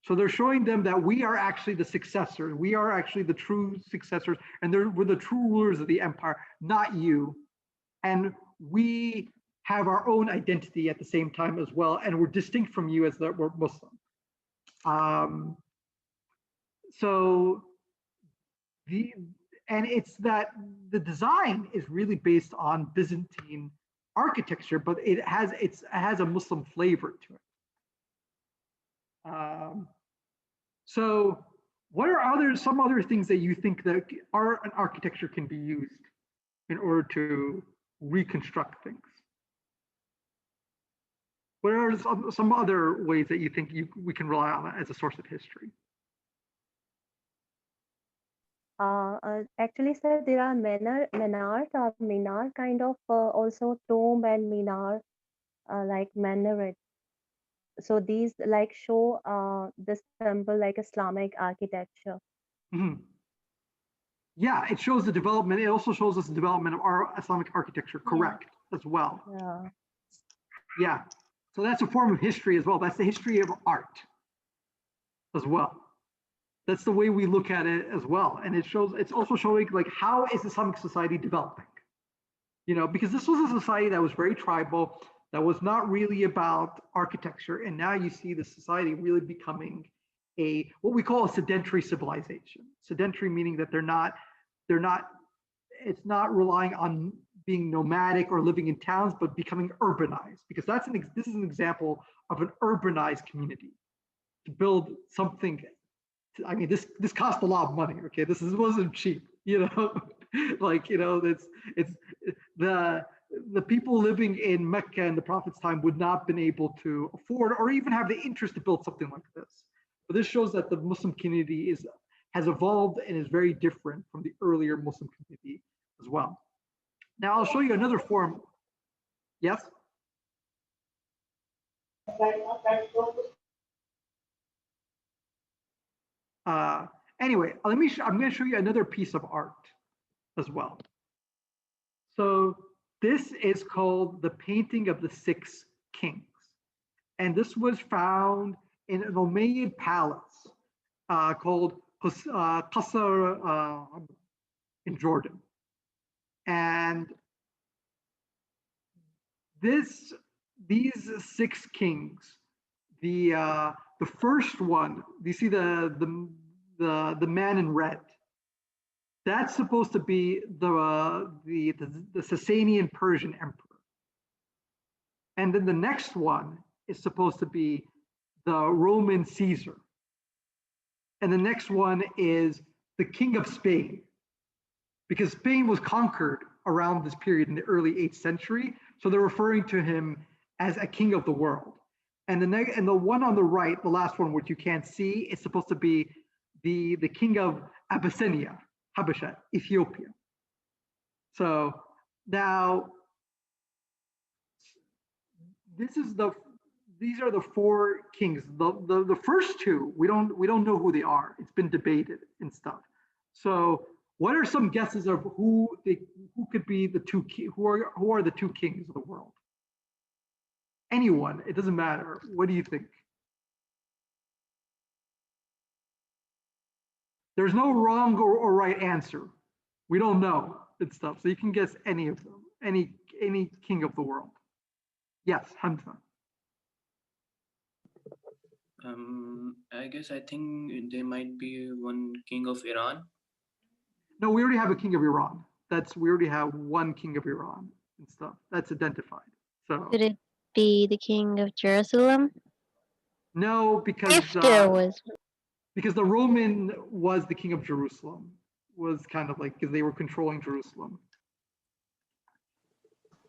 So they're showing them that we are actually the successors. We are actually the true successors, and we're the true rulers of the empire, not you. And we have our own identity at the same time as well, and we're distinct from you as that we're Muslim. So and it's that the design is really based on Byzantine architecture, but it has a Muslim flavor to it. So what are some other things that you think that art and architecture can be used in order to reconstruct things? What are some other ways that you think we can rely on it as a source of history? Actually, sir, there are minars or minar kind of also tomb and minar like minaret. So these like show this temple like Islamic architecture. Mm-hmm. Yeah, it shows the development. It also shows us the development of our Islamic architecture, correct, as well. Yeah. Yeah, so that's a form of history as well. That's the history of art as well. That's the way we look at it as well. And it's also showing like, how is Islamic society developing? You know, because this was a society that was very tribal, that was not really about architecture. And now you see the society really becoming what we call a sedentary civilization. Sedentary meaning that it's not relying on being nomadic or living in towns, but becoming urbanized, because this is an example of an urbanized community. To build something, I mean, this cost a lot of money. Okay, wasn't cheap, you know. Like, you know, it's the people living in Mecca in the Prophet's time would not have been able to afford or even have the interest to build something like this. But this shows that the Muslim community has evolved and is very different from the earlier Muslim community as well. Now I'll show you another form. Yes? Anyway, I'm going to show you another piece of art as well. So this is called the Painting of the Six Kings. And this was found in an Umayyad palace called Qasr in Jordan. And these six kings, the first one, you see the man in red. That's supposed to be the Sasanian Persian emperor. And then the next one is supposed to be the Roman Caesar. And the next one is the King of Spain, because Spain was conquered around this period in the early 8th century. So they're referring to him as a king of the world. And the one on the right, the last one, which you can't see, is supposed to be the king of Abyssinia, Habasha, Ethiopia. So now these are the four kings. The first two, we don't know who they are. It's been debated and stuff. So what are some guesses of who could be the two who are the two kings of the world? Anyone, it doesn't matter. What do you think? There's no wrong or right answer. We don't know and stuff. So you can guess any of them, any king of the world. Yes, Hamza. I think there might be one king of Iran. No, we already have a king of Iran. We already have one king of Iran and stuff. That's identified. So Could it be the king of Jerusalem? No, because If there was. Because the Roman was the king of Jerusalem, was kind of like, because they were controlling Jerusalem.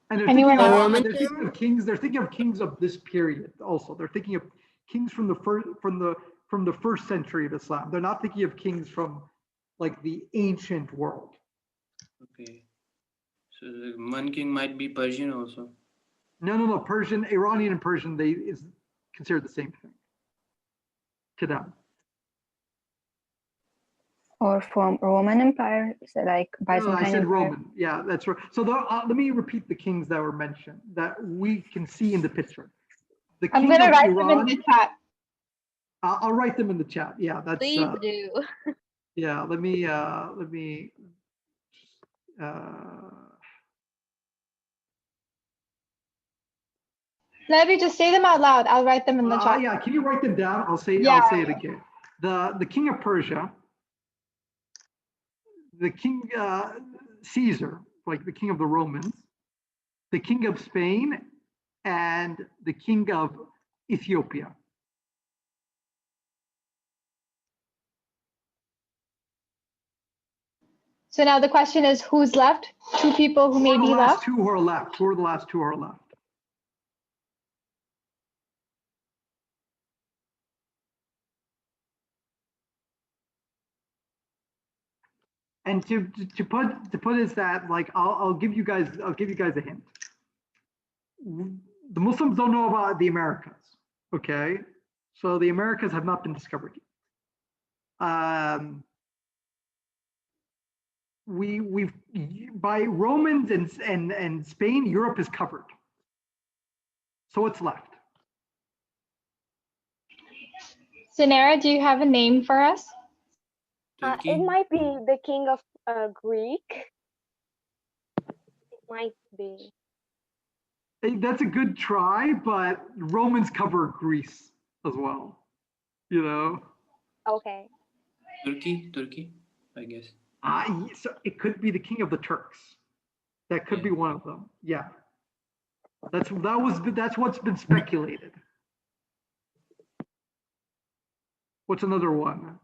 And they're thinking of kings. They're thinking of kings of this period also. They're thinking of kings from the first century of Islam. They're not thinking of kings from like the ancient world. Okay, so one king might be Persian also. No. Persian, Iranian, and Persian, is considered the same thing to them. Or from Roman Empire, so like Byzantine I said Empire. Roman. Yeah, that's right. So let me repeat the kings that were mentioned that we can see in the picture. I'm going to write them in the chat. I'll write them in the chat. Yeah, that's. Please do. Yeah, let me. Let me just say them out loud. I'll write them in the chat. Yeah, can you write them down? I'll say it again. The king of Persia. the king Caesar, like the king of the Romans, the king of Spain, and the king of Ethiopia. So now the question is, who's left? Two people who may be left? Two who are left. Who are the last two who are left? And to put is that, like, I'll give you guys a hint. The Muslims don't know about the Americas. Okay, so the Americas have not been discovered yet. We've by Romans and Spain, Europe is covered. So what's left? Sinara, do you have a name for us? It might be the king of Greek. It might be. That's a good try, but Romans cover Greece as well. You know. Okay. Turkey, I guess. So it could be the king of the Turks. That could be one of them. Yeah. That's what's been speculated. What's another one?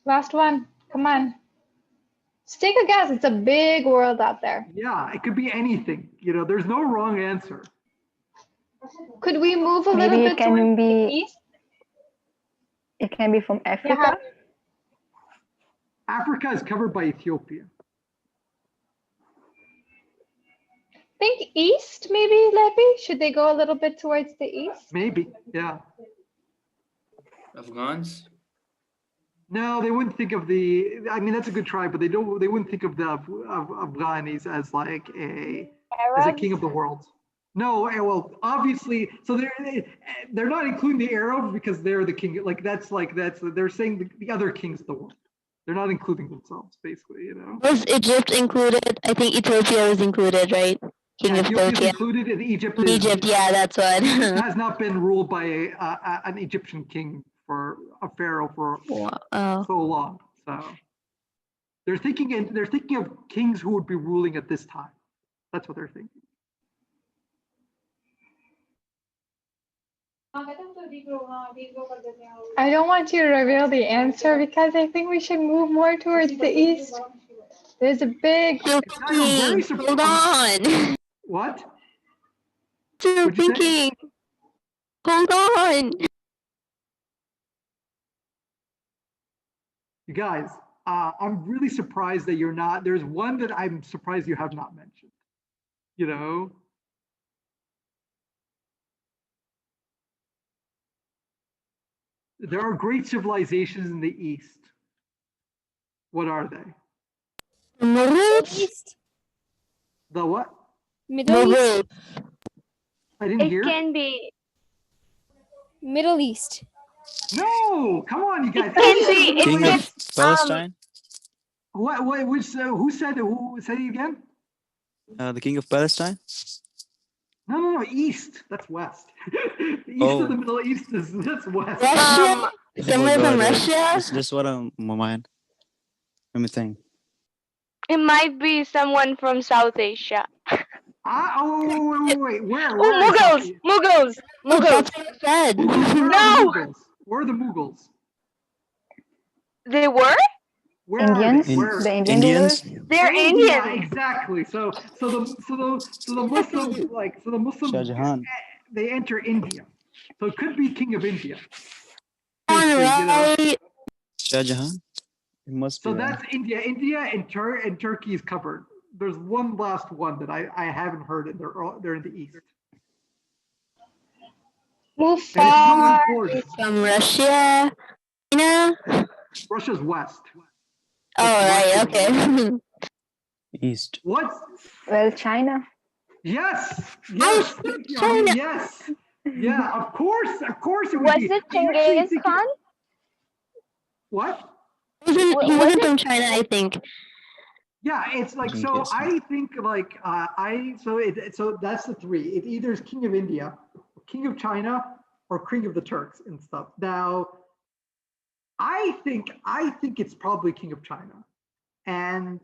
Last one. Come on. Just take a guess. It's a big world out there. Yeah, it could be anything. You know, there's no wrong answer. Could we move a little bit towards the east? It can be from Africa. Yeah. Africa is covered by Ethiopia. Think east, maybe, Lepi? Should they go a little bit towards the east? Maybe, yeah. Afghans? No, they wouldn't think of the. I mean, that's a good try, but they wouldn't think of the Afghanis as like as a king of the world. No, well, obviously, so they're not including the Arabs because they're the king. They're saying the other kings of the world. They're not including themselves, basically, you know. Was Egypt included? I think Ethiopia was included, right? King of Ethiopia is Ethiopia. included, and Egypt. Egypt, yeah, that's what. has not been ruled by an Egyptian king for a pharaoh for so long. So they're thinking of kings who would be ruling at this time. That's what they're thinking. I don't want you to reveal the answer because I think we should move more towards the east. There's a big. Hold on. What? Still thinking. Hold on. You guys, I'm really surprised that you're not. There's one that I'm surprised you have not mentioned. You know. There are great civilizations in the East. What are they? Middle East. The what? Middle East. I didn't hear. It can be. Middle East. No, come on, you guys. King of Palestine? What? Which? Who said it? Who said it again? The king of Palestine? No, East. That's West. The East of the Middle East that's West. Russia? Somewhere from Russia? That's what I'm my mind. Let me think. It might be someone from South Asia. Wait. Where? Mughals. That's what I said. No. Where are the Mughals? They were? Where Indians? Where? The Indians? They're Yeah, Indian. exactly. So the Muslims Shah Jahan. they enter India. So it could be king of India. All right. Shah Jahan? It must be. So that's India. India and Turkey is covered. There's one last one that I haven't heard, and they're in the east. Move far. From Russia. China? Russia's west. Oh, right, okay. East. What? Well, China. Yes. China. Yes. Yeah, of course. It would Was be. it Genghis Khan? What? He wasn't from China, I think. Yeah, it's like so. I think like so that's the three. It either is king of India, king of China, or king of the Turks and stuff. Now, I think it's probably king of China, and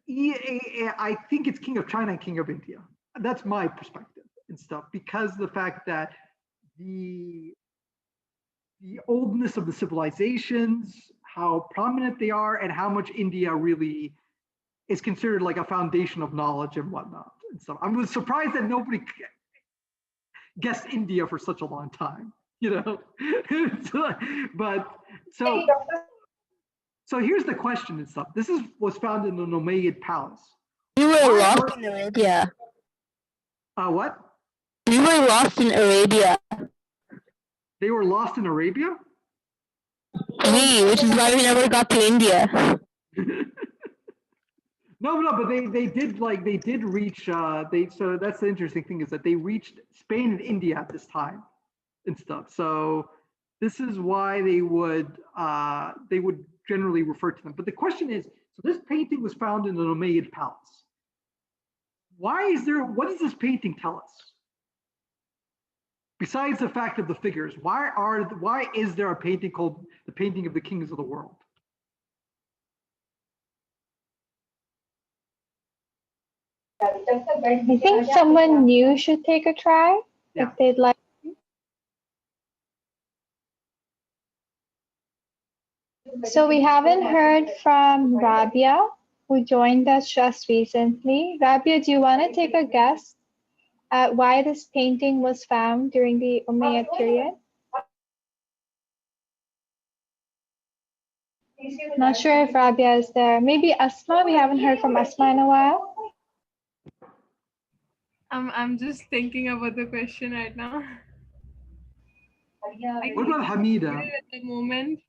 I think it's king of China and king of India. That's my perspective and stuff, because of the fact that the oldness of the civilizations, how prominent they are, and how much India really is considered like a foundation of knowledge and whatnot and stuff. I was surprised that nobody guessed India for such a long time, you know. But so here's the question and stuff. This was found in an Umayyad palace. We were lost in Arabia. What? We were lost in Arabia. They were lost in Arabia? Which is why we never got to India. No, but they did reach. So that's the interesting thing, is that they reached Spain and India at this time and stuff. So this is why they would generally refer to them. But the question is, so this painting was found in an Umayyad palace. What does this painting tell us? Besides the fact of the figures, why is there a painting called the Painting of the Kings of the World? I think someone new should take a try if they'd like. So we haven't heard from Rabia, who joined us just recently. Rabia, do you want to take a guess at why this painting was found during the Umayyad period? Not sure if Rabia is there. Maybe Asma. We haven't heard from Asma in a while. I'm just thinking about the question right now. What about Hamida? At the moment.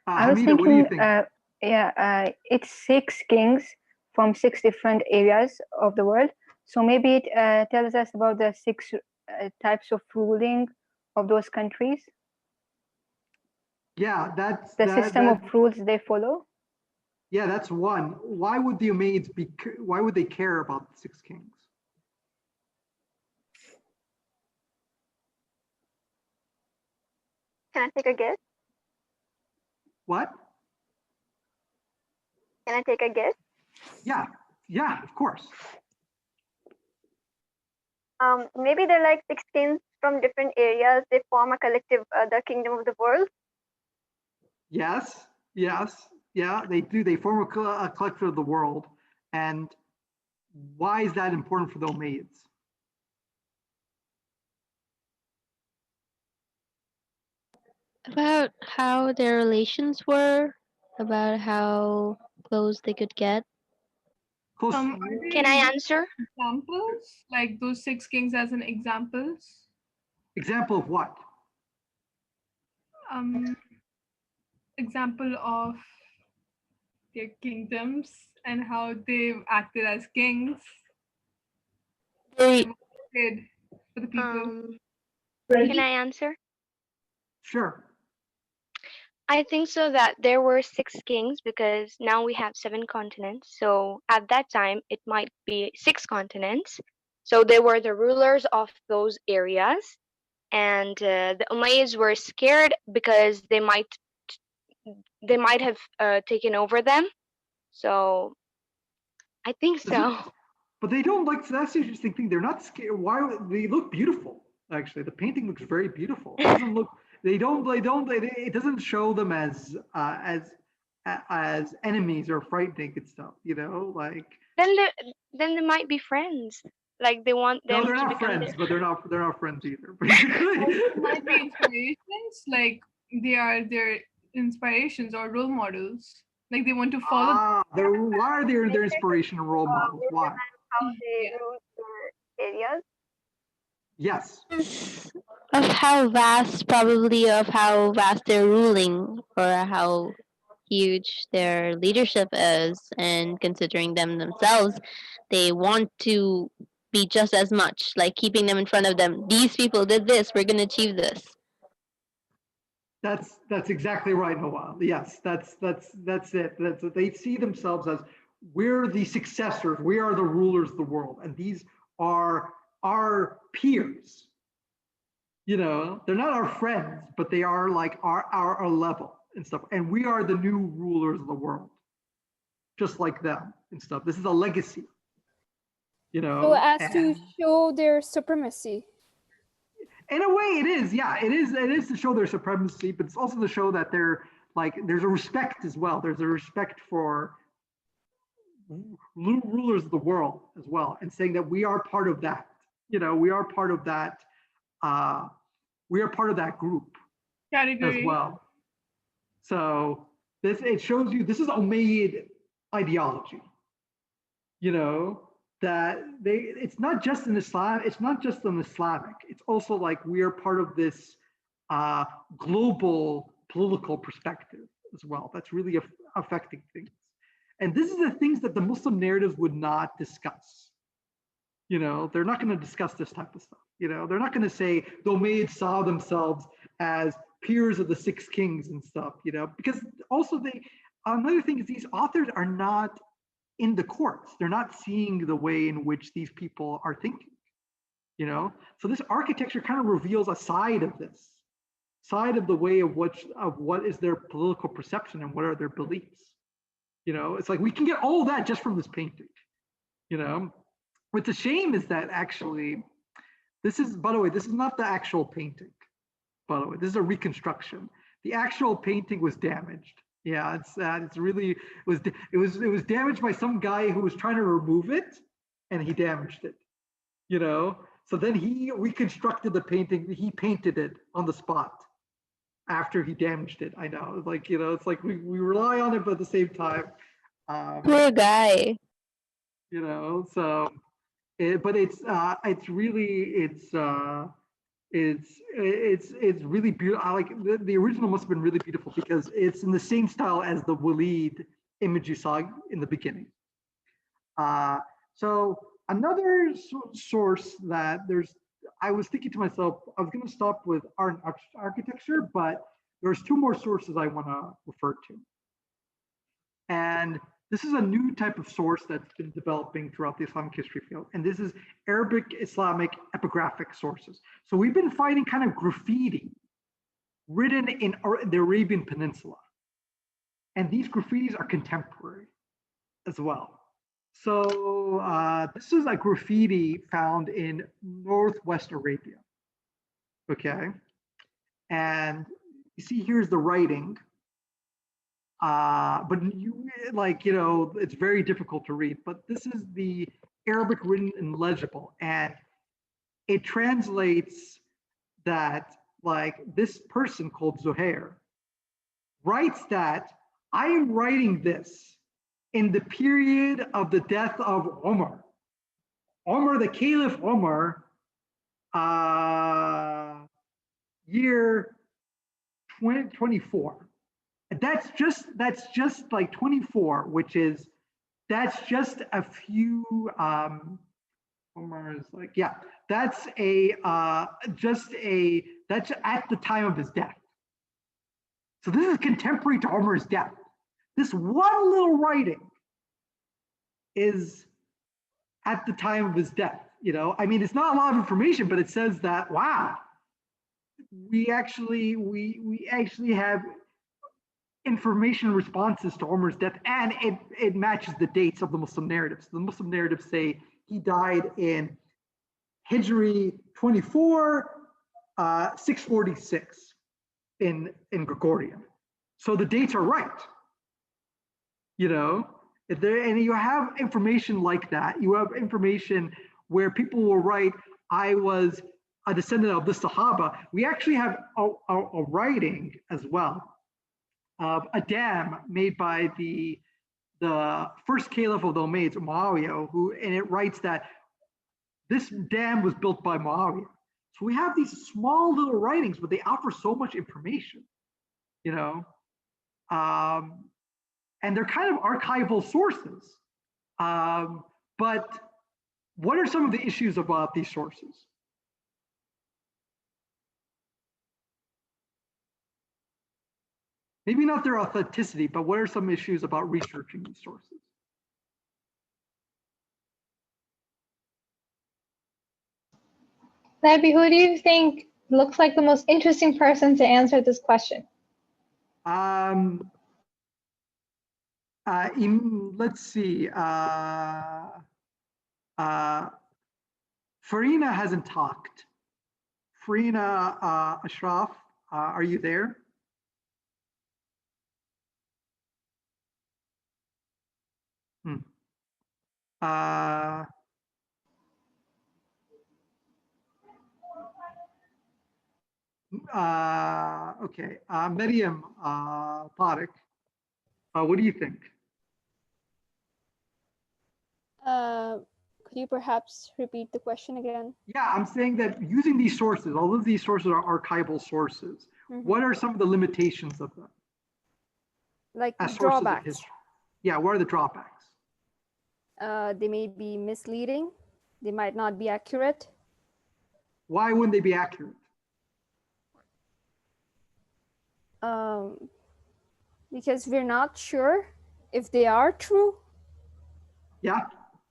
I was Hamida, what do you thinking, think? it's 6 kings from 6 different areas of the world. So maybe it tells us about the 6 types of ruling of those countries. Yeah, that's the system of rules they follow. Yeah, that's one. Why would the Umayyads why would they care about the 6 kings? Can I take a guess? What? Can I take a guess? Yeah, of course. Maybe they're like 6 kings from different areas. They form a collective, the kingdom of the world. Yes, yeah, they do. They form a collector of the world. And why is that important for the Umayyads? About how their relations were, about how close they could get. Can I answer? Examples, like those 6 kings as an examples. Example of what? Example of their kingdoms and how they've acted as kings. For the people. Can I answer? Sure. I think so that there were 6 kings because now we have 7 continents. So at that time, it might be 6 continents. So they were the rulers of those areas. And the Umayyads were scared because they might have taken over them. So I think so. But they don't like, so that's the interesting thing. They're not scared. Why? They look beautiful, actually. The painting looks very beautiful. It doesn't look, it doesn't show them as enemies or frightening and stuff, you know, like. Then they might be friends. Like they want them. No, they're to not become friends, but they're not friends either. Might be inspirations, like they are their inspirations or role models. Like they want to follow. Why are they their inspiration and role models? Why? How they rule their areas. Yes. Of how vast they're ruling, or how huge their leadership is, and considering them themselves, they want to be just as much, like keeping them in front of them. These people did this, we're going to achieve this. That's exactly right, Noel. Yes, that's it. They see themselves as, we're the successors, we are the rulers of the world, and these are our peers. You know, they're not our friends, but they are like our level and stuff. And we are the new rulers of the world, just like them and stuff. This is a legacy, you know. So as to show their supremacy. In a way, it is. Yeah, it is. It is to show their supremacy, but it's also to show that they're like there's a respect as well. There's a respect for rulers of the world as well, and saying that we are part of that. You know, we are part of that. We are part of that group category as well. So this, it shows you this is Umayyad ideology. You know, that it's not just in Islam, it's not just in Islamic, it's also like we are part of this global political perspective as well. That's really affecting things. And this is the things that the Muslim narratives would not discuss. You know, they're not going to discuss this type of stuff. You know, they're not going to say the Umayyads saw themselves as peers of the six kings and stuff, you know, because also another thing is these authors are not in the courts. They're not seeing the way in which these people are thinking, you know? So this architecture kind of reveals a side of this, side of the way of what is their political perception and what are their beliefs. You know, it's like we can get all that just from this painting, you know? What's a shame is that actually, this is, by the way, this is not the actual painting, by the way, this is a reconstruction. The actual painting was damaged. Yeah, it's sad. It's really, it was damaged by some guy who was trying to remove it and he damaged it, you know? So then he reconstructed the painting, he painted it on the spot after he damaged it. I know, like, you know, it's like we rely on it, but at the same time. Poor guy. You know, so, but it's really really beautiful. I like the original must have been really beautiful because it's in the same style as the Walid image you saw in the beginning. So another source that I was thinking to myself, I was going to stop with art and architecture, but there's two more sources I want to refer to. And this is a new type of source that's been developing throughout the Islamic history field. And this is Arabic Islamic epigraphic sources. So we've been finding kind of graffiti written in the Arabian Peninsula. And these graffitis are contemporary as well. So this is a graffiti found in Northwest Arabia. Okay. And you see here's the writing. But it's very difficult to read, but this is the Arabic written and legible. And it translates that like this person called Zuhair writes that I am writing this in the period of the death of Umar. Umar, the Caliph Umar, year 2024. That's just like 24, which is, that's just a few, Omar is like, yeah, that's that's at the time of his death. So this is contemporary to Umar's death. This one little writing is at the time of his death, you know? I mean, it's not a lot of information, but it says that, wow, we actually have information responses to Umar's death, and it matches the dates of the Muslim narratives. The Muslim narratives say he died in Hijri 24, 646 in Gregorian. So the dates are right, you know? And you have information like that. You have information where people will write, I was a descendant of the Sahaba. We actually have a writing as well of a dam made by the first caliph of the Umayyads, Muawiyah, and it writes that this dam was built by Muawiyah. So we have these small little writings, but they offer so much information, you know, and they're kind of archival sources. But what are some of the issues about these sources? Maybe not their authenticity, but what are some issues about researching these sources? Allehbi, who do you think looks like the most interesting person to answer this question? Let's see. Farina hasn't talked. Farina Ashraf, are you there? Okay, Miriam Tariq, what do you think? Could you perhaps repeat the question again? Yeah, I'm saying that using these sources, although these sources are archival sources, what are some of the limitations of them? Like As sources of drawbacks. history? Yeah, what are the drawbacks? They may be misleading. They might not be accurate. Why wouldn't they be accurate? Because we're not sure if they are true. Yeah,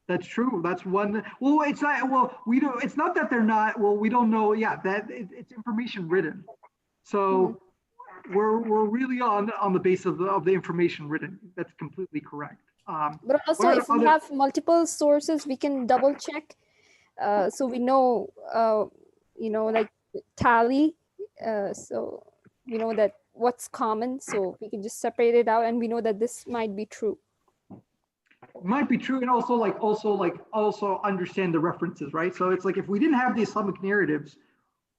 that's true. That's one. Well, it's not. Well, we don't. It's not that they're not. Well, we don't know. Yeah, that it's information written. So we're really on the basis of the information written. That's completely correct. But also, if we have multiple sources, we can double check, so we know, like tally. So we know that what's common. So we can just separate it out, and we know that this might be true. Might be true, and also understand the references, right? So it's like if we didn't have the Islamic narratives,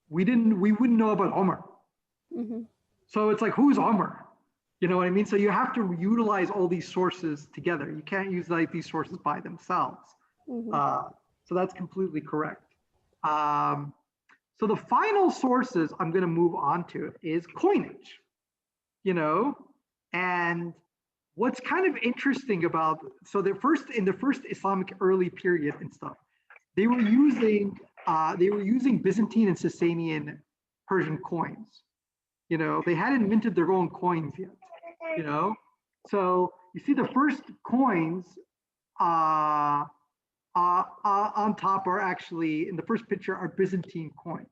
we wouldn't know about Omar. So it's like, who's Omar? You know what I mean? So you have to utilize all these sources together. You can't use like these sources by themselves. So that's completely correct. So the final sources I'm going to move on to is coinage. And what's kind of interesting about, so in the first Islamic early period and stuff, they were using Byzantine and Sasanian Persian coins. They hadn't minted their own coins yet. So you see the first coins on top are actually, in the first picture, are Byzantine coins.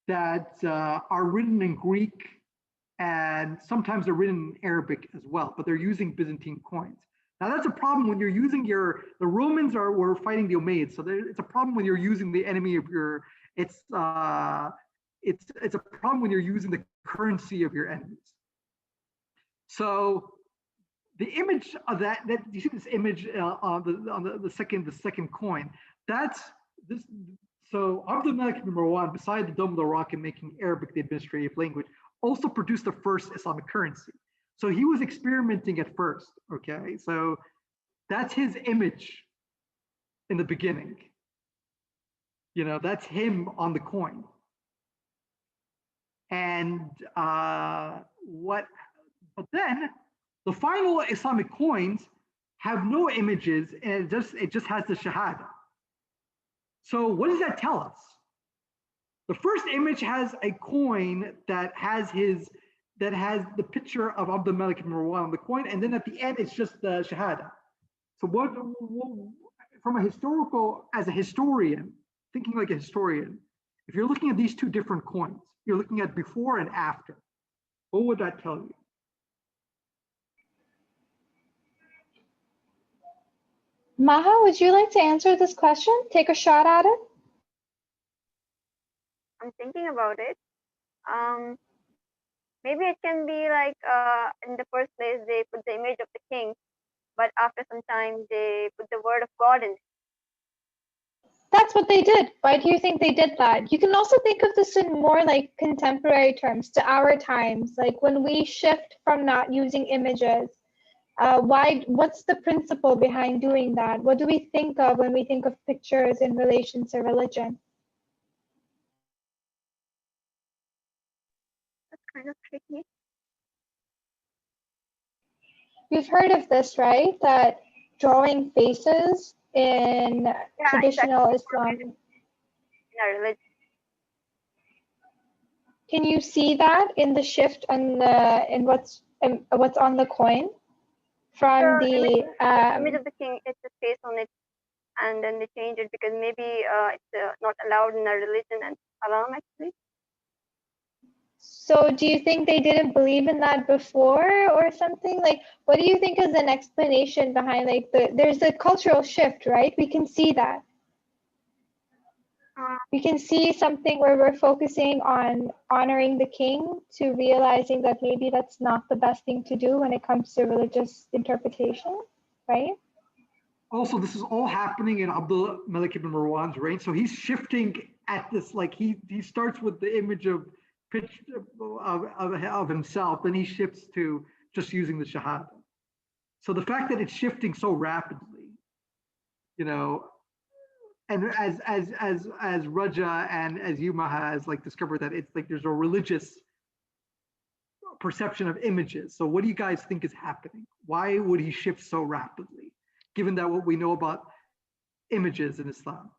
That are written in Greek, and sometimes they're written in Arabic as well, but they're using Byzantine coins. Now that's a problem when you're using the Romans were fighting the Umayyads, so it's a problem when you're using the enemy of your, it's a problem when you're using the currency of your enemies. So the image of that you see this image on the second coin, that's this. So Abdul Malik ibn Marwan, beside the Dome of the Rock and making Arabic the administrative language, also produced the first Islamic currency. So he was experimenting at first, okay? So that's his image in the beginning. That's him on the coin. And but then the final Islamic coins have no images, and it just has the Shahada. So what does that tell us? The first image has a coin that has the picture of Abdul Malik ibn Marwan on the coin, and then at the end it's just the Shahada. So what from as a historian, thinking like a historian, if you're looking at these two different coins, you're looking at before and after, what would that tell you? Maha, would you like to answer this question? Take a shot at it. I'm thinking about it. Maybe it can be like in the first place they put the image of the king, but after some time they put the word of God in it. That's what they did. Why do you think they did that? You can also think of this in more like contemporary terms to our times, like when we shift from not using images. What's the principle behind doing that? What do we think of when we think of pictures in relation to religion? That's kind of tricky. You've heard of this, right? That drawing faces in traditional Islam. In our religion. Can you see that in the shift on what's on the coin? From the image of the king, it's a face on it, and then they changed it because maybe it's not allowed in our religion and haram actually. So do you think they didn't believe in that before or something? Like, what do you think is an explanation behind like there's a cultural shift, right? We can see that. We can see something where we're focusing on honoring the king to realizing that maybe that's not the best thing to do when it comes to religious interpretation, right? Also, this is all happening in Abdul Malik ibn Marwan's reign. So he's shifting at this, like he starts with the image of himself, then he shifts to just using the Shahada. So the fact that it's shifting so rapidly, you know, and as Raja and as Yuma has like discovered that it's like there's a religious perception of images. So what do you guys think is happening? Why would he shift so rapidly, given that what we know about images in Islam?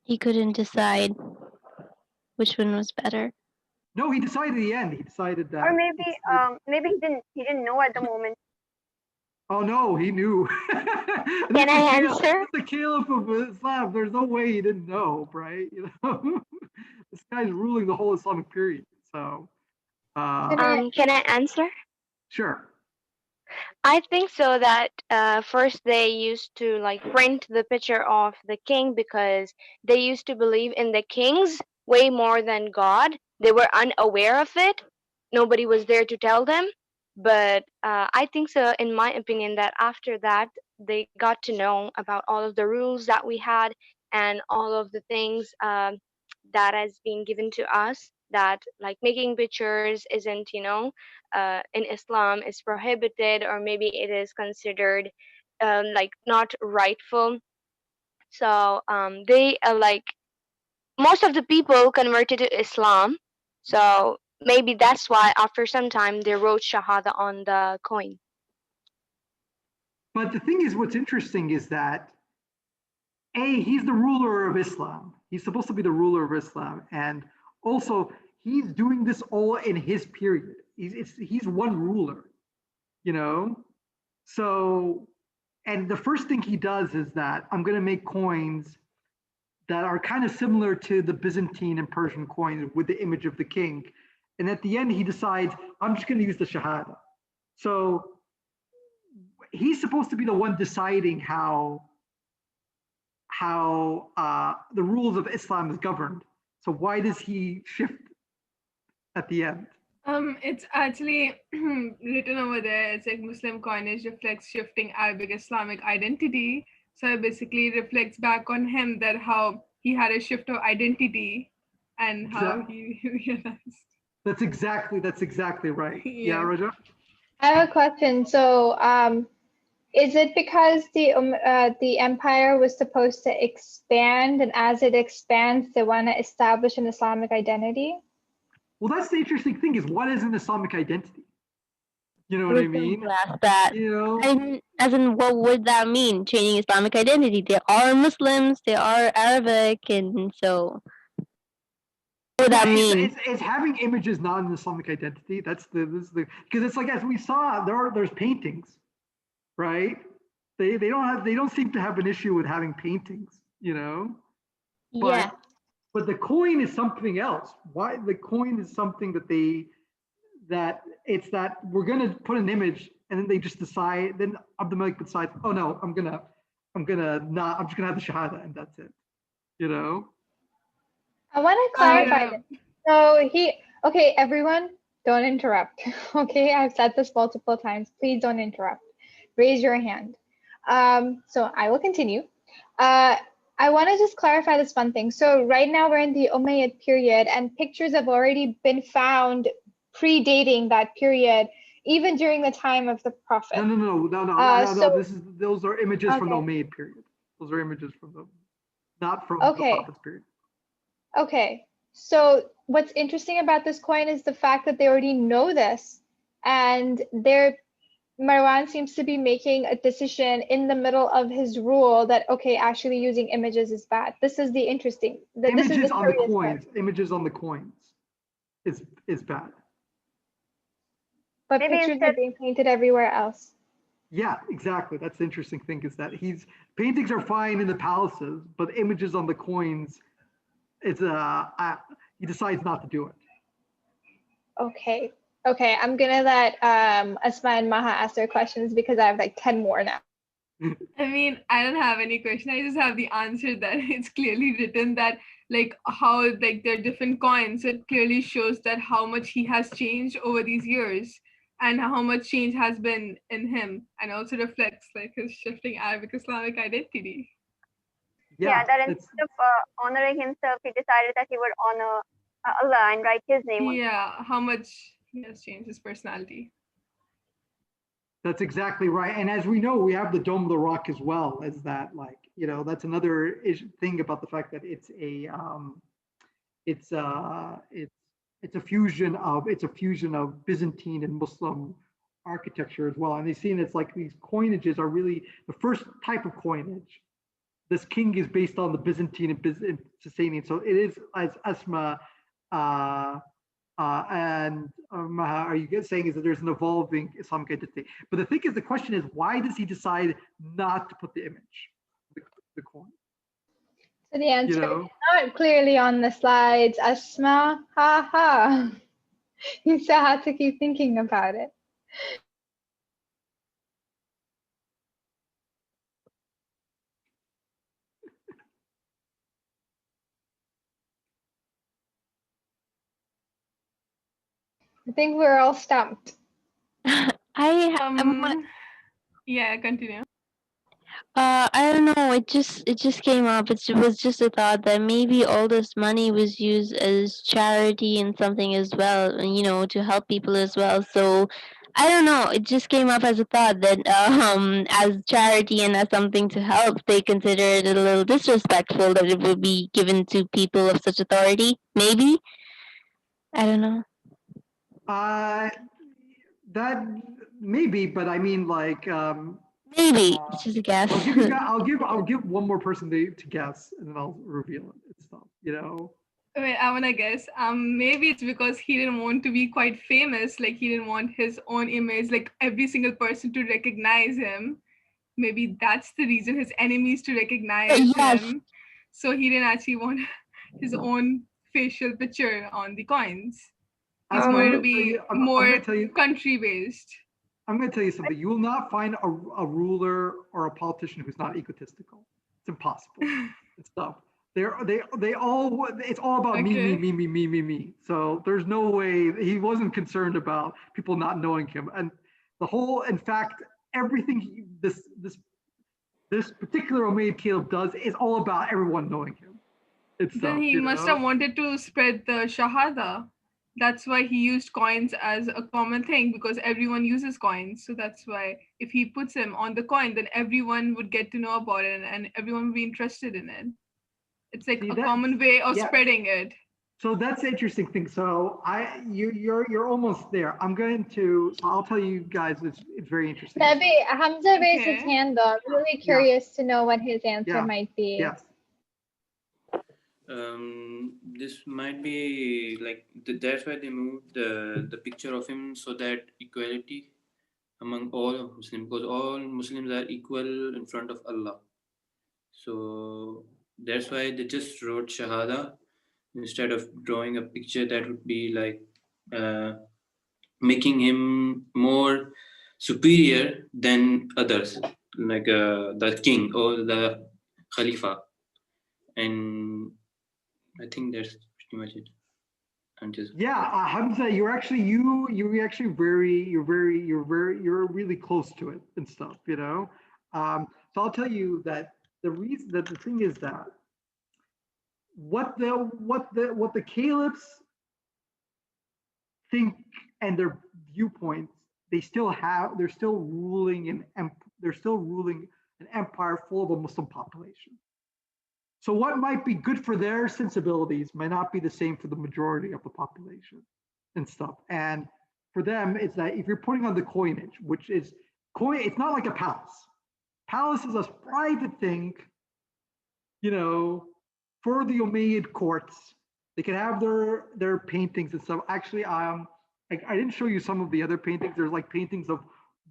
He couldn't decide which one was better. No, he decided in the end. He decided that. Or maybe he didn't know at the moment. Oh no, he knew. Can I answer? The caliph of Islam. There's no way he didn't know, right? You know, this guy's ruling the whole Islamic period. So, can I answer? Sure. I think so that first they used to like print the picture of the king because they used to believe in the kings way more than God. They were unaware of it. Nobody was there to tell them. But I think so, in my opinion, that after that, they got to know about all of the rules that we had and all of the things that has been given to us, that like making pictures isn't, in Islam is prohibited, or maybe it is considered like not rightful. So they like most of the people converted to Islam. So maybe that's why after some time they wrote Shahada on the coin. But the thing is, what's interesting is that he's the ruler of Islam. He's supposed to be the ruler of Islam, and also he's doing this all in his period. He's one ruler, you know. So, and the first thing he does is that I'm going to make coins that are kind of similar to the Byzantine and Persian coins with the image of the king. And at the end, he decides, I'm just going to use the Shahada. So he's supposed to be the one deciding how the rules of Islam is governed. So why does he shift at the end? It's actually written over there. It's like Muslim coinage reflects shifting Arabic Islamic identity. So it basically reflects back on him that how he had a shift of identity and how he realized. That's exactly right. Yeah, Raja? I have a question. So is it because the empire was supposed to expand, and as it expands, they want to establish an Islamic identity? Well, that's the interesting thing, is what is an Islamic identity? You know what I mean? That. You know? And as in, what would that mean? Changing Islamic identity? They are Muslims, they are Arabic, and so what would that mean? It's having images not an Islamic identity. That's because it's like, as we saw, there's paintings, right? They don't seem to have an issue with having paintings, you know? Yeah. But the coin is something else. Why the coin is something that we're gonna put an image, and then they just decide. Then Abdul Malik decides, oh no, I'm just gonna have the Shahada, and that's it. You know. I want to clarify. So okay, everyone, don't interrupt. Okay, I've said this multiple times. Please don't interrupt. Raise your hand. So I will continue. I want to just clarify this one thing. So right now we're in the Umayyad period, and pictures have already been found predating that period, even during the time of the Prophet. No. Those are images from the Umayyad period. Those are images from not from the Prophet's period. Okay. So what's interesting about this coin is the fact that they already know this, and Marwan seems to be making a decision in the middle of his rule that, okay, actually using images is bad. This is the interesting. Images on the coins. Images on the coins is bad. But maybe pictures are being painted everywhere else. Yeah, exactly. That's the interesting thing is that paintings are fine in the palaces, but images on the coins, he decides not to do it. Okay. Okay, I'm gonna let Asma and Maha ask their questions because I have like 10 more now. I mean, I don't have any question. I just have the answer that it's clearly written that like how like there are different coins. It clearly shows that how much he has changed over these years and how much change has been in him, and also reflects like his shifting Arabic Islamic identity. Yeah, that instead of honoring himself, he decided that he would honor Allah and write his name on. Yeah, how much he has changed his personality. That's exactly right. And as we know, we have the Dome of the Rock as well as that, like, that's another thing about the fact that it's a fusion of Byzantine and Muslim architecture as well. And they've seen it's like these coinages are really the first type of coinage. This king is based on the Byzantine and Sasanian. So it is, as Asma and Maha, are you saying is that there's an evolving Islamic identity? But the thing is, the question is, why does he decide not to put the image, the coin? So the answer is not clearly on the slides. Asma, ha ha. You still have to keep thinking about it. I think we're all stumped. Yeah, continue. I don't know. It just came up. It was just a thought that maybe all this money was used as charity and something as well, and to help people as well. So I don't know. It just came up as a thought that as charity and as something to help, they consider it a little disrespectful that it would be given to people of such authority. Maybe. I don't know. That maybe, but I mean, like, maybe it's just a guess. I'll give one more person to guess, and then I'll reveal it and stuff. Wait, I wanna guess. Maybe it's because he didn't want to be quite famous. Like he didn't want his own image, like every single person to recognize him. Maybe that's the reason, his enemies to recognize him. So he didn't actually want his own facial picture on the coins. He's going to be more country-based. I'm going to tell you something. You will not find a ruler or a politician who's not egotistical. It's impossible. It's tough. It's all about me. So there's no way he wasn't concerned about people not knowing him. And in fact, everything this particular Umayyad caliph does is all about everyone knowing him. Then he must have wanted to spread the Shahada. That's why he used coins as a common thing, because everyone uses coins. So that's why if he puts him on the coin, then everyone would get to know about it and everyone would be interested in it. It's like a common way of spreading it. So that's the interesting thing. So you're almost there. I'll tell you guys, it's very interesting. Maybe Hamza raised his hand though. I'm really curious to know what his answer might be. Yes. This might be like that's why they moved the picture of him, so that equality among all Muslims, because all Muslims are equal in front of Allah. So that's why they just wrote Shahada instead of drawing a picture that would be like making him more superior than others, like the king or the Khalifa. And I think that's pretty much it. Hamza, you're really close to it and stuff, So I'll tell you that the thing is that what the caliphs think and their viewpoints, they're still ruling an empire full of a Muslim population. So what might be good for their sensibilities might not be the same for the majority of the population and stuff. And for them, it's that if you're putting on the coinage, it's not like a palace. Palace is a private thing, for the Umayyad courts. They can have their paintings and stuff. Actually, I didn't show you some of the other paintings. There's like paintings of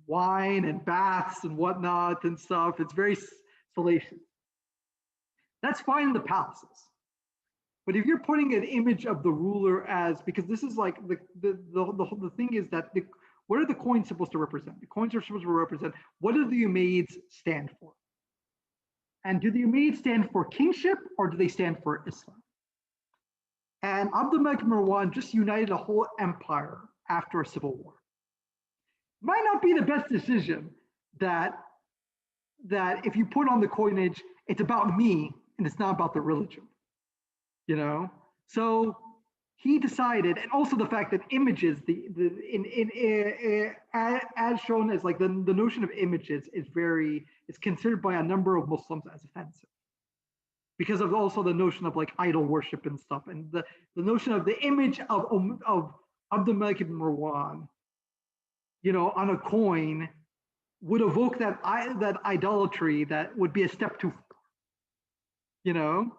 wine and baths and whatnot and stuff. It's very salacious. That's fine in the palaces. But if you're putting an image of the ruler as, because this is like the thing is that what are the coins supposed to represent? The coins are supposed to represent, what do the Umayyads stand for? And do the Umayyads stand for kingship or do they stand for Islam? And Abdul Malik Marwan just united a whole empire after a civil war. Might not be the best decision that if you put on the coinage, it's about me and it's not about the religion, you know? So he decided, and also the fact that images, as shown as like the notion of images is considered by a number of Muslims as offensive, because of also the notion of like idol worship and stuff, and the notion of the image of Abdul Malik ibn Marwan, you know, on a coin would evoke that idolatry that would be a step too far, you know?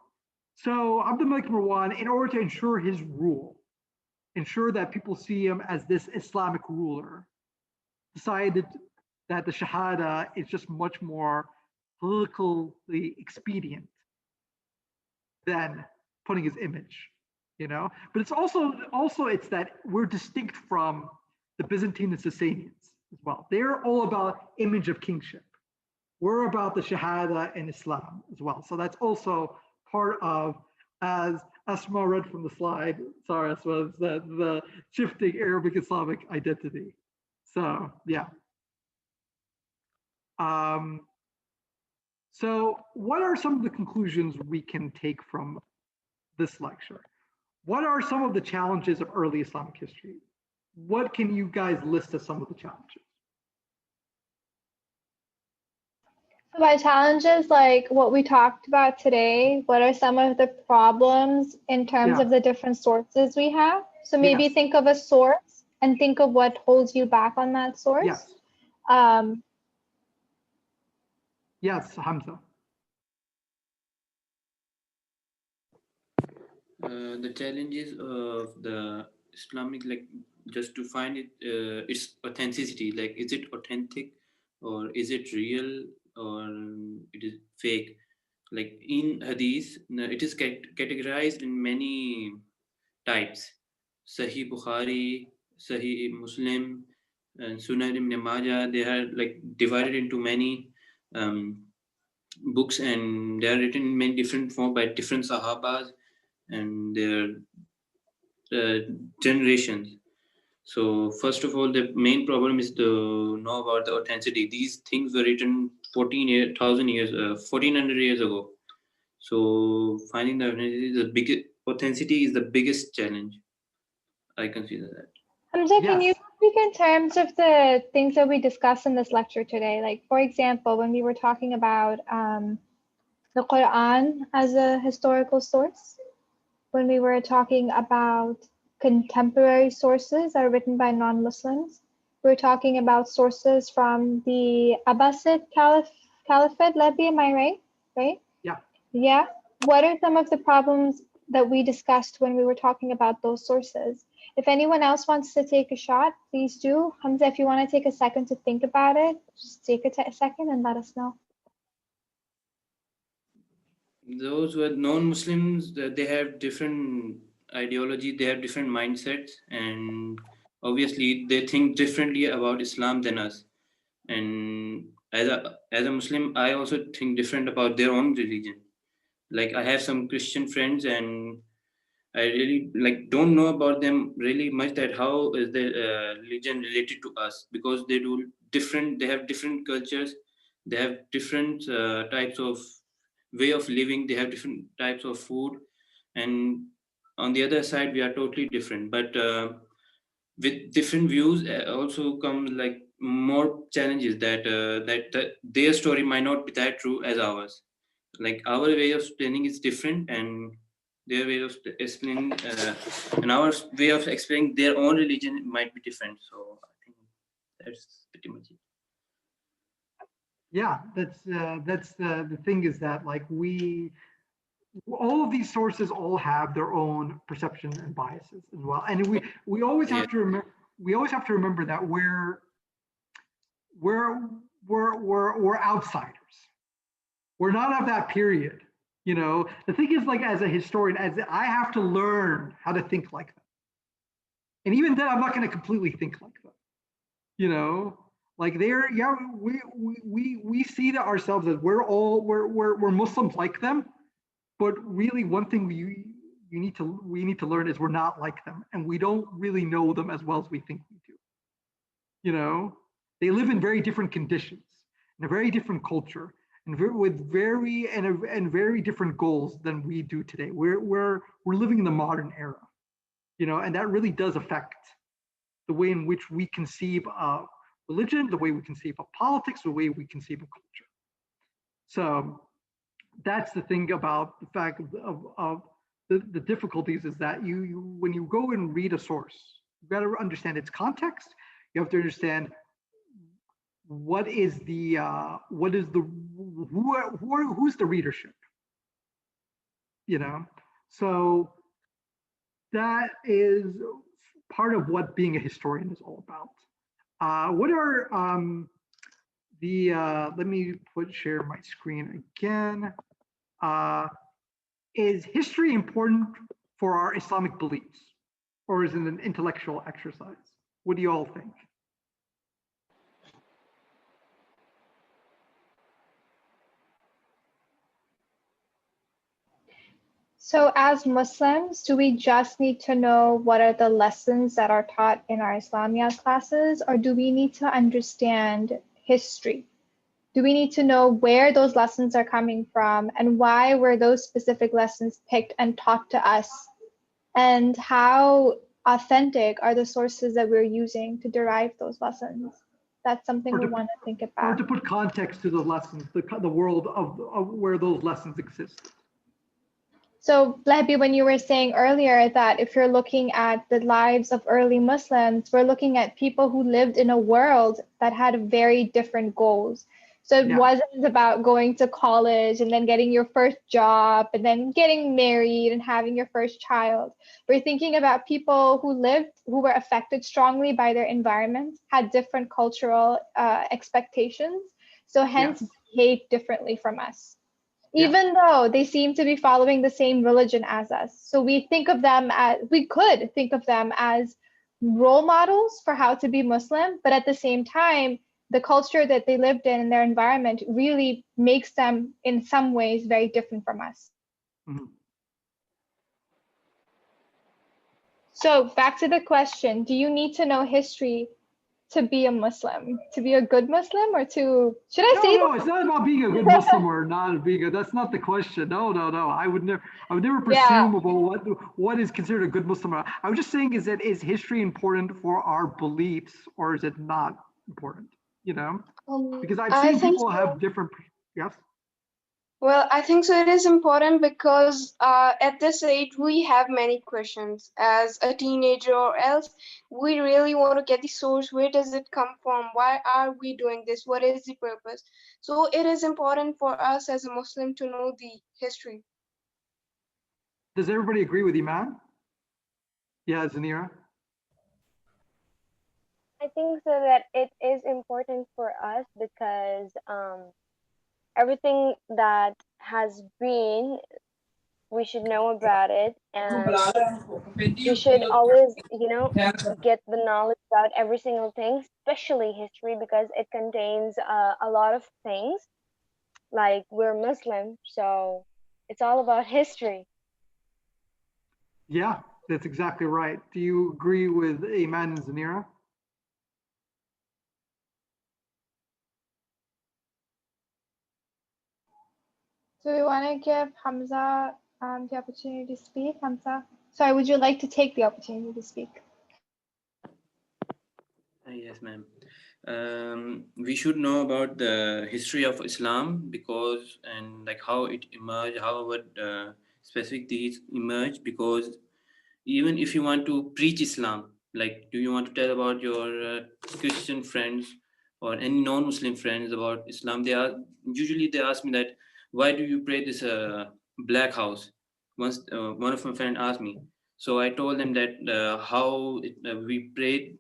So Abdul Malik Marwan, in order to ensure his rule, ensure that people see him as this Islamic ruler, decided that the Shahada is just much more politically expedient than putting his image, you know? But it's also it's that we're distinct from the Byzantine and Sasanians as well. They're all about image of kingship. We're about the Shahada in Islam as well. So that's also part of, as Asma read from the slide, sorry, Asma, the shifting Arabic Islamic identity. So yeah. So what are some of the conclusions we can take from this lecture? What are some of the challenges of early Islamic history? What can you guys list as some of the challenges? So by challenges, like what we talked about today, what are some of the problems in terms of the different sources we have? So maybe think of a source and think of what holds you back on that source. Yes, Hamza. The challenges of the Islamic, like just to find its authenticity, like is it authentic or is it real or it is fake? Like in Hadith, it is categorized in many types: Sahih Bokhari, Sahih Muslim, and Sunan Ibn Majah. They are like divided into many books, and they are written in many different forms by different Sahabas and their generations. So first of all, the main problem is to know about the authenticity. These things were written 14,000 years, 1400 years ago. So finding the authenticity is the biggest challenge. I consider that. Hamza, can you speak in terms of the things that we discussed in this lecture today? Like, for example, when we were talking about the Quran as a historical source, when we were talking about contemporary sources that are written by non-Muslims, we were talking about sources from the Abbasid Caliphate, Allehbi, am I right? Right? Yeah. Yeah. What are some of the problems that we discussed when we were talking about those sources? If anyone else wants to take a shot, please do. Hamza, if you want to take a second to think about it, just take a second and let us know. Those who are non-Muslims, they have different ideology, they have different mindsets, and obviously they think differently about Islam than us. And as a Muslim, I also think different about their own religion. Like I have some Christian friends, and I really don't know about them really much, that how is their religion related to us, because they do different, they have different cultures, they have different types of way of living, they have different types of food, and on the other side we are totally different. But with different views also comes like more challenges, that their story might not be that true as ours. Like our way of explaining is different, and their way of explaining and our way of explaining their own religion might be different. So I think that's pretty much it. Yeah, that's the thing, is that like all of these sources all have their own perception and biases as well, and we always have to remember that we're outsiders. We're not of that period. You know, the thing is, like, as a historian, as I have to learn how to think like them. And even then, I'm not going to completely think like them. You know, like we see that ourselves as we're Muslims like them, but really one thing we need to learn is we're not like them, and we don't really know them as well as we think we do. You know, they live in very different conditions, in a very different culture, and with very different goals than we do today. We're living in the modern era, you know, and that really does affect the way in which we conceive of religion, the way we conceive of politics, the way we conceive of culture. So that's the thing about the fact of the difficulties is that you when you go and read a source, you got to understand its context. You have to understand who's the readership, you know. So that is part of what being a historian is all about. What are let me share my screen again. Is history important for our Islamic beliefs, or is it an intellectual exercise? What do you all think? So as Muslims, do we just need to know what are the lessons that are taught in our Islamia classes, or do we need to understand history? Do we need to know where those lessons are coming from and why were those specific lessons picked and taught to us? And how authentic are the sources that we're using to derive those lessons? That's something we want to think about. Or to put context to the lessons, the world of where those lessons exist. So, Allehbi, when you were saying earlier that if you're looking at the lives of early Muslims, we're looking at people who lived in a world that had very different goals. So it wasn't about going to college and then getting your first job and then getting married and having your first child. We're thinking about people who were affected strongly by their environment, had different cultural expectations, so hence behaved differently from us. Even though they seem to be following the same religion as us. So we could think of them as role models for how to be Muslim, but at the same time, the culture that they lived in and their environment really makes them in some ways very different from us. Mm-hmm. So back to the question, do you need to know history to be a Muslim, to be a good Muslim, or to, should I say? No, it's not about being a good Muslim or not being that's not the question. No. I would never presume about what is considered a good Muslim. I was just saying is history important for our beliefs or is it not important? You know, because I've seen people have different, yes? Well, I think so. It is important because at this age, we have many questions as a teenager or else. We really want to get the source. Where does it come from? Why are we doing this? What is the purpose? So it is important for us as a Muslim to know the history. Does everybody agree with Iman? Yeah, Zanira? I think so that it is important for us because everything that has been, we should know about it, and we should always, get the knowledge about every single thing, especially history, because it contains a lot of things. Like, we're Muslim, so it's all about history. Yeah, that's exactly right. Do you agree with Iman and Zanira? Do we want to give Hamza the opportunity to speak? Hamza, sorry, would you like to take the opportunity to speak? Yes, ma'am. We should know about the history of Islam because and like how it emerged, how specific these emerged, because even if you want to preach Islam, like do you want to tell about your Christian friends or any non-Muslim friends about Islam, they ask me that why do you pray this black house? Once one of my friends asked me, so I told them that we prayed,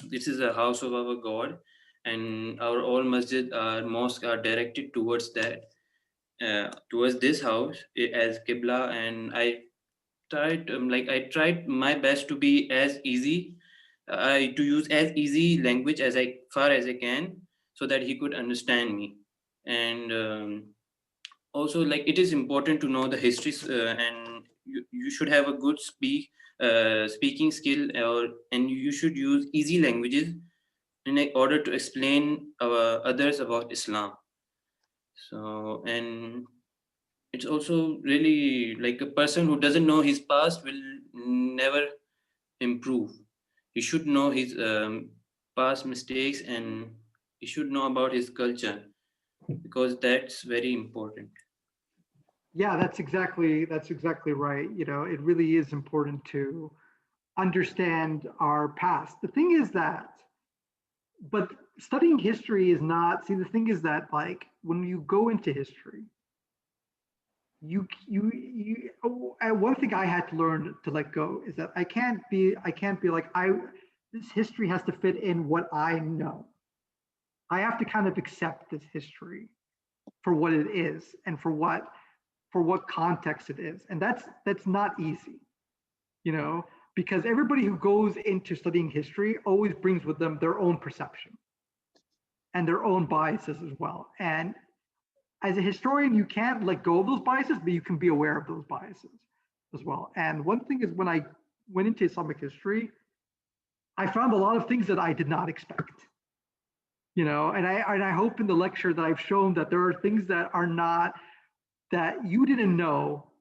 this is a house of our God, and our all masjid, our mosque are directed towards that, towards this house as Qibla. And I tried my best to be as easy, to use as easy language as far as I can, so that he could understand me. And also, like, it is important to know the histories, and you should have a good speaking skill, and you should use easy languages in order to explain others about Islam. So, and it's also really like a person who doesn't know his past will never improve. He should know his past mistakes, and he should know about his culture, because that's very important. Yeah, that's exactly right. It really is important to understand our past. The thing is that, but studying history is not, see, the thing is that, like, when you go into history, one thing I had to learn to let go is that I can't be like, this history has to fit in what I know. I have to kind of accept this history for what it is and for what context it is. And that's not easy, because everybody who goes into studying history always brings with them their own perception and their own biases as well. And as a historian, you can't let go of those biases, but you can be aware of those biases as well. And one thing is, when I went into Islamic history, I found a lot of things that I did not expect. And I hope in the lecture that I've shown that there are things that are not, that you didn't know,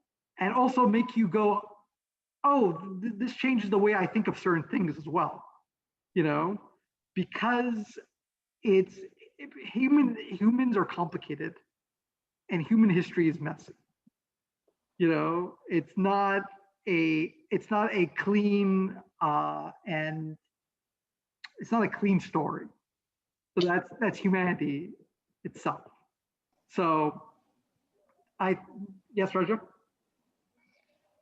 and also make you go, oh, this changes the way I think of certain things as well. Because humans are complicated, and human history is messy. It's not a clean and it's not a clean story. So that's humanity itself. So yes, Rajaa?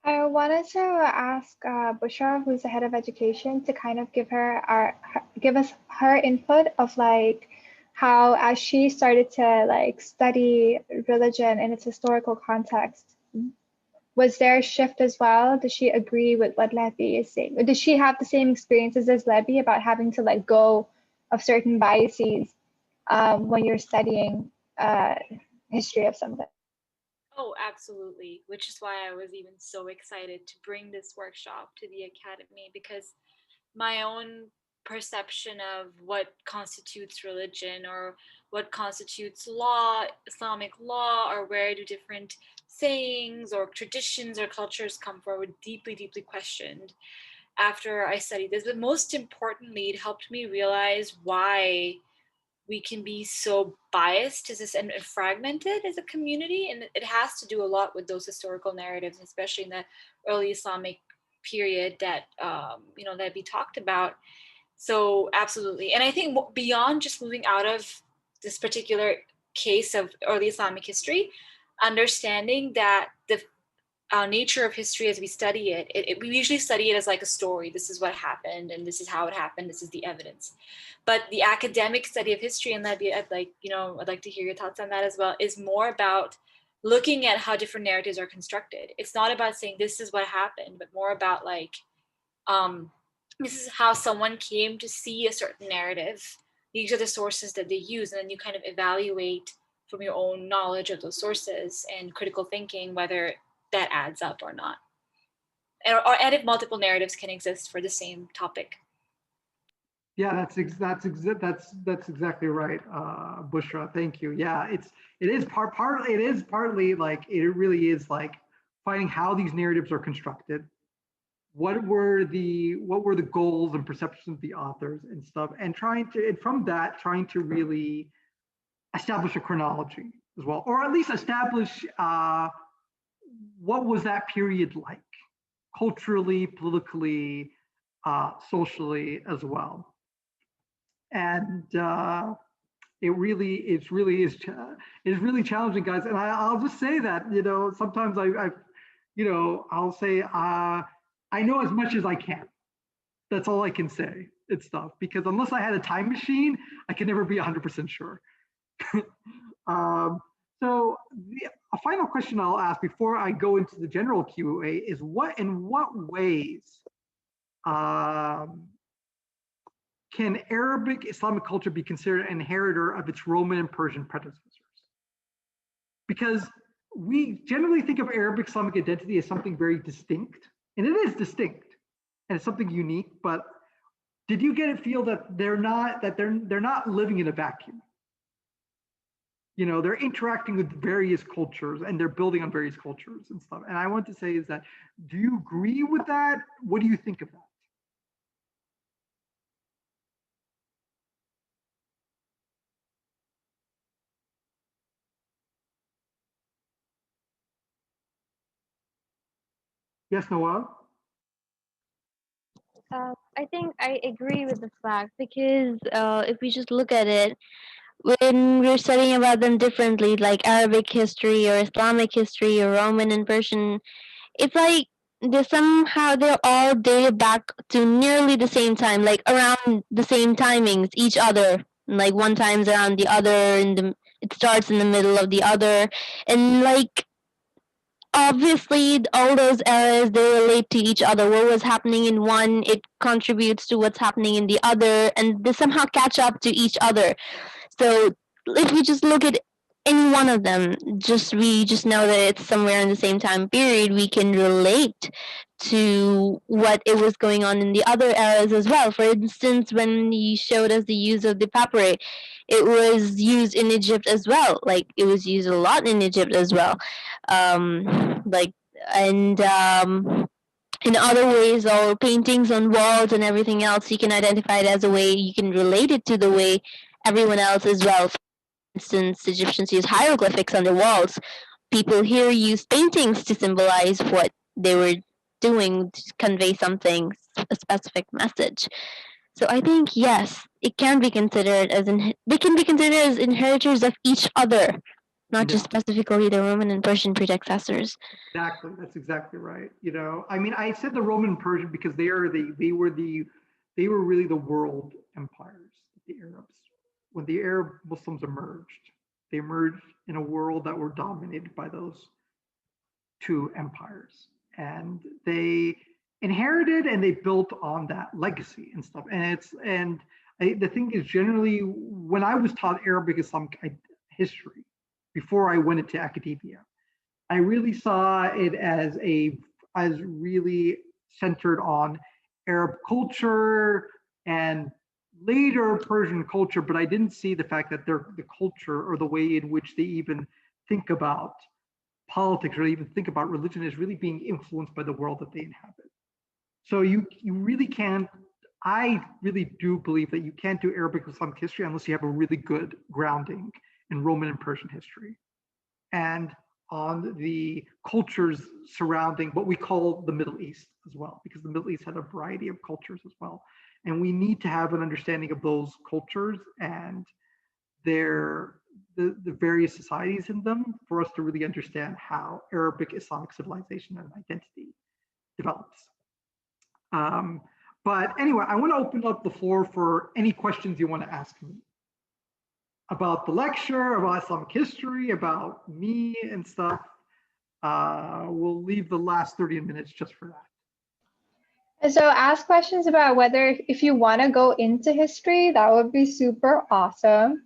I wanted to ask Bushra, who's the head of education, to kind of give us her input of like how, as she started to like study religion in its historical context, was there a shift as well? Does she agree with what Allehbi is saying? Or does she have the same experiences as Allehbi about having to let go of certain biases when you're studying history of something? Oh, absolutely. Which is why I was even so excited to bring this workshop to the Academy, because my own perception of what constitutes religion, or what constitutes law, Islamic law, or where do different sayings or traditions or cultures come from, were deeply, deeply questioned after I studied this. But most importantly, it helped me realize why we can be so biased and fragmented as a community. And it has to do a lot with those historical narratives, especially in the early Islamic period that Allehbi talked about. So absolutely. And I think beyond just moving out of this particular case of early Islamic history, understanding that the nature of history as we study it, we usually study it as like a story. This is what happened, and this is how it happened. This is the evidence. But the academic study of history, and I'd like to hear your thoughts on that as well, is more about looking at how different narratives are constructed. It's not about saying this is what happened, but more about like, this is how someone came to see a certain narrative. These are the sources that they use, and then you kind of evaluate from your own knowledge of those sources and critical thinking whether that adds up or not, and if multiple narratives can exist for the same topic. Yeah, that's exactly right, Bushra. Thank you. Yeah, it is partly like, it really is like finding how these narratives are constructed. What were the goals and perceptions of the authors and stuff, and trying to really establish a chronology as well, or at least establish what was that period like, culturally, politically, socially as well. And it really is challenging, guys. And I'll just say that, sometimes I'll say I know as much as I can. That's all I can say. and stuff, because unless I had a time machine, I can never be 100% sure. So a final question I'll ask before I go into the general QA is in what ways can Arabic Islamic culture be considered an inheritor of its Roman and Persian predecessors? Because we generally think of Arabic Islamic identity as something very distinct, and it is distinct, and it's something unique. But did you feel that they're not living in a vacuum? You know, they're interacting with various cultures and they're building on various cultures and stuff. And I want to say is that, do you agree with that? What do you think of that? Yes, Noel? I think I agree with the fact, because if we just look at it, when we're studying about them differently, like Arabic history or Islamic history or Roman and Persian, it's like they're all dated back to nearly the same time, like around the same timings, each other. Like one time's around the other, and it starts in the middle of the other, and like obviously all those eras, they relate to each other. What was happening in one, it contributes to what's happening in the other, and they somehow catch up to each other. So if we just look at any one of them, we just know that it's somewhere in the same time period, we can relate to what it was going on in the other eras as well. For instance, when he showed us the use of the papyri, it was used in Egypt as well. Like it was used a lot in Egypt as well. Like and in other ways, or paintings on walls and everything else, you can identify it as a way, you can relate it to the way everyone else as well. For instance, Egyptians use hieroglyphics on their walls. People here use paintings to symbolize what they were doing, to convey something, a specific message. So I think yes, it can be considered as they can be considered as inheritors of each other, not just specifically the Roman and Persian predecessors. Exactly, that's exactly right. You know, I mean, I said the Roman and Persian because they were really the world empires, the Arabs. When the Arab Muslims emerged, they emerged in a world that were dominated by those two empires, and they inherited and they built on that legacy and stuff. And the thing is, generally, when I was taught Arabic Islamic history before I went into academia, I really saw it as really centered on Arab culture and later Persian culture, but I didn't see the fact that the culture or the way in which they even think about politics or even think about religion is really being influenced by the world that they inhabit. So you really can't, I really do believe that you can't do Arabic Islamic history unless you have a really good grounding in Roman and Persian history and on the cultures surrounding what we call the Middle East as well, because the Middle East had a variety of cultures as well. And we need to have an understanding of those cultures and the various societies in them for us to really understand how Arabic Islamic civilization and identity develops. But anyway, I want to open up the floor for any questions you want to ask me about the lecture, about Islamic history, about me and stuff. We'll leave the last 30 minutes just for that. So ask questions about whether if you want to go into history, that would be super awesome.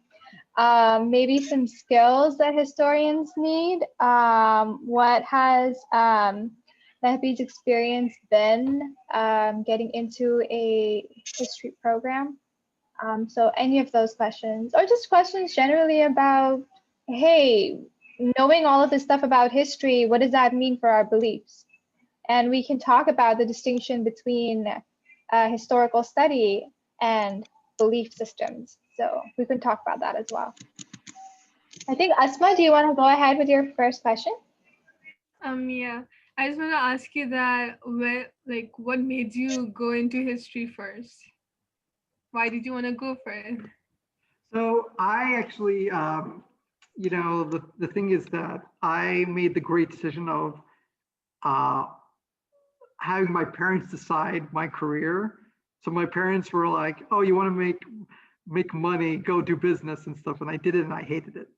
Maybe some skills that historians need. What has Allehbi's experience been getting into a history program? So any of those questions, or just questions generally about, hey, knowing all of this stuff about history, what does that mean for our beliefs? And we can talk about the distinction between historical study and belief systems. So we can talk about that as well. I think Asma, do you want to go ahead with your first question? Yeah, I just want to ask you that what made you go into history first? Why did you want to go for it? So I actually, you know, the thing is that I made the great decision of having my parents decide my career. So my parents were like, "Oh, you want to make money, go do business and stuff." And I did it, and I hated it.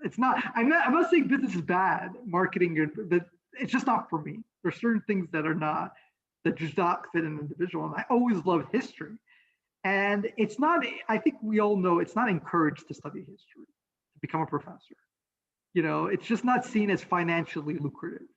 It's not. I'm not saying business is bad, marketing, but it's just not for me. There's certain things that just not fit an individual. And I always loved history, and it's not. I think we all know it's not encouraged to study history, to become a professor. It's just not seen as financially lucrative.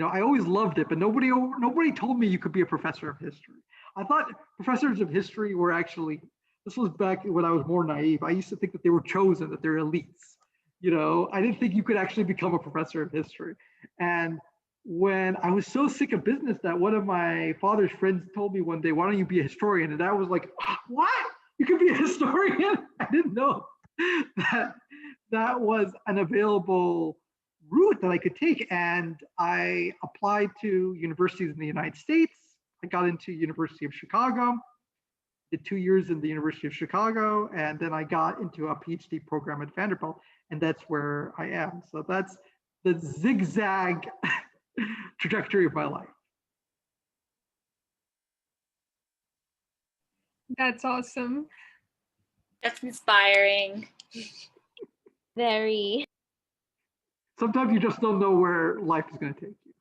I always loved it, but nobody told me you could be a professor of history. I thought professors of history were actually, this was back when I was more naive. I used to think that they were chosen, that they're elites. I didn't think you could actually become a professor of history. And when I was so sick of business that one of my father's friends told me one day, "Why don't you be a historian?" And I was like, "What? You could be a historian?" I didn't know that was an available route that I could take. And I applied to universities in the United States. I got into University of Chicago, did 2 years in the University of Chicago, and then I got into a PhD program at Vanderbilt, and that's where I am. So that's the zigzag trajectory of my life. That's awesome. That's inspiring. Very. Sometimes you just don't know where life is going to take you.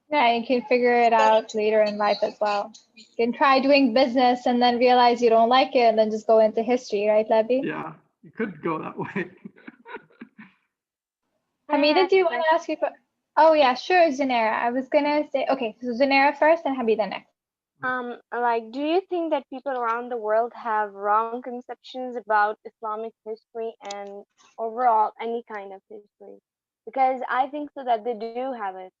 Yeah, you can figure it out later in life as well. You can try doing business and then realize you don't like it and then just go into history, right, Lebby? Yeah, you could go that way. Hamida, do you want to ask you? Oh yeah, sure, Zanera. I was gonna say, okay, so Zanera first and Hamida next. Do you think that people around the world have wrong conceptions about Islamic history and overall any kind of history? Because I think so that they do have it.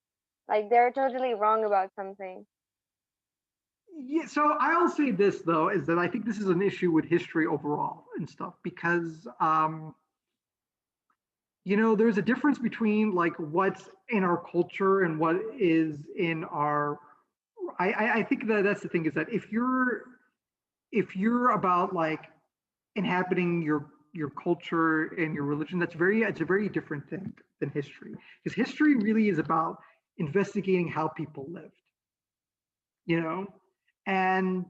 Like they're totally wrong about something. Yeah, so I'll say this though, is that I think this is an issue with history overall and stuff, because there's a difference between like what's in our culture and what is in our. I think that's the thing, is that if you're about like inhabiting your culture and your religion, it's a very different thing than history, because history really is about investigating how people lived, and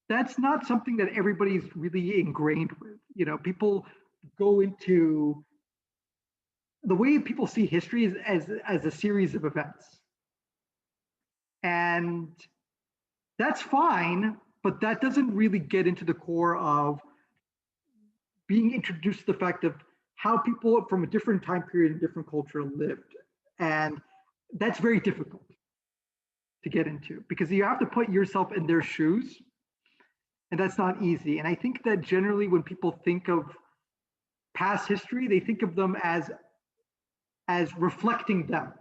that's not something that everybody's really ingrained with. People go into the way people see history is as a series of events, and that's fine, but that doesn't really get into the core of being introduced to the fact of how people from a different time period and different culture lived. And that's very difficult to get into, because you have to put yourself in their shoes, and that's not easy. And I think that generally when people think of past history, they think of them as reflecting them.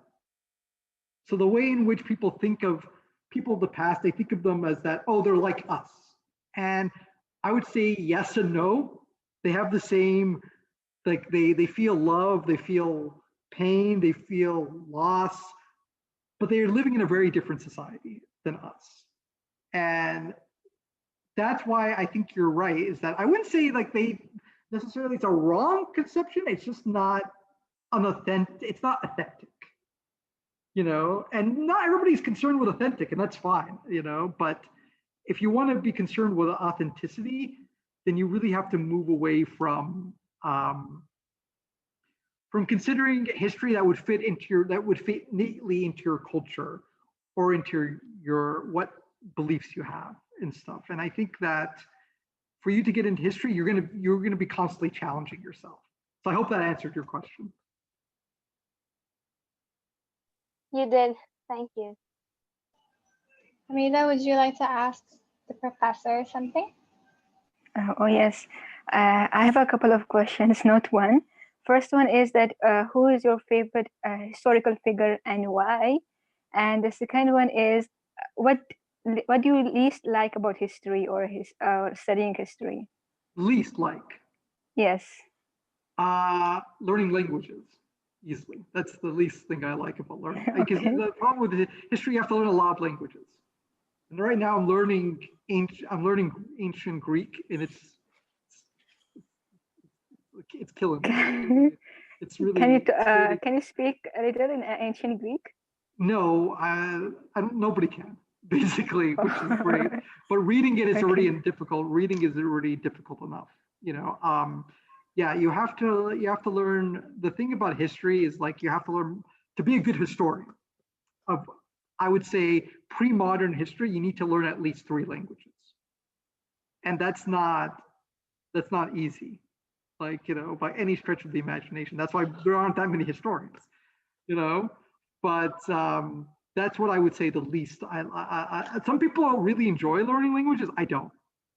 So the way in which people think of people of the past, they think of them as that, oh, they're like us. And I would say yes and no. They have the same, like they feel love, they feel pain, they feel loss, but they're living in a very different society than us. And that's why I think you're right, is that I wouldn't say like they necessarily, it's a wrong conception, it's just not unauthentic, it's not authentic. And not everybody's concerned with authentic, and that's fine, but if you want to be concerned with authenticity, then you really have to move away from considering history that would fit neatly into your culture or into your what beliefs you have and stuff. And I think that for you to get into history, you're gonna be constantly challenging yourself. So I hope that answered your question. You did. Thank you. Hamida, would you like to ask the professor something? Oh, yes. I have a couple of questions, not one. First one is that who is your favorite historical figure and why? And the second one is what do you least like about history or studying history? Least like? Yes. Learning languages. Easily. That's the least thing I like about learning. Because the problem with history, you have to learn a lot of languages. And right now I'm learning ancient Greek, and it's killing me. It's really. Can you speak a little in ancient Greek? No, I don't. Nobody can. basically, which is great. But reading it is already difficult. Reading is already difficult enough, you know. Yeah, you have to learn. The thing about history is like you have to learn to be a good historian of, I would say, pre-modern history. You need to learn at least 3 languages, and that's not easy, like, you know, by any stretch of the imagination. That's why there aren't that many historians, you know. But that's what I would say the least. Some people really enjoy learning languages. I don't,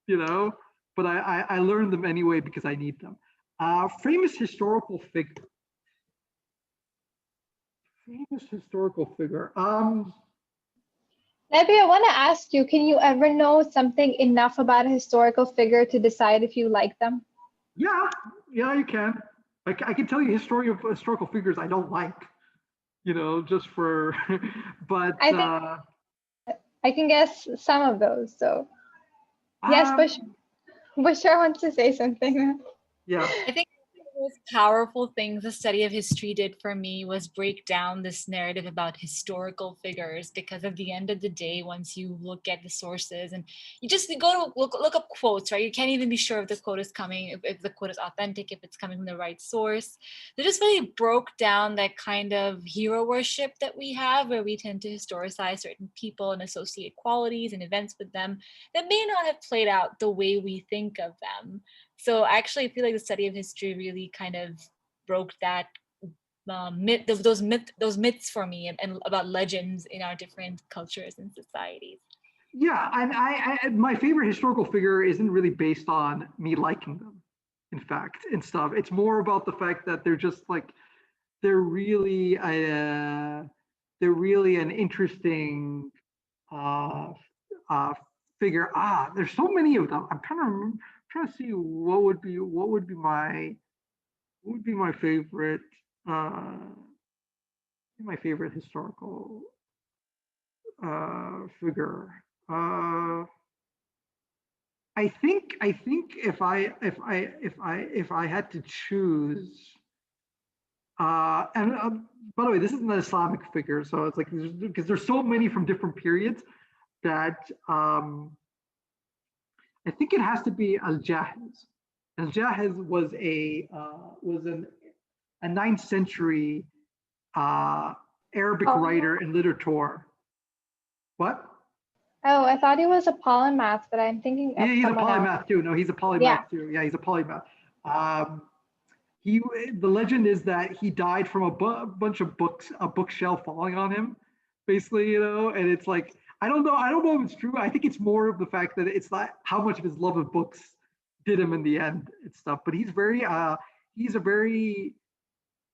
you know, but I learn them anyway because I need them. Famous historical figure. Famous historical figure. Maybe I want to ask you, can you ever know something enough about a historical figure to decide if you like them? Yeah, you can. I can tell you historical figures I don't like, you know, just for, but I can guess some of those. So yes, Bushra wants to say something. Yeah. I think the most powerful things the study of history did for me was break down this narrative about historical figures, because at the end of the day, once you look at the sources and you just go to look up quotes, right? You can't even be sure if the quote is coming, if the quote is authentic, if it's coming from the right source. They just really broke down that kind of hero worship that we have, where we tend to historicize certain people and associate qualities and events with them that may not have played out the way we think of them. So actually, I feel like the study of history really kind of broke that myth, those myths for me, and about legends in our different cultures and societies. Yeah, and my favorite historical figure isn't really based on me liking them, in fact, and stuff. It's more about the fact that they're just like, they're really an interesting figure. There's so many of them. I'm trying to see what would be my favorite historical figure. I think if I had to choose, and by the way, this isn't an Islamic figure, so it's like, because there's so many from different periods that I think it has to be Al-Jahiz. Al-Jahiz was a 9th century Arabic writer and literator. What? Oh, I thought he was a polymath, but I'm thinking of He's a polymath else. too. No, he's a polymath too. Yeah, he's a polymath. The legend is that he died from a bunch of books, a bookshelf falling on him, basically, you know. And it's like, I don't know if it's true. I think it's more of the fact that it's not how much of his love of books did him in the end and stuff. But he's a very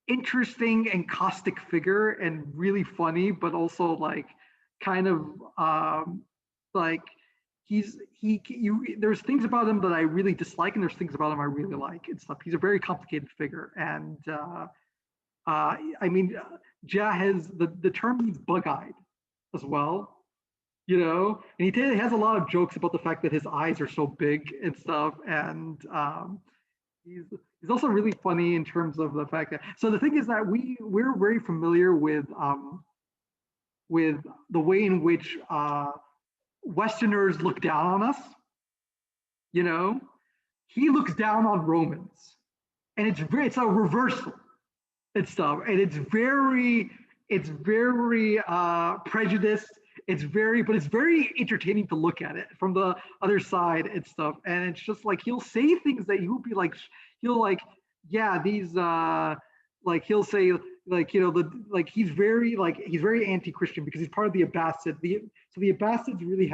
interesting and caustic figure, and really funny, but also like kind of like there's things about him that I really dislike, and there's things about him I really like and stuff. He's a very complicated figure, and I mean, Jahiz, the term means bug-eyed as well, you know, and he has a lot of jokes about the fact that his eyes are so big and stuff, and he's also really funny in terms of the fact that, so the thing is that we're very familiar with the way in which Westerners look down on us, you know. He looks down on Romans, and it's a reversal and stuff, and it's very prejudiced. But it's very entertaining to look at it from the other side and stuff. And it's just like, he'll say things that you'll be like, he'll say, like, you know, he's very anti-Christian because he's part of the Abbasid. So the Abbasids really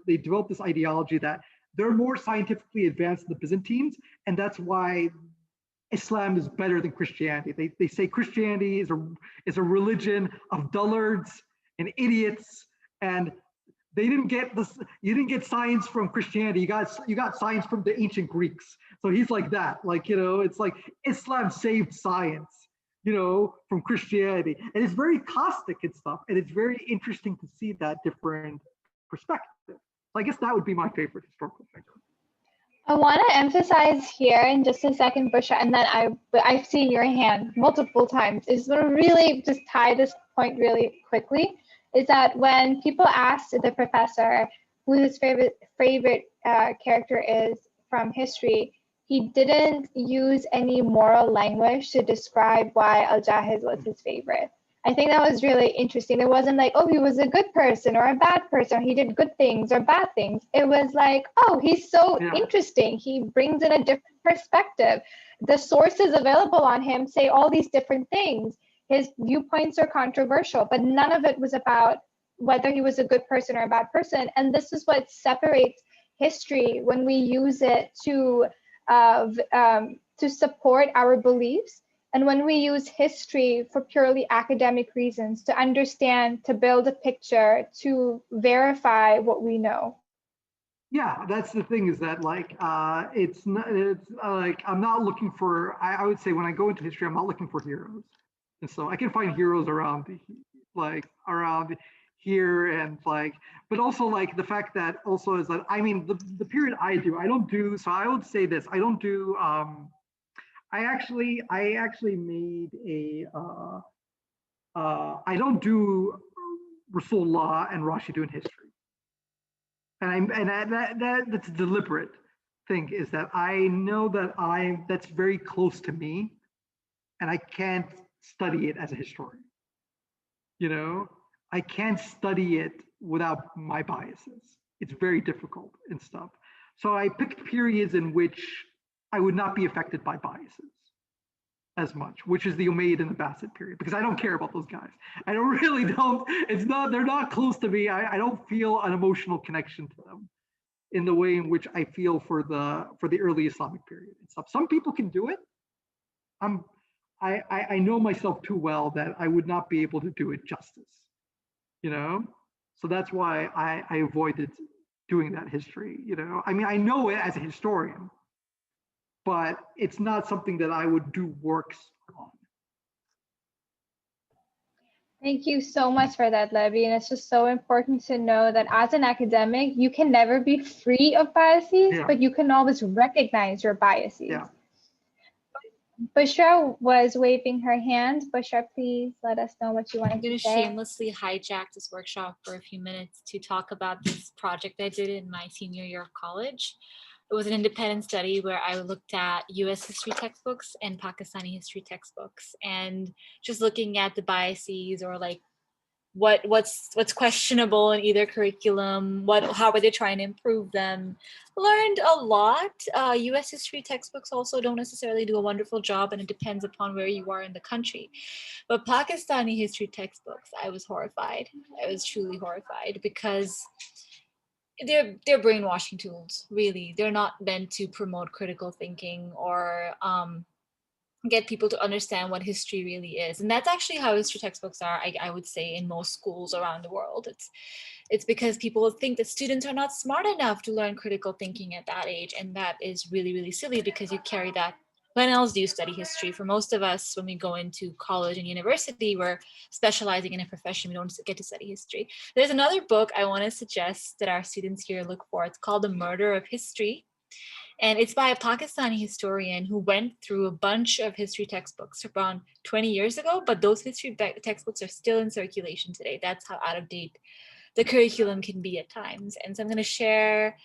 they developed this ideology that they're more scientifically advanced than the Byzantines, and that's why Islam is better than Christianity. They say Christianity is a religion of dullards and idiots, and you didn't get science from Christianity. You got science from the ancient Greeks. So he's like that, like, you know, it's like Islam saved science, you know, from Christianity. And it's very caustic and stuff. And it's very interesting to see that different perspective. So I guess that would be my favorite historical figure. I want to emphasize here in just a second, Bushra, and then I've seen your hand multiple times. I just want to really just tie this point really quickly. is that when people asked the professor who his favorite character is from history, he didn't use any moral language to describe why Al-Jahiz was his favorite. I think that was really interesting. It wasn't like, oh, he was a good person or a bad person, or he did good things or bad things. It was like, oh, he's so interesting. He brings in a different perspective. The sources available on him say all these different things. His viewpoints are controversial, but none of it was about whether he was a good person or a bad person. And this is what separates history when we use it to support our beliefs. And when we use history for purely academic reasons, to understand, to build a picture, to verify what we know. Yeah, that's the thing, is that like, it's like, I'm not looking for, I would say when I go into history, I'm not looking for heroes. And so I can find heroes around here, and like, but also like the fact that also is that, I mean, the period I don't do, so I would say this, I don't do, I actually made a, I don't do Rasulullah and Rashidun history. And that's a deliberate thing, is that I know that that's very close to me, and I can't study it as a historian. You know, I can't study it without my biases. It's very difficult and stuff. So I picked periods in which I would not be affected by biases as much, which is the Umayyad and Abbasid period, because I don't care about those guys. I they're not close to me. I don't feel an emotional connection to them in the way in which I feel for the early Islamic period and stuff. Some people can do it. I know myself too well that I would not be able to do it justice, you know? So that's why I avoided doing that history, you know? I mean, I know it as a historian, but it's not something that I would do works on. Thank you so much for that, Levy. And it's just so important to know that as an academic, you can never be free of biases, but you can always recognize your biases. Yeah. Bushra was waving her hand. Bushra, please let us know what you wanted to say. I'm going to shamelessly hijack this workshop for a few minutes to talk about this project I did in my senior year of college. It was an independent study where I looked at US history textbooks and Pakistani history textbooks, and just looking at the biases, or like what's questionable in either curriculum, how are they trying to improve them. Learned a lot. US history textbooks also don't necessarily do a wonderful job, and it depends upon where you are in the country. But Pakistani history textbooks, I was horrified. I was truly horrified, because they're brainwashing tools, really. They're not meant to promote critical thinking or get people to understand what history really is. And that's actually how history textbooks are, I would say, in most schools around the world. It's because people think that students are not smart enough to learn critical thinking at that age. And that is really, really silly, because you carry that. When else do you study history? For most of us, when we go into college and university, we're specializing in a profession. We don't get to study history. There's another book I want to suggest that our students here look for. It's called The Murder of History. And it's by a Pakistani historian who went through a bunch of history textbooks around 20 years ago, but those history textbooks are still in circulation today. That's how out of date the curriculum can be at times. And so I'm going to share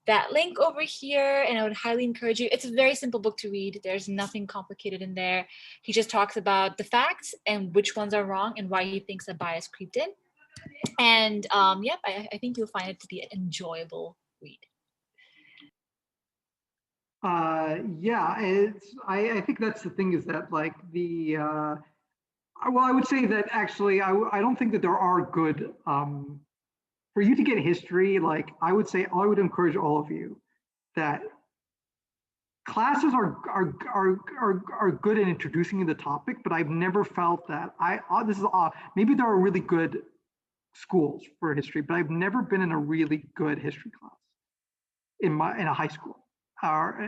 that link over here, and I would highly encourage you. It's a very simple book to read. There's nothing complicated in there. He just talks about the facts and which ones are wrong and why he thinks a bias creeped in. And yep, I think you'll find it to be an enjoyable read. Yeah, I think that's the thing, is that like well, I would say that actually I don't think that there are good for you to get history. Like I would say, I would encourage all of you that classes are good in introducing the topic, but I've never felt that this is maybe there are really good schools for history, but I've never been in a really good history class in a high school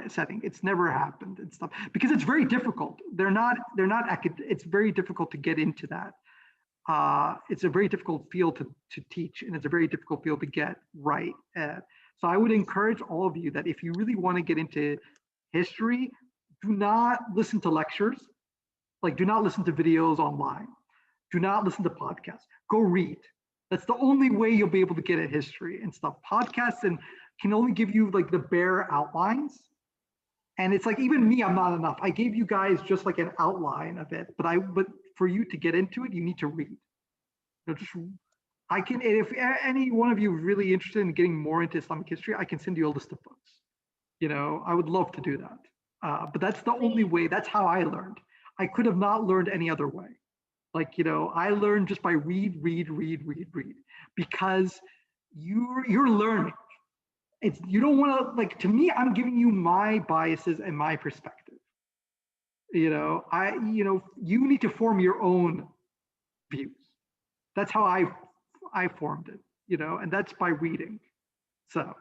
setting. It's never happened and stuff, because it's very difficult. It's very difficult to get into that. It's a very difficult field to teach, and it's a very difficult field to get right at. So I would encourage all of you that if you really want to get into history, do not listen to lectures, like do not listen to videos online, do not listen to podcasts, go read. That's the only way you'll be able to get at history and stuff. Podcasts and can only give you like the bare outlines. And it's like, even me, I'm not enough. I gave you guys just like an outline of it, but for you to get into it, you need to read. I can, if any one of you is really interested in getting more into Islamic history, I can send you a list of books. I would love to do that. But that's the only way, that's how I learned. I could have not learned any other way. Like, I learned just by read, because you're learning. You don't want to, like, to me, I'm giving you my biases and my perspective. You need to form your own views. That's how I formed it, and that's by reading. So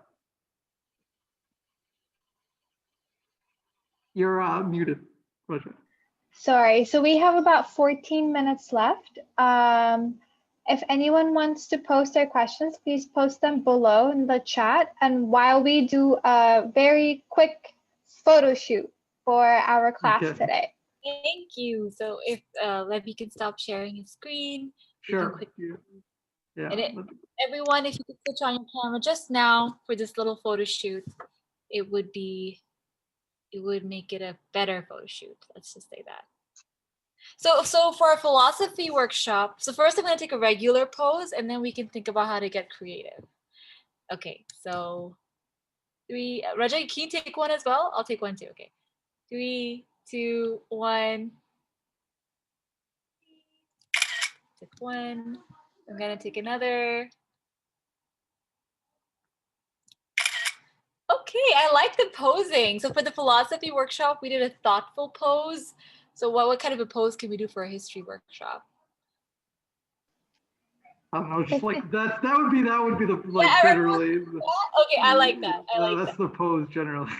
you're muted, Rajaa. Sorry, so we have about 14 minutes left. If anyone wants to post their questions, please post them below in the chat. And while we do a very quick photo shoot for our class today. Thank you. So if Allehbi can stop sharing his screen. Sure. Yeah. And everyone, if you could switch on your camera just now for this little photo shoot, it would make it a better photo shoot. Let's just say that. So for a philosophy workshop, so first I'm going to take a regular pose and then we can think about how to get creative. Okay, so Rajaa, can you take one as well? I'll take one too. Okay, 3, 2, 1. Take one. I'm going to take another. Okay, I like the posing. So for the philosophy workshop, we did a thoughtful pose. So what kind of a pose can we do for a history workshop? I don't know, just like that would be the like generally. Okay, I like that. That's the pose generally.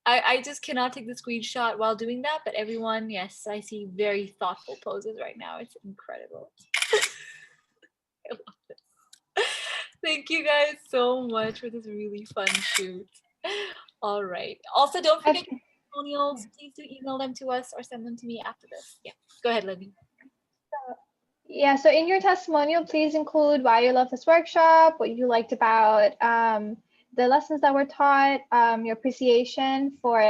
I just cannot take the screenshot while doing that, but everyone, yes, I see very thoughtful poses right now. It's incredible. I love this. Thank you guys so much for this really fun shoot. All right. Also, don't forget testimonials. Please do email them to us or send them to me after this. Yeah, go ahead, Allehbi. Yeah, so in your testimonial, please include why you love this workshop, what you liked about the lessons that were taught, your appreciation for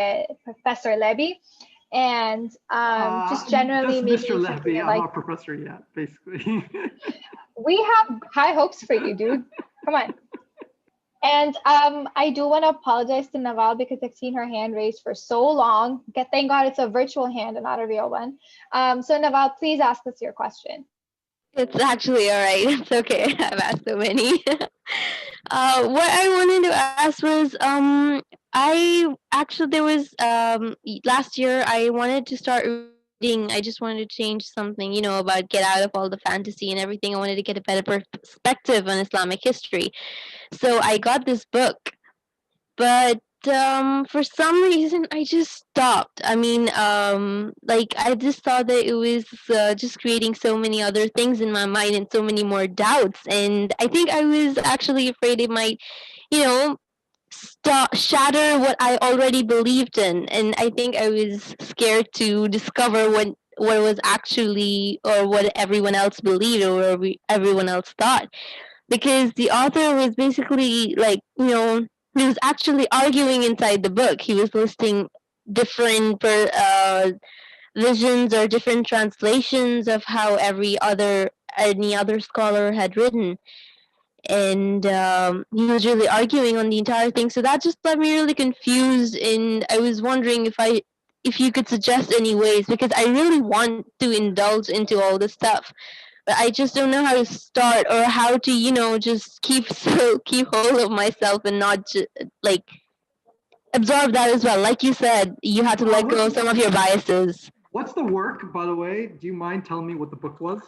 Professor Allehbi, and just generally just maybe Mr. Allehbi, I'm not a professor yet, basically. We have high hopes for you, dude. Come on. And I do want to apologize to Naval because I've seen her hand raised for so long. Thank God it's a virtual hand and not a real one. So Naval, please ask us your question. It's actually all right. It's okay. I've asked so many. What I wanted to ask was, there was last year I wanted to start reading. I just wanted to change something, about get out of all the fantasy and everything. I wanted to get a better perspective on Islamic history. So I got this book, but for some reason I just stopped. I mean, I just thought that it was just creating so many other things in my mind and so many more doubts, and I think I was actually afraid it might shatter what I already believed in, and I think I was scared to discover what was actually, or what everyone else believed, or what everyone else thought, because the author was basically he was actually arguing inside the book. He was listing different visions or different translations of how any other scholar had written, and he was really arguing on the entire thing. So that just left me really confused, and I was wondering if you could suggest any ways, because I really want to indulge into all this stuff, but I just don't know how to start, or how to, just keep hold of myself and not absorb that as well. Like you said, you had to let go of some of your biases. What's the work, by the way? Do you mind telling me what the book was?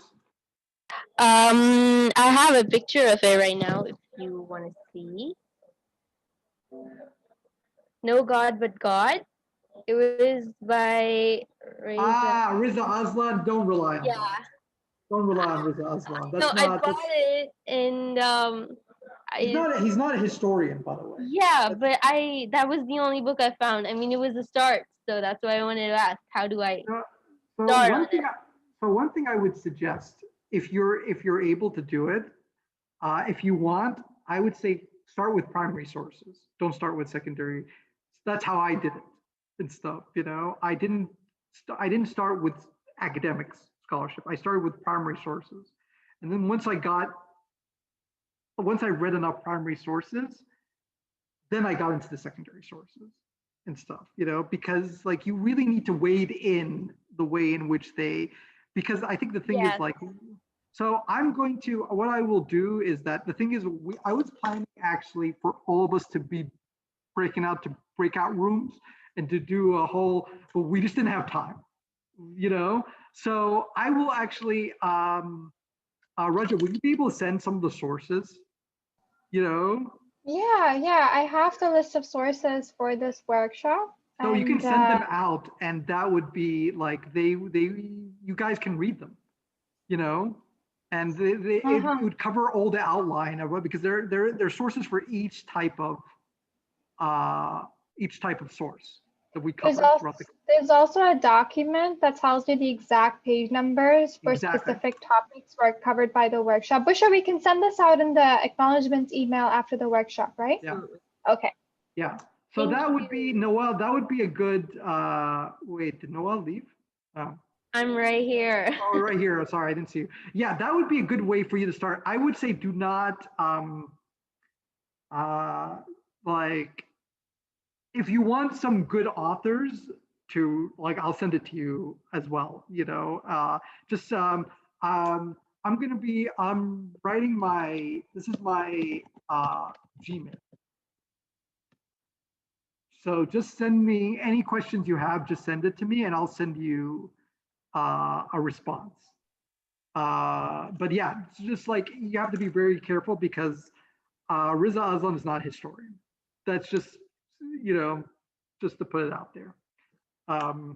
I have a picture of it right now if you want to see. No God But God. It was by Riza Aslan. Don't rely on that. Don't rely on Riza Aslan. I bought it, and he's not a historian, by the way. Yeah, but that was the only book I found. I mean, it was a start, so that's why I wanted to ask, how do I start on it? So one thing I would suggest if you're able to do it, if you want, I would say start with primary sources. Don't start with secondary. That's how I did it and stuff. You know, I didn't start with academics scholarship. I started with primary sources, and then once I read enough primary sources, then I got into the secondary sources and stuff. You know, because like you really need to wade in the way in which they, because I think the thing is like. So I'm going to, what I will do is that the thing is, I was planning actually for all of us to be breaking out to breakout rooms and to do a whole, but we just didn't have time, you know? So I will actually, Rajaa, would you be able to send some of the sources, you know? Yeah, I have the list of sources for this workshop. So you can send them out, and that would be like, you guys can read them, you know? And it would cover all the outline of what, because there are sources for each type of source that we cover. There's also a document that tells you the exact page numbers for specific topics were covered by the workshop. Bushra, we can send this out in the acknowledgements email after the workshop, right? Yeah. Okay. Yeah. So that would be, Noel, that would be a good, wait, did Noel leave? Oh. I'm right here. Oh, right here. Sorry, I didn't see you. Yeah, that would be a good way for you to start. I would say do not, like, if you want some good authors to, like, I'll send it to you as well, you know, I'm writing this is my Gmail. So just send me any questions you have, just send it to me and I'll send you a response. But yeah, it's just like, you have to be very careful because Riza Aslam is not a historian. That's just, you know, just to put it out there. So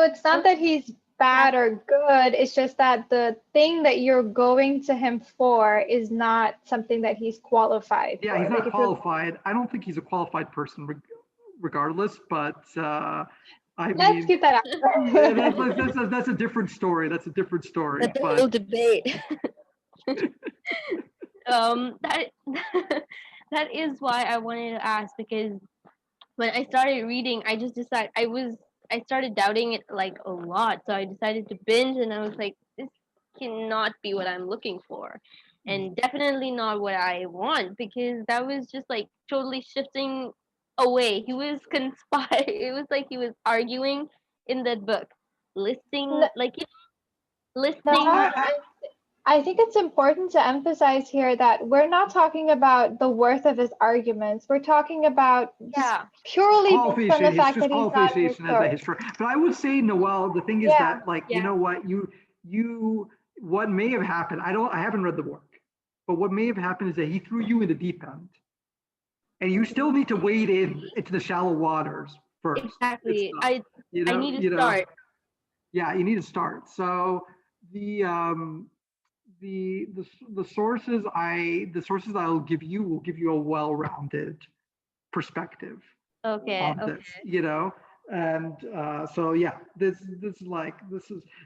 it's not that he's bad or good, it's just that the thing that you're going to him for is not something that he's qualified for. He's not qualified. I don't think he's a qualified person regardless, but let's keep that out. That's a different story. That's a different story. That's a whole debate. That is why I wanted to ask, because when I started reading, I just decided I started doubting it like a lot. So I decided to binge, and I was like, this cannot be what I'm looking for, and definitely not what I want, because that was just like totally shifting away. He was conspiring. It was like he was arguing in that book, listening. I think it's important to emphasize here that we're not talking about the worth of his arguments. We're talking about purely from the fact that he's not as a historian. But I would say, Noel, the thing is that, like, you know what, what may have happened, I haven't read the work, but what may have happened is that he threw you in the deep end. And you still need to wade into the shallow waters first. Exactly. I need to start. Yeah, you need to start. So the sources I'll give you will give you a well-rounded perspective. Okay. This, you know, and so yeah, this is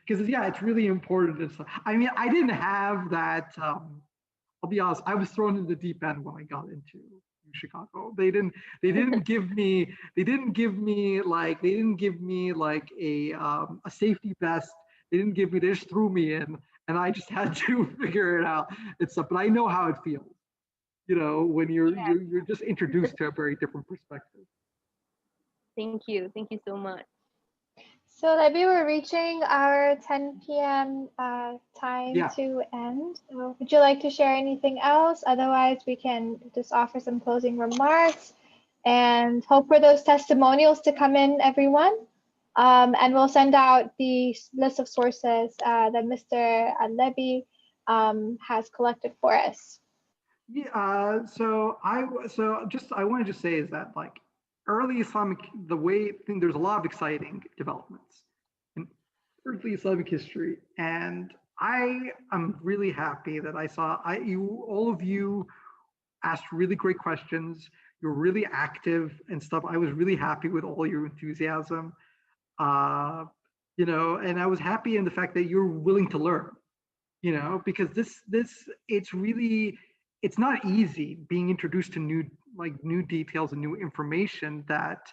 because it's really important. I mean, I didn't have that. I'll be honest, I was thrown in the deep end when I got into Chicago. They didn't give me like a safety vest. They just threw me in, and I just had to figure it out. But I know how it feels, you know, when you're just introduced to a very different perspective. Thank you so much. So Allehbi, we're reaching our 10 p.m. Time to end. So would you like to share anything else? Otherwise, we can just offer some closing remarks and hope for those testimonials to come in, everyone. And we'll send out the list of sources that Mr. Allehbi has collected for us. Yeah. So I want to just say is that, like, early Islamic, there's a lot of exciting developments in early Islamic history, and I am really happy that I saw all of you asked really great questions. You're really active and stuff. I was really happy with all your enthusiasm, you know, and I was happy in the fact that you're willing to learn, you know, because it's not easy being introduced to new details and new information that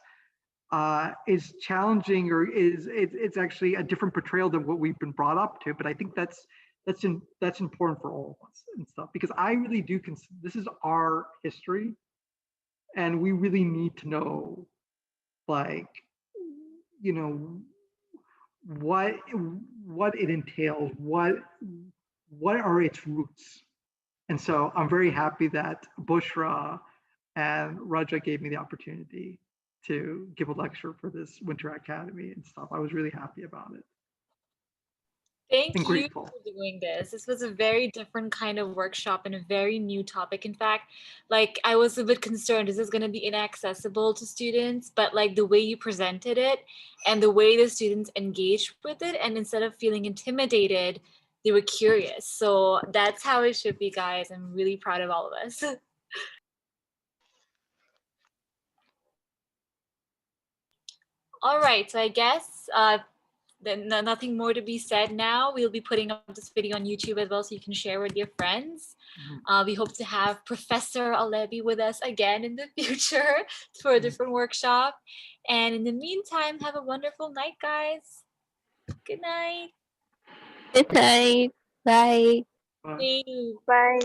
is challenging, or it's actually a different portrayal than what we've been brought up to. But I think that's important for all of us and stuff, because I really do consider this is our history, and we really need to know, like, you know, what it entails, what are its roots. And so I'm very happy that Bushra and Raja gave me the opportunity to give a lecture for this Winter Academy and stuff. I was really happy about it. Thank and you grateful. for doing this. This was a very different kind of workshop and a very new topic. In fact, like I was a bit concerned, is this going to be inaccessible to students? But like the way you presented it and the way the students engaged with it, and instead of feeling intimidated, they were curious. So that's how it should be, guys. I'm really proud of all of us. All right, so I guess then nothing more to be said now. We'll be putting up this video on YouTube as well, so you can share with your friends. We hope to have Professor Allehbi with us again in the future for a different workshop. And in the meantime, have a wonderful night, guys. Good night. Good night. Bye. Thank you. Bye.